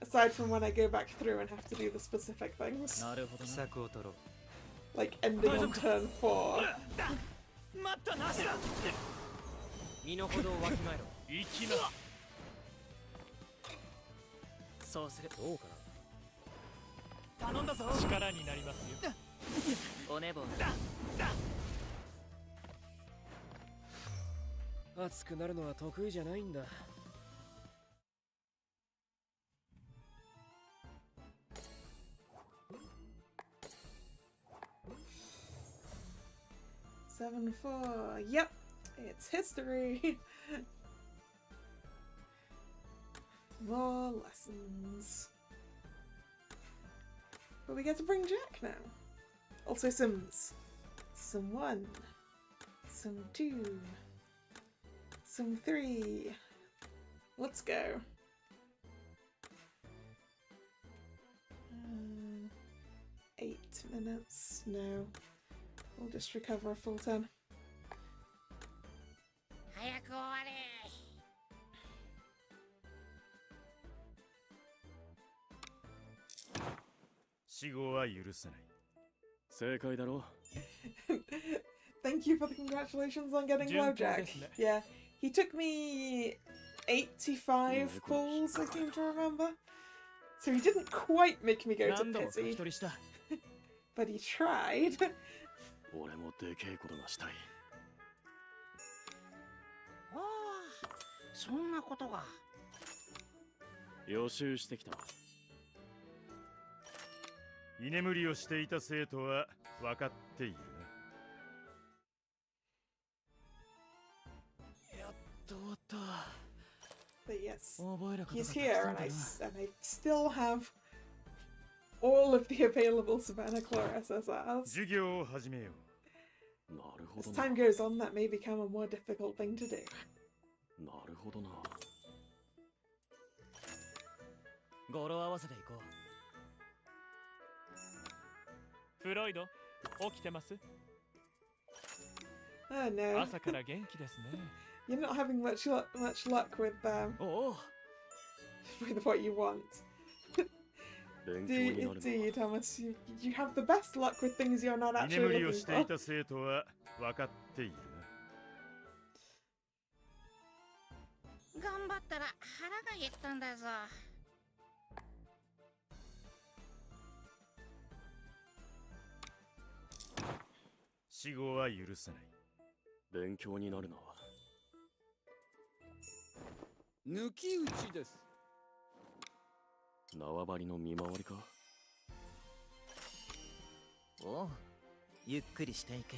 Aside from when I go back through and have to do the specific things. Like ending on turn 4. 身の程をわきまえろ。行きな。そうする。どうかな。頼んだぞ。力になりますよ。おねぼ。熱くなるのは得意じゃないんだ。7-4. Yep, it's history. More lessons. But we get to bring Jack now. Also Sims. Sim 1. Sim 2. Sim 3. Let's go. 8. minutes. No. We'll just recover a full 10. 早く終われ。死後は許さない。正解だろ。 Thank you for the congratulations on getting Blowjack. Yeah, he took me 85 pulls, I seem to remember. So he didn't quite make me go to pity, but he tried. 俺もでけえことがしたい。おお、そんなことが。予習してきた。居眠りをしていた生徒は分かっているな。やっと終わった。 But yes, 覚えることが he's たく here, さん and だ I な。 still have all of the available Savannah Claw SSRs. 授業を始めよう。なるほど As な。 time goes on, that may become a more difficult thing to do. なるほどな。語呂合わせでいこう。フロイド、起きてます？ Oh no. 朝から元気ですね。You're not having much luck with with what you want. 勉 Do 強に you, なる do you, Thomas? You have the best luck with things you're not 居 actually 眠りを looking してい for. た生徒は分かっているな。頑張ったら腹が減ったんだぞ。死後は許さない。勉強になるな。抜き打ちです。縄張りの見回りか。おう、ゆっくりしていけ。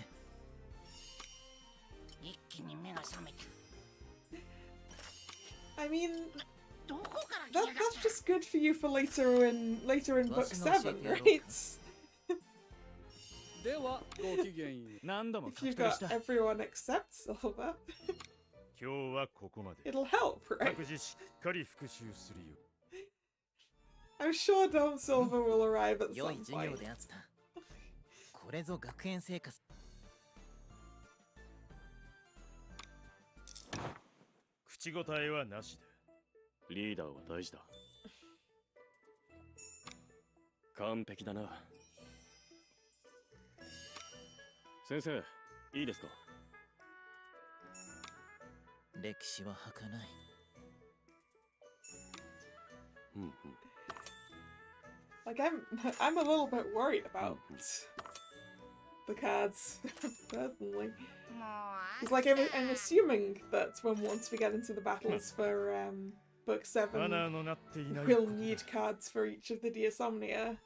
一気に目が覚めた。 I mean, どこから来やがった。 that's just good for you for later in book 7, right? ではごきげんよう。何度も If 書 you've き取り got した。 everyone except Silver, 今日はここまで。 it'll help, right? 各自しっかり復習するよ。 I'm sure Dom Silver will arrive at 良 some い授業 point. であった。これぞ学園生活。口答えはなしだ。リーダーは大事だ。完璧だな。先生、いいですか？歴史は儚い。うんうん。 Like I'm a little bit worried about the cards personally. もう Because like I'm assuming that once we get into the battles for book 7, マナーのなっていない。 we'll need cards for each of the Diasomnia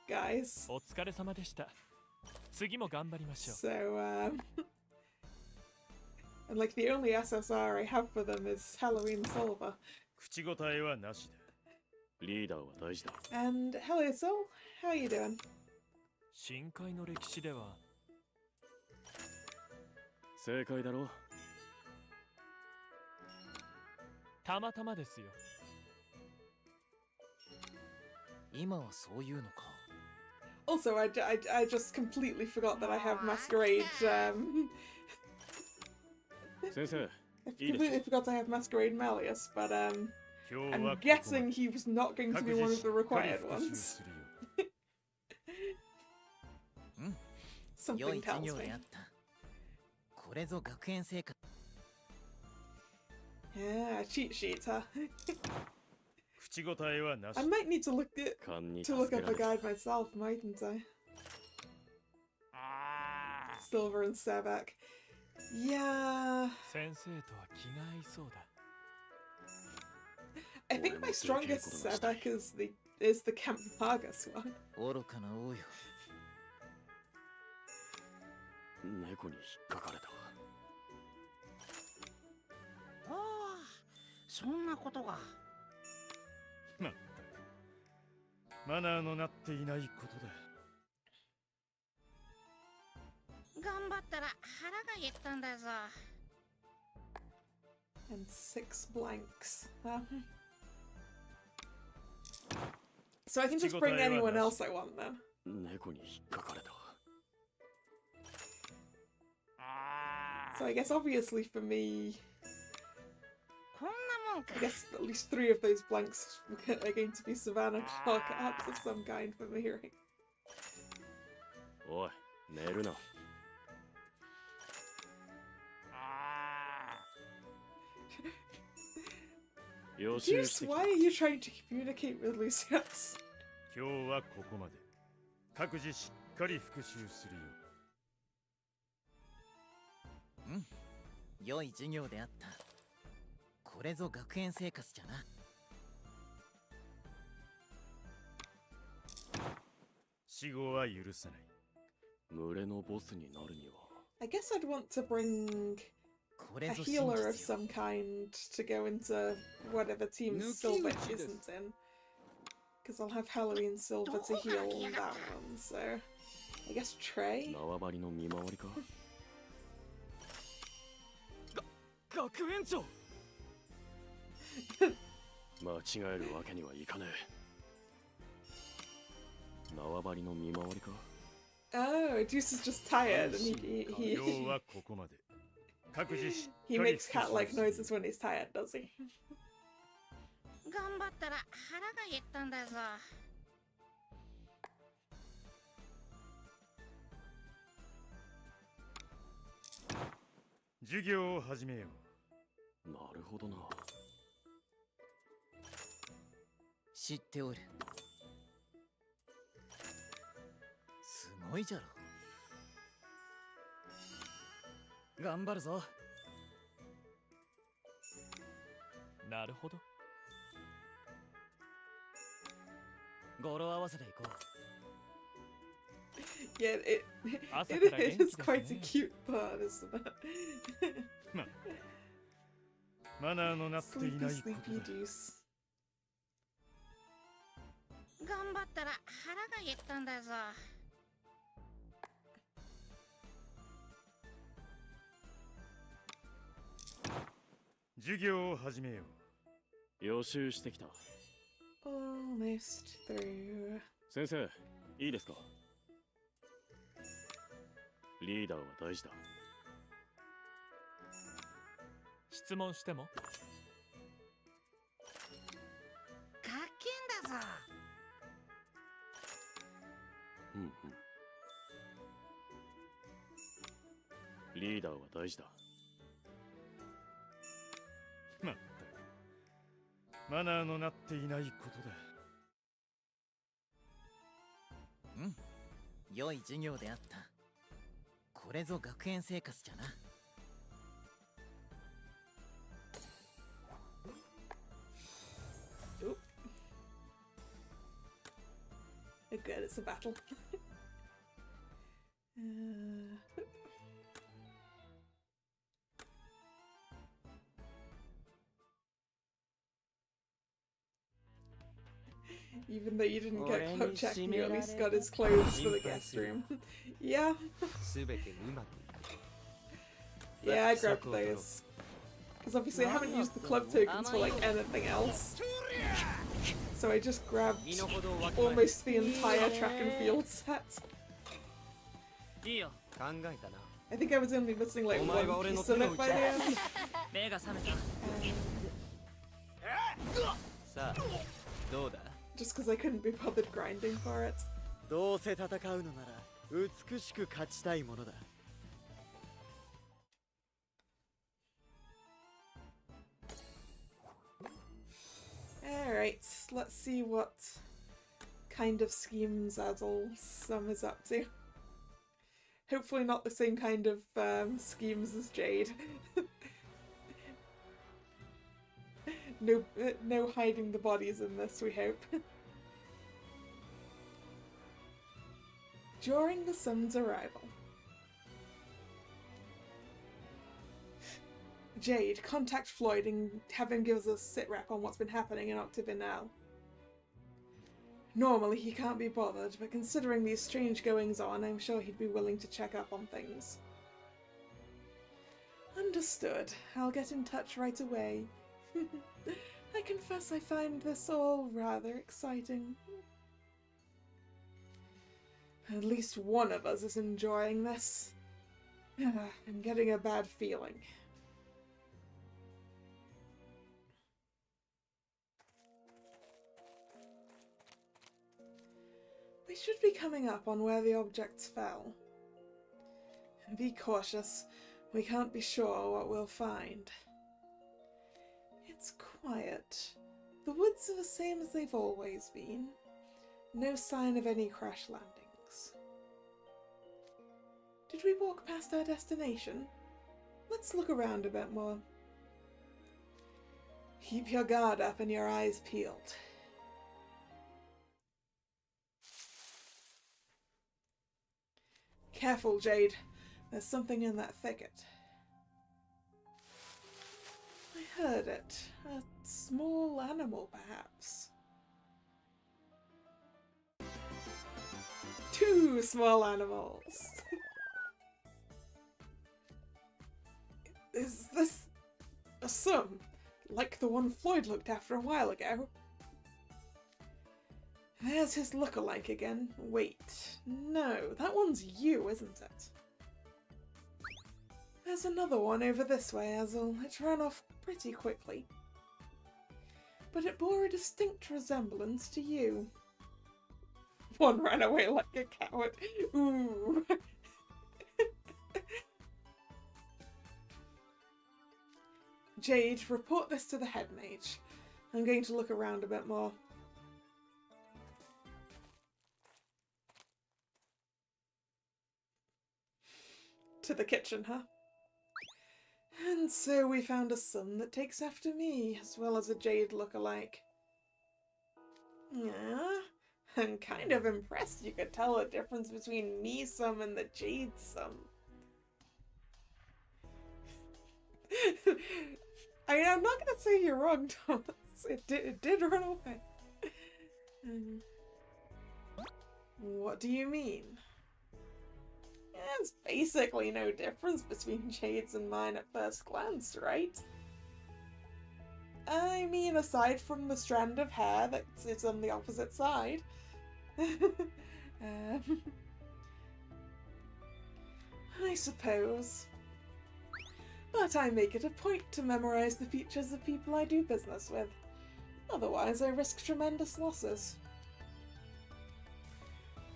guys. お疲れ様でした。次も頑張りましょう。 So and like the only SSR I have for them is Halloween Silver. 口答えはなしだ。リーダーは大事だ。 And hello Sol, how are you doing? 深海の歴史では正解だろ。たまたまですよ。今はそういうのか。 Also, I just completely forgot that I have Masquerade. I 先生、 completely forgot I have Masquerade Malleus, but 今日 I'm はここまで。 guessing he was not going to 各 be 自 one し of っ the かり required 復習 ones. するよ。良 Something い授 tells 業 me. であった。これぞ学園生活。 Yeah, cheat sheet, huh? 口答えはなし I だ。 might need to look up a guide myself, mightn't I? Silver and Sebek. Yeah. 先生とは気が合いそうだ。 I think my strongest Sebek is the Camp Vargas one. 愚かな王よ。猫に引っかかれた。おお、そんなことが。まったくマナーのなっていないことだ。頑張ったら腹が減ったんだぞ。 And 6 blanks. Well. So I can just bring anyone else I want then. 猫に引っかかれた。 So I guess obviously for me, こんなもんか。 I guess at least 3 of those blanks are going to be Savannah Clark arcs of some kind from the hearing. おい、寝るな。 Deuce, why are you trying to communicate with Lucius? 今日はここまで。各自しっかり復習するよ。うん、良い授業であった。これぞ学園生活じゃな。死後は許さない。群れのボスになるには。 I guess I'd want to bring a healer of some kind to go into whatever team Silver isn't in. Because I'll have Halloween Silver to heal that one, so I guess Trey? 縄張りの見回りか。学園長間違えるわけにはいかねえ。縄張りの見回りか。 Oh, Deuce is just tired and he 今日はここまで。各自しっかり he makes cat-like noises when he's tired, does he? 頑張ったら腹が減ったんだぞ。授業を始めよう。なるほどな。知っておる。すごいじゃろ。頑張るぞ。なるほど。語呂合わせでいこう。 Yeah, it is quite a cute part, isn't it? マナーのなっていないことだ。 Deuce. 頑張ったら腹が減ったんだぞ。授業を始めよう。予習してきた。 Almost through. 先生、いいですか。リーダーは大事だ。質問しても。かっけんだぞ。うんうん。リーダーは大事だ。まったくマナーのなっていないことだ。うん、良い授業であった。これぞ学園生活じゃな。Good, it's a battle. Even though you didn't get Club Check, you at least got his clothes for the guest room. Yeah. Yeah, I grabbed those. Because obviously I haven't used the club tokens for like anything else. So I just grabbed almost the entire track and field set. I think I was only missing like one piece of it by the end. Just because I couldn't be bothered grinding for it. どうせ戦うのなら美しく勝ちたいものだ。 Alright, let's see what kind of schemes Azel Sum is up to. Hopefully not the same kind of schemes as Jade. No hiding the bodies in this, we hope. During the Sun's arrival. Jade, contact Floyd and have him give us a sit-rep on what's been happening in Octavinelle. Normally he can't be bothered, but considering these strange goings-on, I'm sure he'd be willing to check up on things. Understood. I'll get in touch right away. I confess I find this all rather exciting. At least one of us is enjoying this. I'm getting a bad feeling. We should be coming up on where the objects fell. Be cautious. We can't be sure what we'll find. It's quiet. The woods are the same as they've always been. No sign of any crash landings. Did we walk past our destination? Let's look around a bit more. Keep your guard up and your eyes peeled. Careful, Jade. There's something in that thicket. I heard it. A small animal, perhaps. 2 small animals. Is this a sum? Like the one Floyd looked after a while ago? There's his look-alike again. Wait, no, that one's you, isn't it? There's another one over this way, Azel. It ran off pretty quickly. But it bore a distinct resemblance to you. One ran away like a coward. Ooh. Jade, report this to the head mage. I'm going to look around a bit more. To the kitchen, huh? And so we found a son that takes after me, as well as a Jade look-alike. Yeah, I'm kind of impressed you could tell the difference between me some and the Jade some. I mean, I'm not going to say you're wrong, Thomas. It did run away. What do you mean? There's basically no difference between Jade's and mine at first glance, right? I mean, aside from the strand of hair that sits on the opposite side. I suppose. But I make it a point to memorize the features of people I do business with. Otherwise, I risk tremendous losses.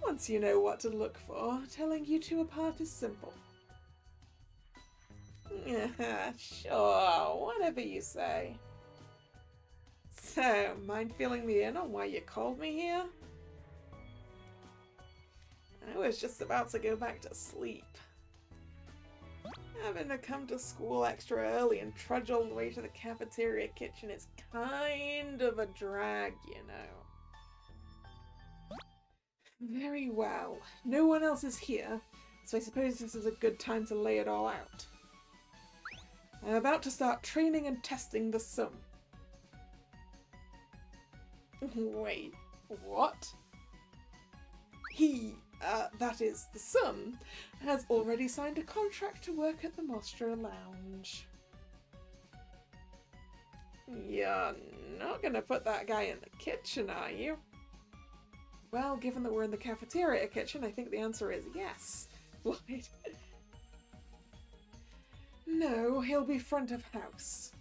Once you know what to look for, telling you two apart is simple. Yeah, sure, whatever you say. So, mind filling me in on why you called me here? I was just about to go back to sleep. Having to come to school extra early and trudge all the way to the cafeteria kitchen is kind of a drag, you know. Very well. No one else is here, so I suppose this is a good time to lay it all out. I'm about to start training and testing the sum. Wait, what? That is, the sum, has already signed a contract to work at the Mostra Lounge. You're not gonna put that guy in the kitchen, are you? Well, given that we're in the cafeteria kitchen, I think the answer is yes. Floyd. No, he'll be front of house.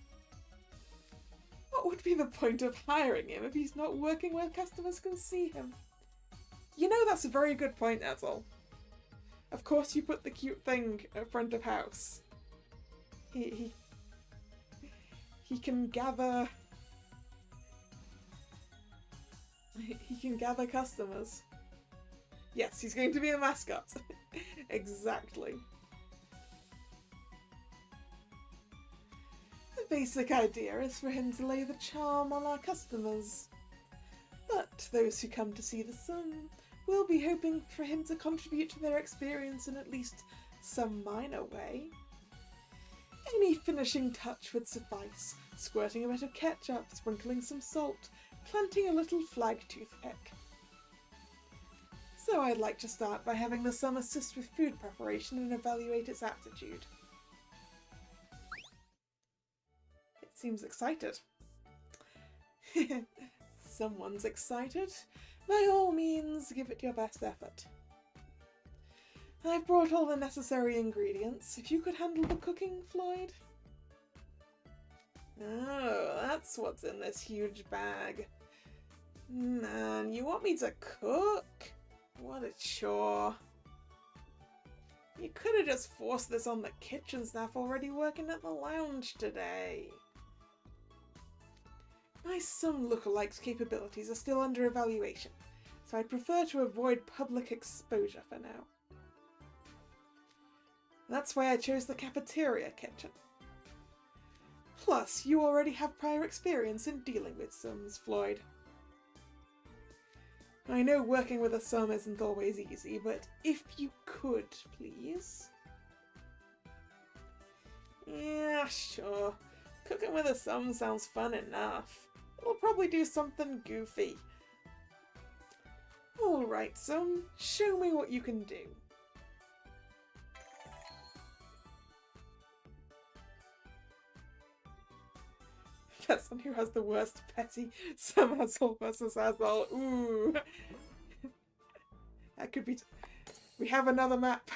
What would be the point of hiring him if he's not working where customers can see him? You know, that's a very good point, Ethel. Of course you put the cute thing at front of house. He can gather... He can gather customers. Yes, he's going to be a mascot. Exactly. The basic idea is for him to lay the charm on our customers. But those who come to see the sun will be hoping for him to contribute to their experience in at least some minor way. Any finishing touch would suffice, squirting a bit of ketchup, sprinkling some salt, planting a little flag toothpick. So I'd like to start by having the sum assist with food preparation and evaluate its aptitude. It seems excited. Someone's excited. By all means, give it your best effort. I've brought all the necessary ingredients. If you could handle the cooking, Floyd? Oh, that's what's in this huge bag. Man, you want me to cook? What a chore. You could have just forced this on the kitchen staff already working at the lounge today. My some lookalikes' capabilities are still under evaluation, so I'd prefer to avoid public exposure for now. That's why I chose the cafeteria kitchen. Plus, you already have prior experience in dealing with sums, Floyd. I know working with a sum isn't always easy, but if you could, please. Yeah, sure. Cooking with a sum sounds fun enough. It'll probably do something goofy. Alright, sum, show me what you can do. Person who has the worst petty some asshole versus asshole. Ooh. That could be... We have another map.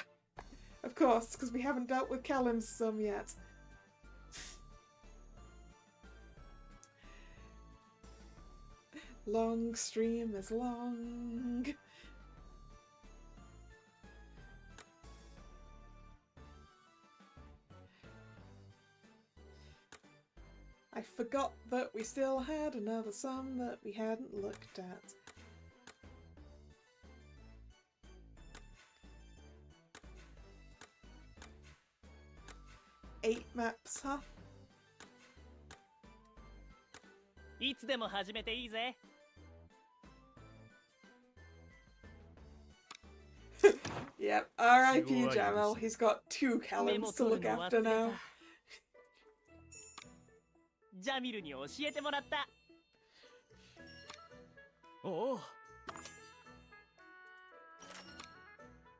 Of course, because we haven't dealt with Callum's sum yet. Long stream is long. I forgot that we still had another sum that we hadn't looked at. Eight maps, huh? いつでも始めていいぜ。Yep, R.I.P. Jamal. He's got two Callums to look after now. ジャミルに教えてもらった。おお。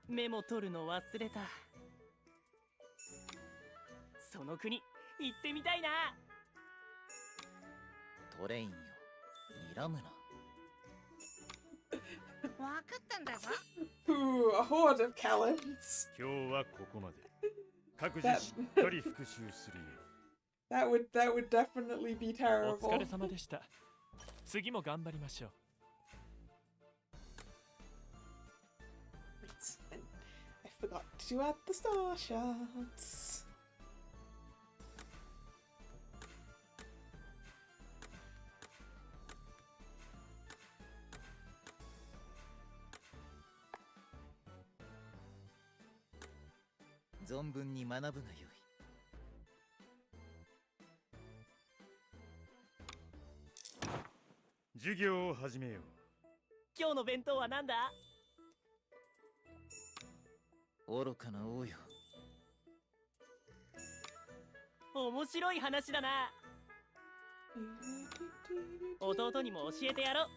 メモ取るの忘れた。その国行ってみたいな。トレインよ、睨むな。わかったんだぞ。Ooh, a horde of Callums. 今日はここまで。各自しっかり復習するよ。That would definitely be お terrible. 疲れ様でした。次も頑張りましょう。And I forgot to add the star shots.「存分に学ぶがよい」。授業を始めよう。今日の弁当は何だ？愚かな王よ。面白い話だな。弟にも教えてやろう。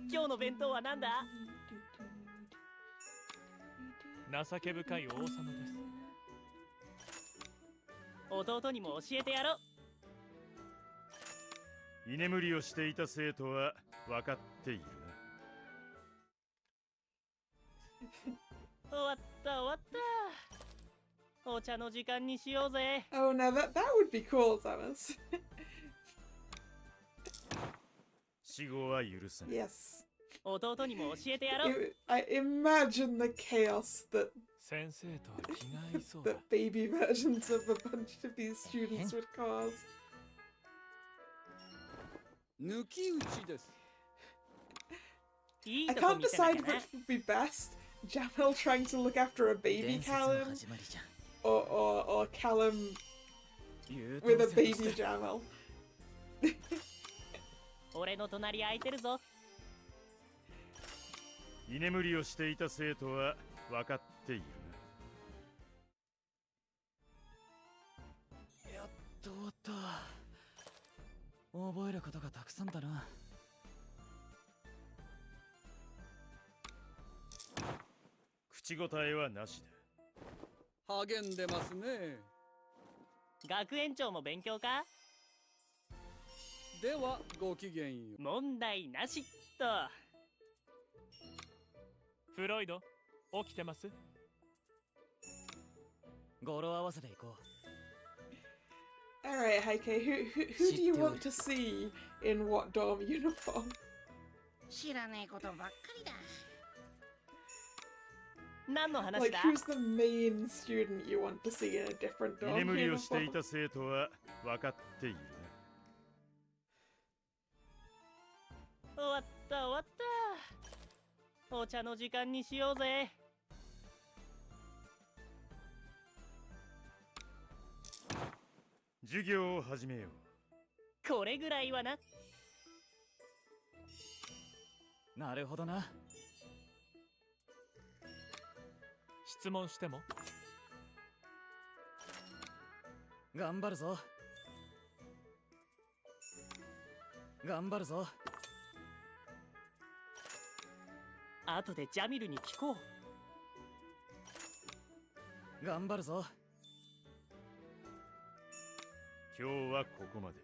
今日の弁当は何だ？情け深い王様です。弟にも教えてやろう。居眠りをしていた生徒は分かっているな。終わった終わった。お茶の時間にしようぜ。Oh, now that would be cool, Thomas. 死後は許さない。Yes. 弟にも教えてやろう。I imagine the chaos that 先生とは気が合いそうthat baby versions of a bunch of these students would cause. 抜き打ちです。 I can't decide which would be best. Jamal trying to look after a baby Callum, or Callum with a baby Jamal. 俺の隣空いてるぞ。居眠りをしていた生徒は分かっているな。やっと終わった。覚えることがたくさんだな。口答えはなしだ。励んでますね。学園長も勉強か？ではごきげんよう。問題なしっと。フロイド、起きてます？語呂合わせで行こう。 Alright, Heike, who do you want to see in what dorm uniform? 知らねえことばっかりだ。何の話 Like, だ？ who's the main student you want to see in a different 居 dorm 眠りをしてい uniform? た生徒は分かっているね。終わった終わった。お茶の時間にしようぜ。授業を始めよう。これぐらいはな。なるほどな。質問しても？頑張るぞ。頑張るぞ。後でジャミルに聞こう。頑張るぞ。今日はここまで。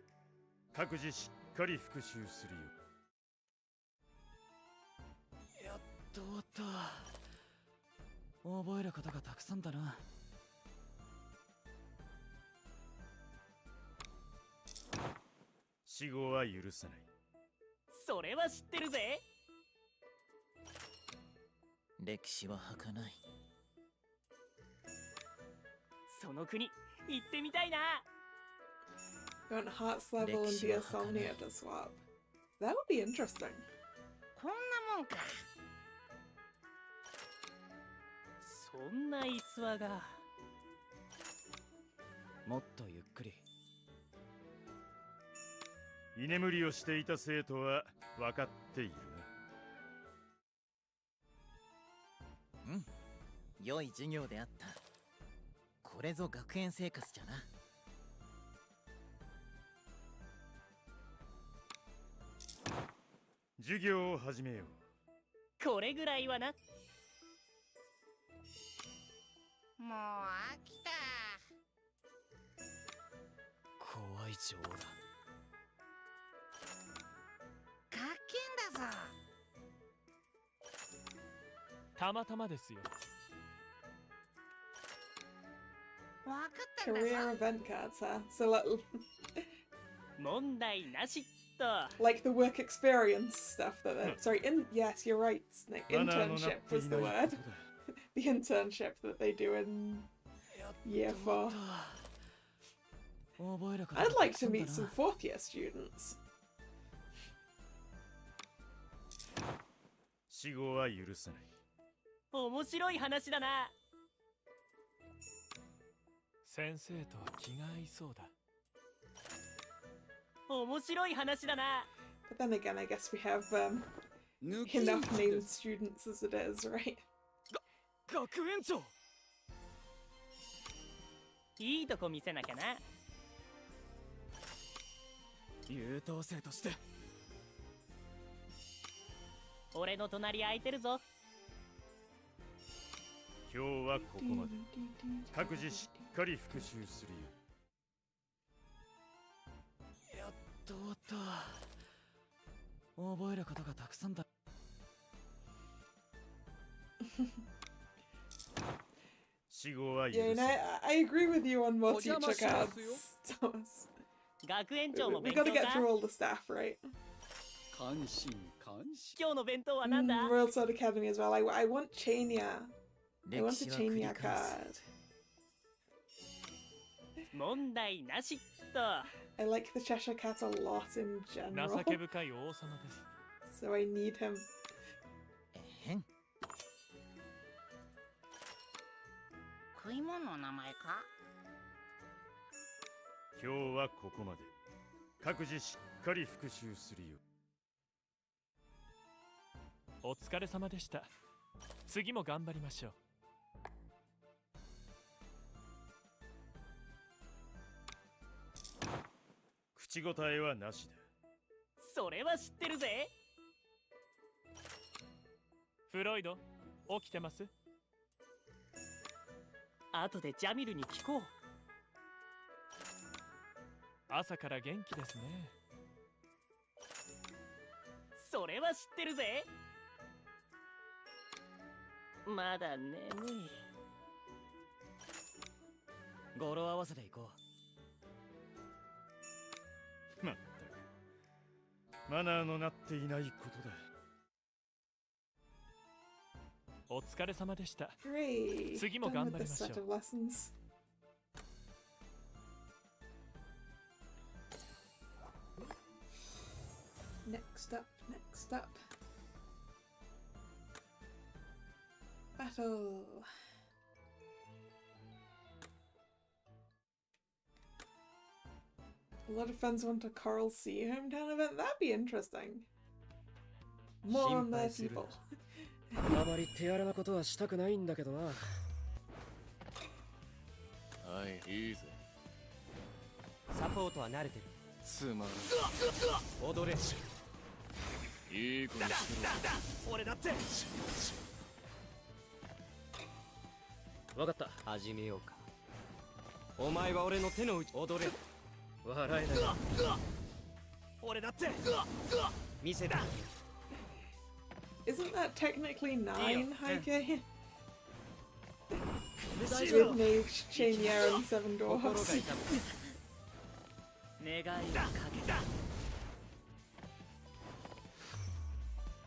各自しっかり復習するよ。やっと終わった。覚えることがたくさんだな。死後は許さない。それは知ってるぜ。歴史は儚い。その国行ってみたいな。You want Hearts level and Diasomnia to swap? That would be interesting. こんなもんか。そんな逸話が。もっとゆっくり。居眠りをしていた生徒は分かっているな。うん、良い授業であった。これぞ学園生活じゃな。授業を始めよう。これぐらいはな。もう飽きた。怖い情だ。かっけんだぞ。たまたまですよ。わかったんだぞ。 Career event cards, huh? So like, 問題なしっと。like the work experience stuff that they're... Sorry, yes, you're right, Snake. Internship was the word. The internship that they do in year 4. I'd like to meet some 4th year students. 死後は許さない。面白い話だな。先生と気が合いそうだ。面白い話だな。 But then again, I guess we have enough named students as it is, right? 学園長。いいとこ見せなきゃな。優等生として。俺の隣空いてるぞ。今日はここまで。各自しっかり復習するよ。やっと終わった。覚えることがたくさんだ。死後は許 Yeah, さない。 I agree with you on more teacher cards, Thomas. 学園長の We 勉強 gotta か。 get through all the staff, right? 関心関心。今日の弁当はなんだ？ Royal Sword Academy as well. I want Chainia. I want a Chainia card. 問題なしっと。I like the Cheshire Cat a lot in 情 general. け深い王様です。 So I need him. へん。食い物の名前か？今日はここまで。各自しっかり復習するよ。お疲れ様でした。次も頑張りましょう。口答えはなしだ。それは知ってるぜ。フロイド、起きてます？後でジャミルに聞こう。朝から元気ですね。それは知ってるぜ。まだ眠い。語呂合わせで行こまったくマナーのなっていないことだ。お疲れ様でした。 Great. 次も Done 頑 with 張り this ましょ set う。 of lessons. Next up, next up. Battle. A lot of fans want a Coral Sea hometown event. That'd be interesting. More on their 心配するな。 people. あまり手荒なことはしたくないんだけどな。はいいいぜ。サポートは慣れてる。つまらん。踊れ。いい子にしてろ。俺だって。わかった。始めようか。お前は俺の手の内。踊れ。笑えない。俺だって。見せて。 Isn't that technically 9, Heike? This With Mage, Chainier, and 7 Dwarfs. 願いをかけた。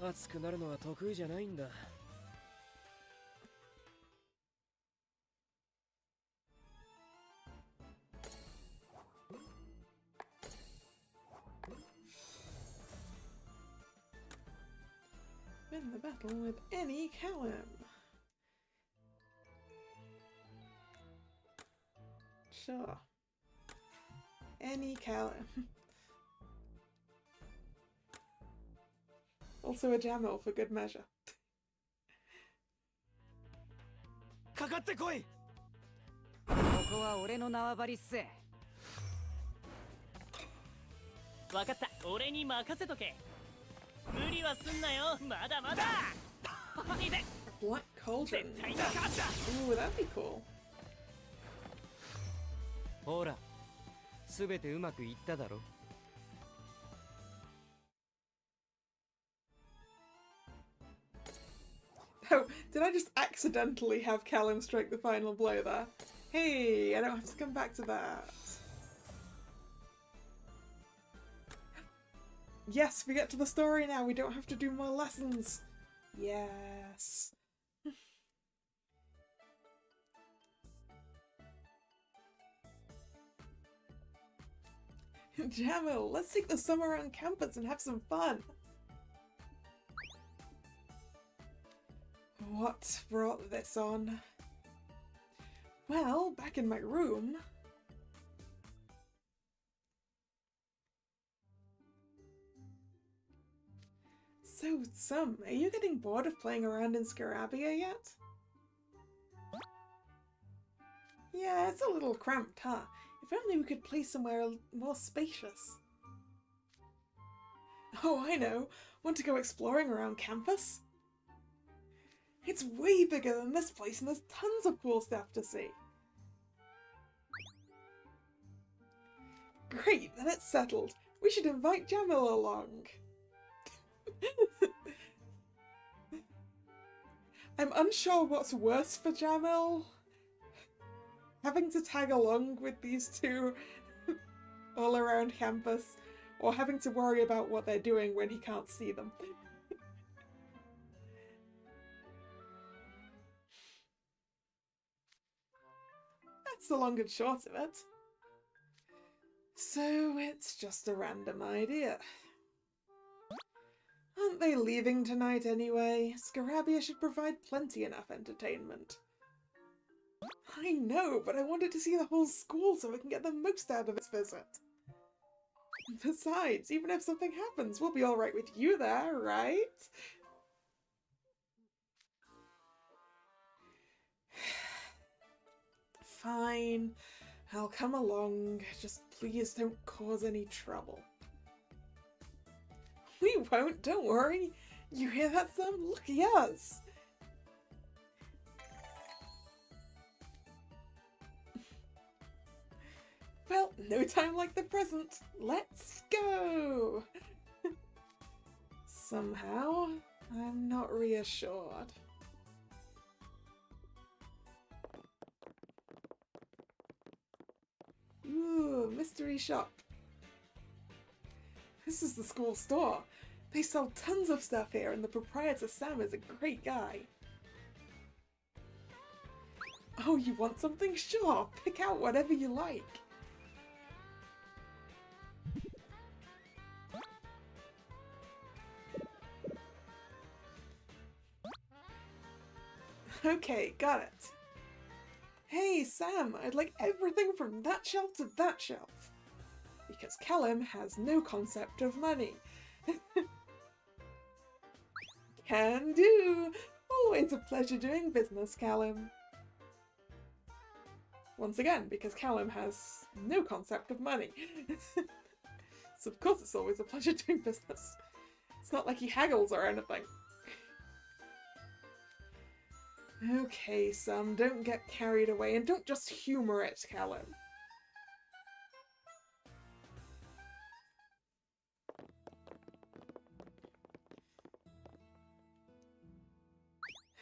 熱くなるのは得意じゃないんだ。Win the battle with any Callum. Sure. Any Callum. Also a Jamil for good measure. かかってこい。ここは俺の縄張りっす。わかった。俺に任せとけ。無理はすんなよ。まだまだ。いて。 Black Cauldron. 絶対に勝った。 Ooh, that'd be cool. ほら、すべてうまくいっただろ。 Oh, did I just accidentally have Callum strike the final blow there? Hey, I don't have to come back to that. Yes, we get to the story now. We don't have to do more lessons. Yes. Jamil, let's take the summer around campus and have some fun. What brought this on? Well, back in my room. So, Tsum, are you getting bored of playing around in Scarabia yet? Yeah, it's a little cramped, huh? If only we could play somewhere more spacious. Oh, I know. Want to go exploring around campus? It's way bigger than this place and there's tons of cool stuff to see. Great, then it's settled. We should invite Jamil along. I'm unsure what's worse for Jamil. Having to tag along with these two all around campus, or having to worry about what they're doing when he can't see them. That's the long and short of it. So it's just a random idea. Aren't they leaving tonight anyway? Scarabia should provide plenty enough entertainment. I know, but I wanted to see the whole school so we can get the most out of this visit. Besides, even if something happens, we'll be alright with you there, right? Fine, I'll come along. Just please don't cause any trouble. We won't, don't worry. You hear that, Sam? Lucky us. Well, no time like the present. Let's go! Somehow, I'm not reassured. Oh, mystery shop. This is the school store. They sell tons of stuff here, and the proprietor Sam is a great guy. Oh, you want something? Sure, pick out whatever you like. Okay, got it. Hey, Sam, I'd like everything from that shelf to that shelf. Because Callum has no concept of money. Can do! Always a pleasure doing business, Callum. Once again, because Callum has no concept of money. So of course it's always a pleasure doing business. It's not like he haggles or anything. Okay, Sam, don't get carried away and don't just humour it, Callum.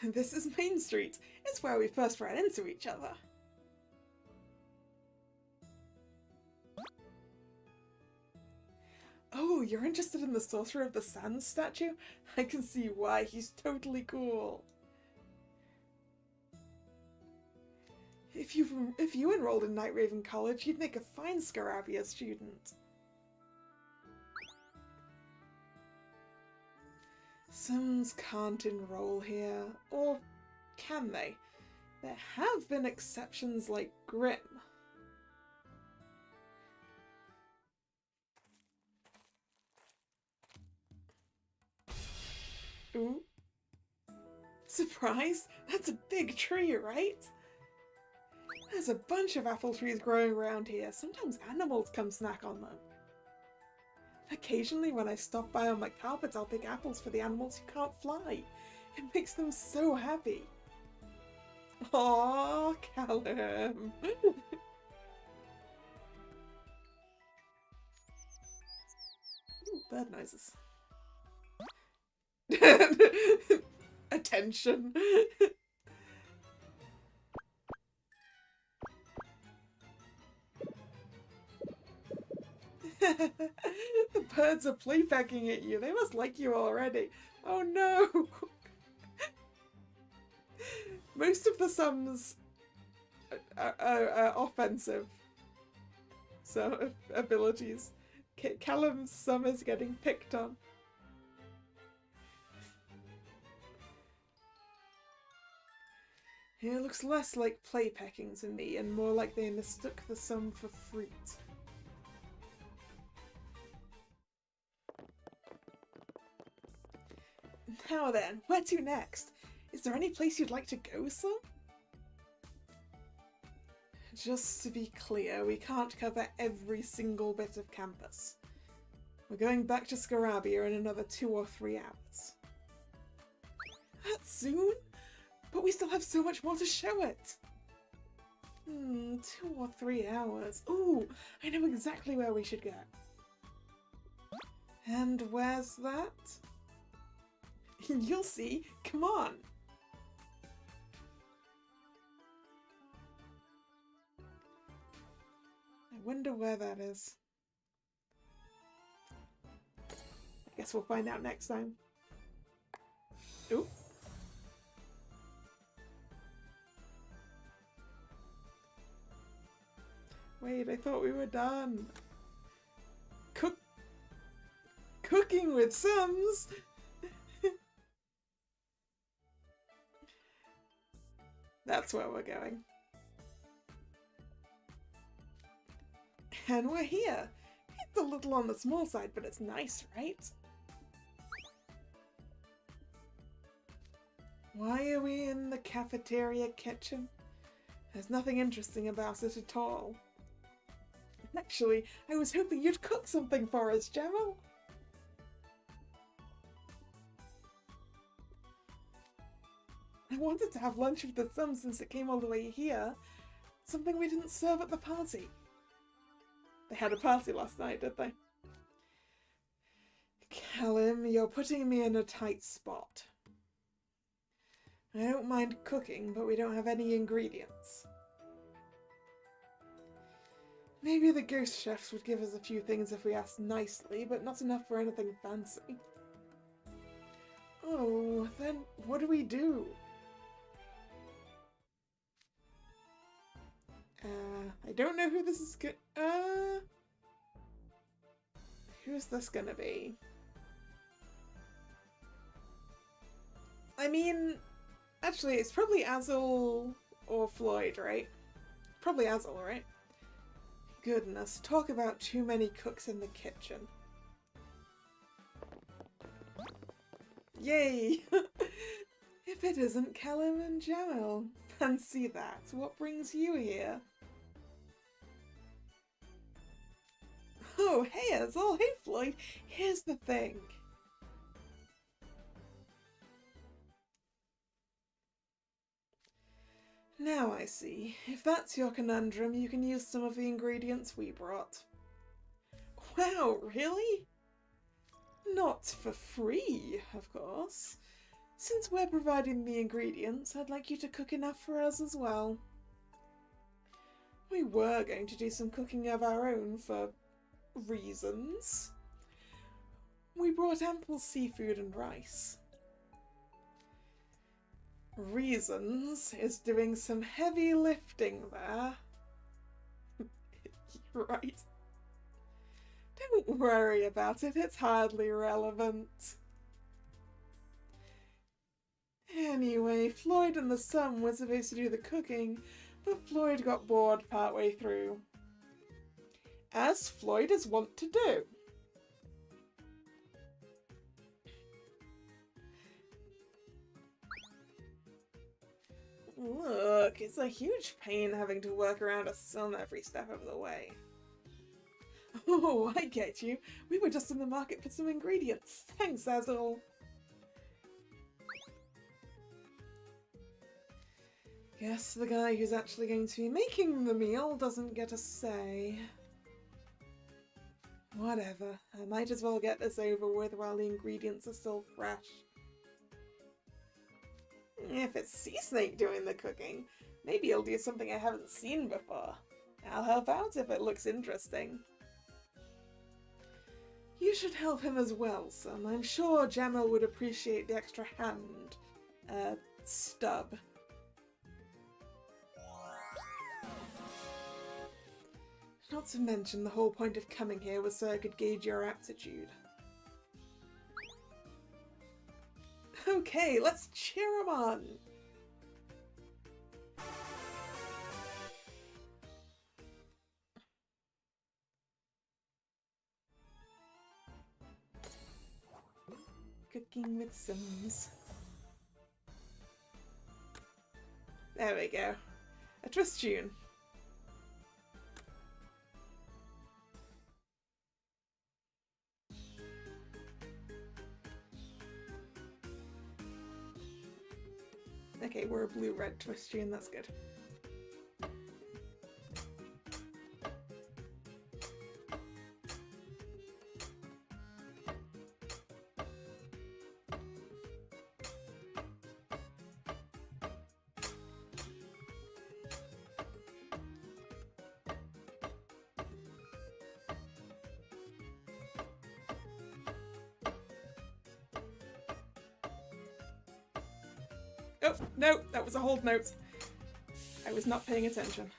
This is Main Street. It's where we first ran into each other. Oh, you're interested in the Sorcerer of the Sands statue? I can see why. He's totally cool. If you enrolled in Night Raven College, you'd make a fine Scarabia student. Sims can't enroll here, or can they? There have been exceptions like Grimm. Ooh. Surprise? That's a big tree, right? There's a bunch of apple trees growing around here. Sometimes animals come snack on them. Occasionally when I stop by on my carpet, I'll pick apples for the animals who can't fly. It makes them so happy. Aww, Callum. Ooh, bird noises. Attention. The birds are playpecking at you. They must like you already. Oh no! Most of the sums are offensive. So, abilities. Callum's sum is getting picked on. It looks less like playpecking to me and more like they mistook the sum for fruit. Now then, where to next? Is there any place you'd like to go, son? Just to be clear, we can't cover every single bit of campus. We're going back to Scarabia in another 2 or 3 hours. That soon? But we still have so much more to show it! 2 or 3 hours. Ooh, I know exactly where we should go. And where's that? You'll see. Come on. I wonder where that is. I guess we'll find out next time. Ooh. Wait, I thought we were done. Cooking with Sims? That's where we're going. And we're here. It's a little on the small side, but it's nice, right? Why are we in the cafeteria kitchen? There's nothing interesting about it at all. Actually, I was hoping you'd cook something for us, Gemma. I wanted to have lunch with the Sum since it came all the way here. Something we didn't serve at the party. They had a party last night, did they? Callum, you're putting me in a tight spot. I don't mind cooking, but we don't have any ingredients. Maybe the ghost chefs would give us a few things if we asked nicely, but not enough for anything fancy. Oh, then what do we do? I don't know who this is who's this gonna be? I mean, actually, it's probably Azul or Floyd, right? Probably Azul, right? Goodness, talk about too many cooks in the kitchen. Yay! If it isn't Callum and Jamel. Fancy that. What brings you here? Oh, hey Azul, hey Floyd. Here's the thing. Now I see. If that's your conundrum, you can use some of the ingredients we brought. Wow, really? Not for free, of course. Since we're providing the ingredients, I'd like you to cook enough for us as well. We were going to do some cooking of our own for reasons. We brought ample seafood and rice. Reasons is doing some heavy lifting there. Right. Don't worry about it, it's hardly relevant. Anyway, Floyd and the son were supposed to do the cooking, but Floyd got bored partway through. As Floyd is wont to do. Look, it's a huge pain having to work around a son every step of the way. Oh, I get you. We were just in the market for some ingredients. Thanks, Azul. Guess the guy who's actually going to be making the meal doesn't get a say. Whatever, I might as well get this over with while the ingredients are still fresh. If it's Sea Snake doing the cooking, maybe he'll do something I haven't seen before. I'll help out if it looks interesting. You should help him as well, son. I'm sure Jamel would appreciate the extra hand. Stub. Not to mention the whole point of coming here was so I could gauge your aptitude. Okay, let's cheer him on! Cooking with Sims. There we go. A twist tune. Okay, we're a blue-red twist tune, that's good. Oh, no, that was a hold note. I was not paying attention.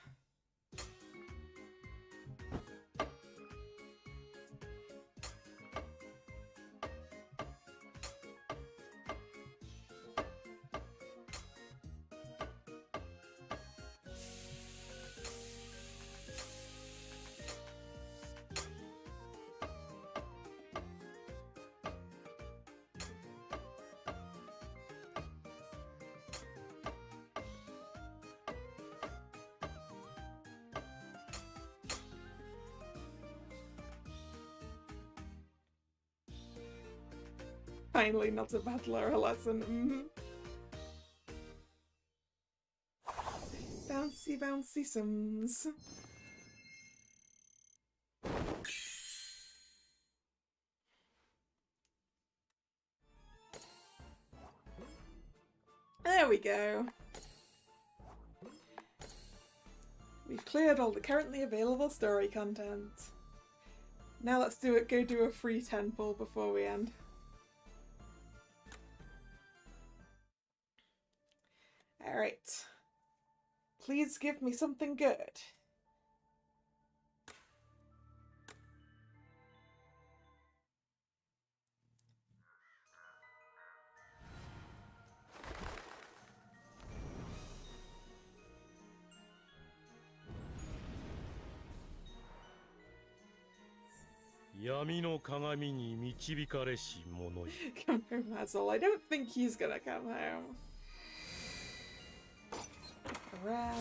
Finally not a battle or a lesson. Bouncy, bouncy Sims. There we go. We've cleared all the currently available story content. Now let's go do a free temple before we end. Alright. Please give me something good. Come home, Hazel. I don't think he's gonna come home. Rare.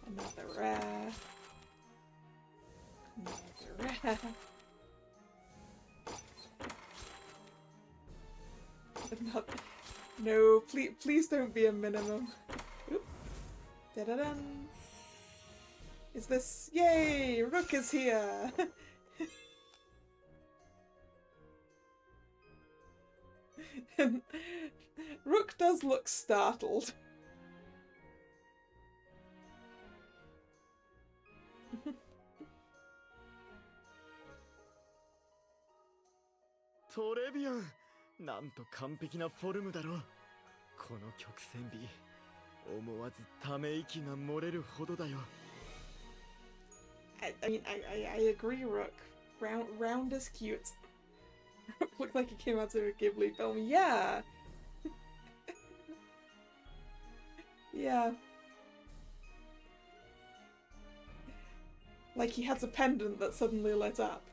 Another rare. Another rare. Another. No, please don't be a minimum. Oop. Da-da-dun. Is this... Yay! Rook is here! Rook does look startled. Torebian! なんと完璧なフォルムだろう。この曲線美、思わずため息が漏れるほどだよ。I mean, I agree, Rook. Round is cute. Looked like it came out of a Ghibli film. Yeah! Yeah. Like he has a pendant that suddenly lit up.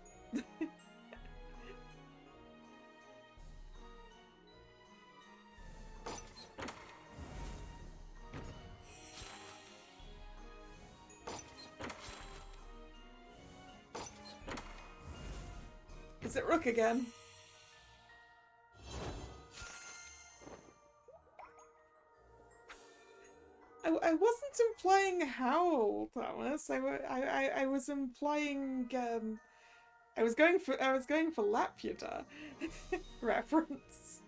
Is it Rook again? I wasn't implying Howl, Thomas. I was implying I was going for Laputa reference.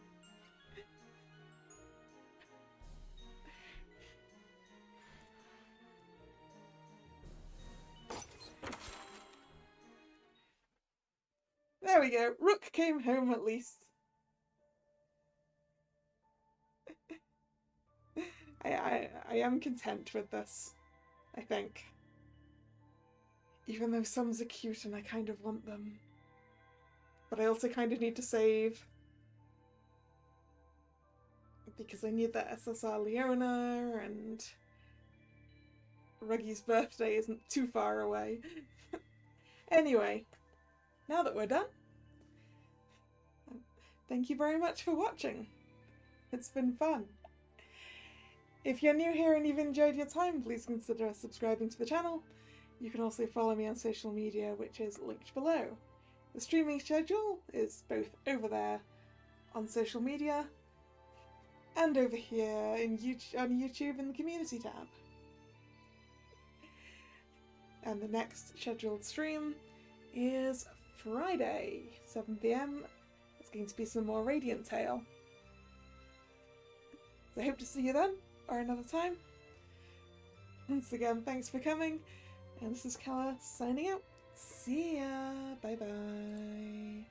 There we go. Rook came home at least. I am content with this, I think. Even though some are cute and I kind of want them. But I also kind of need to save. Because I need that SSR Leona and Ruggy's birthday isn't too far away. Anyway, now that we're done, thank you very much for watching. It's been fun. If you're new here and you've enjoyed your time, please consider subscribing to the channel. You can also follow me on social media, which is linked below. The streaming schedule is both over there on social media and over here on YouTube in the community tab. And the next scheduled stream is Friday, 7 PM. It's going to be some more Radiant Tale. So I hope to see you then, or another time. Once again, thanks for coming, and this is Kalla signing out. See ya! Bye bye!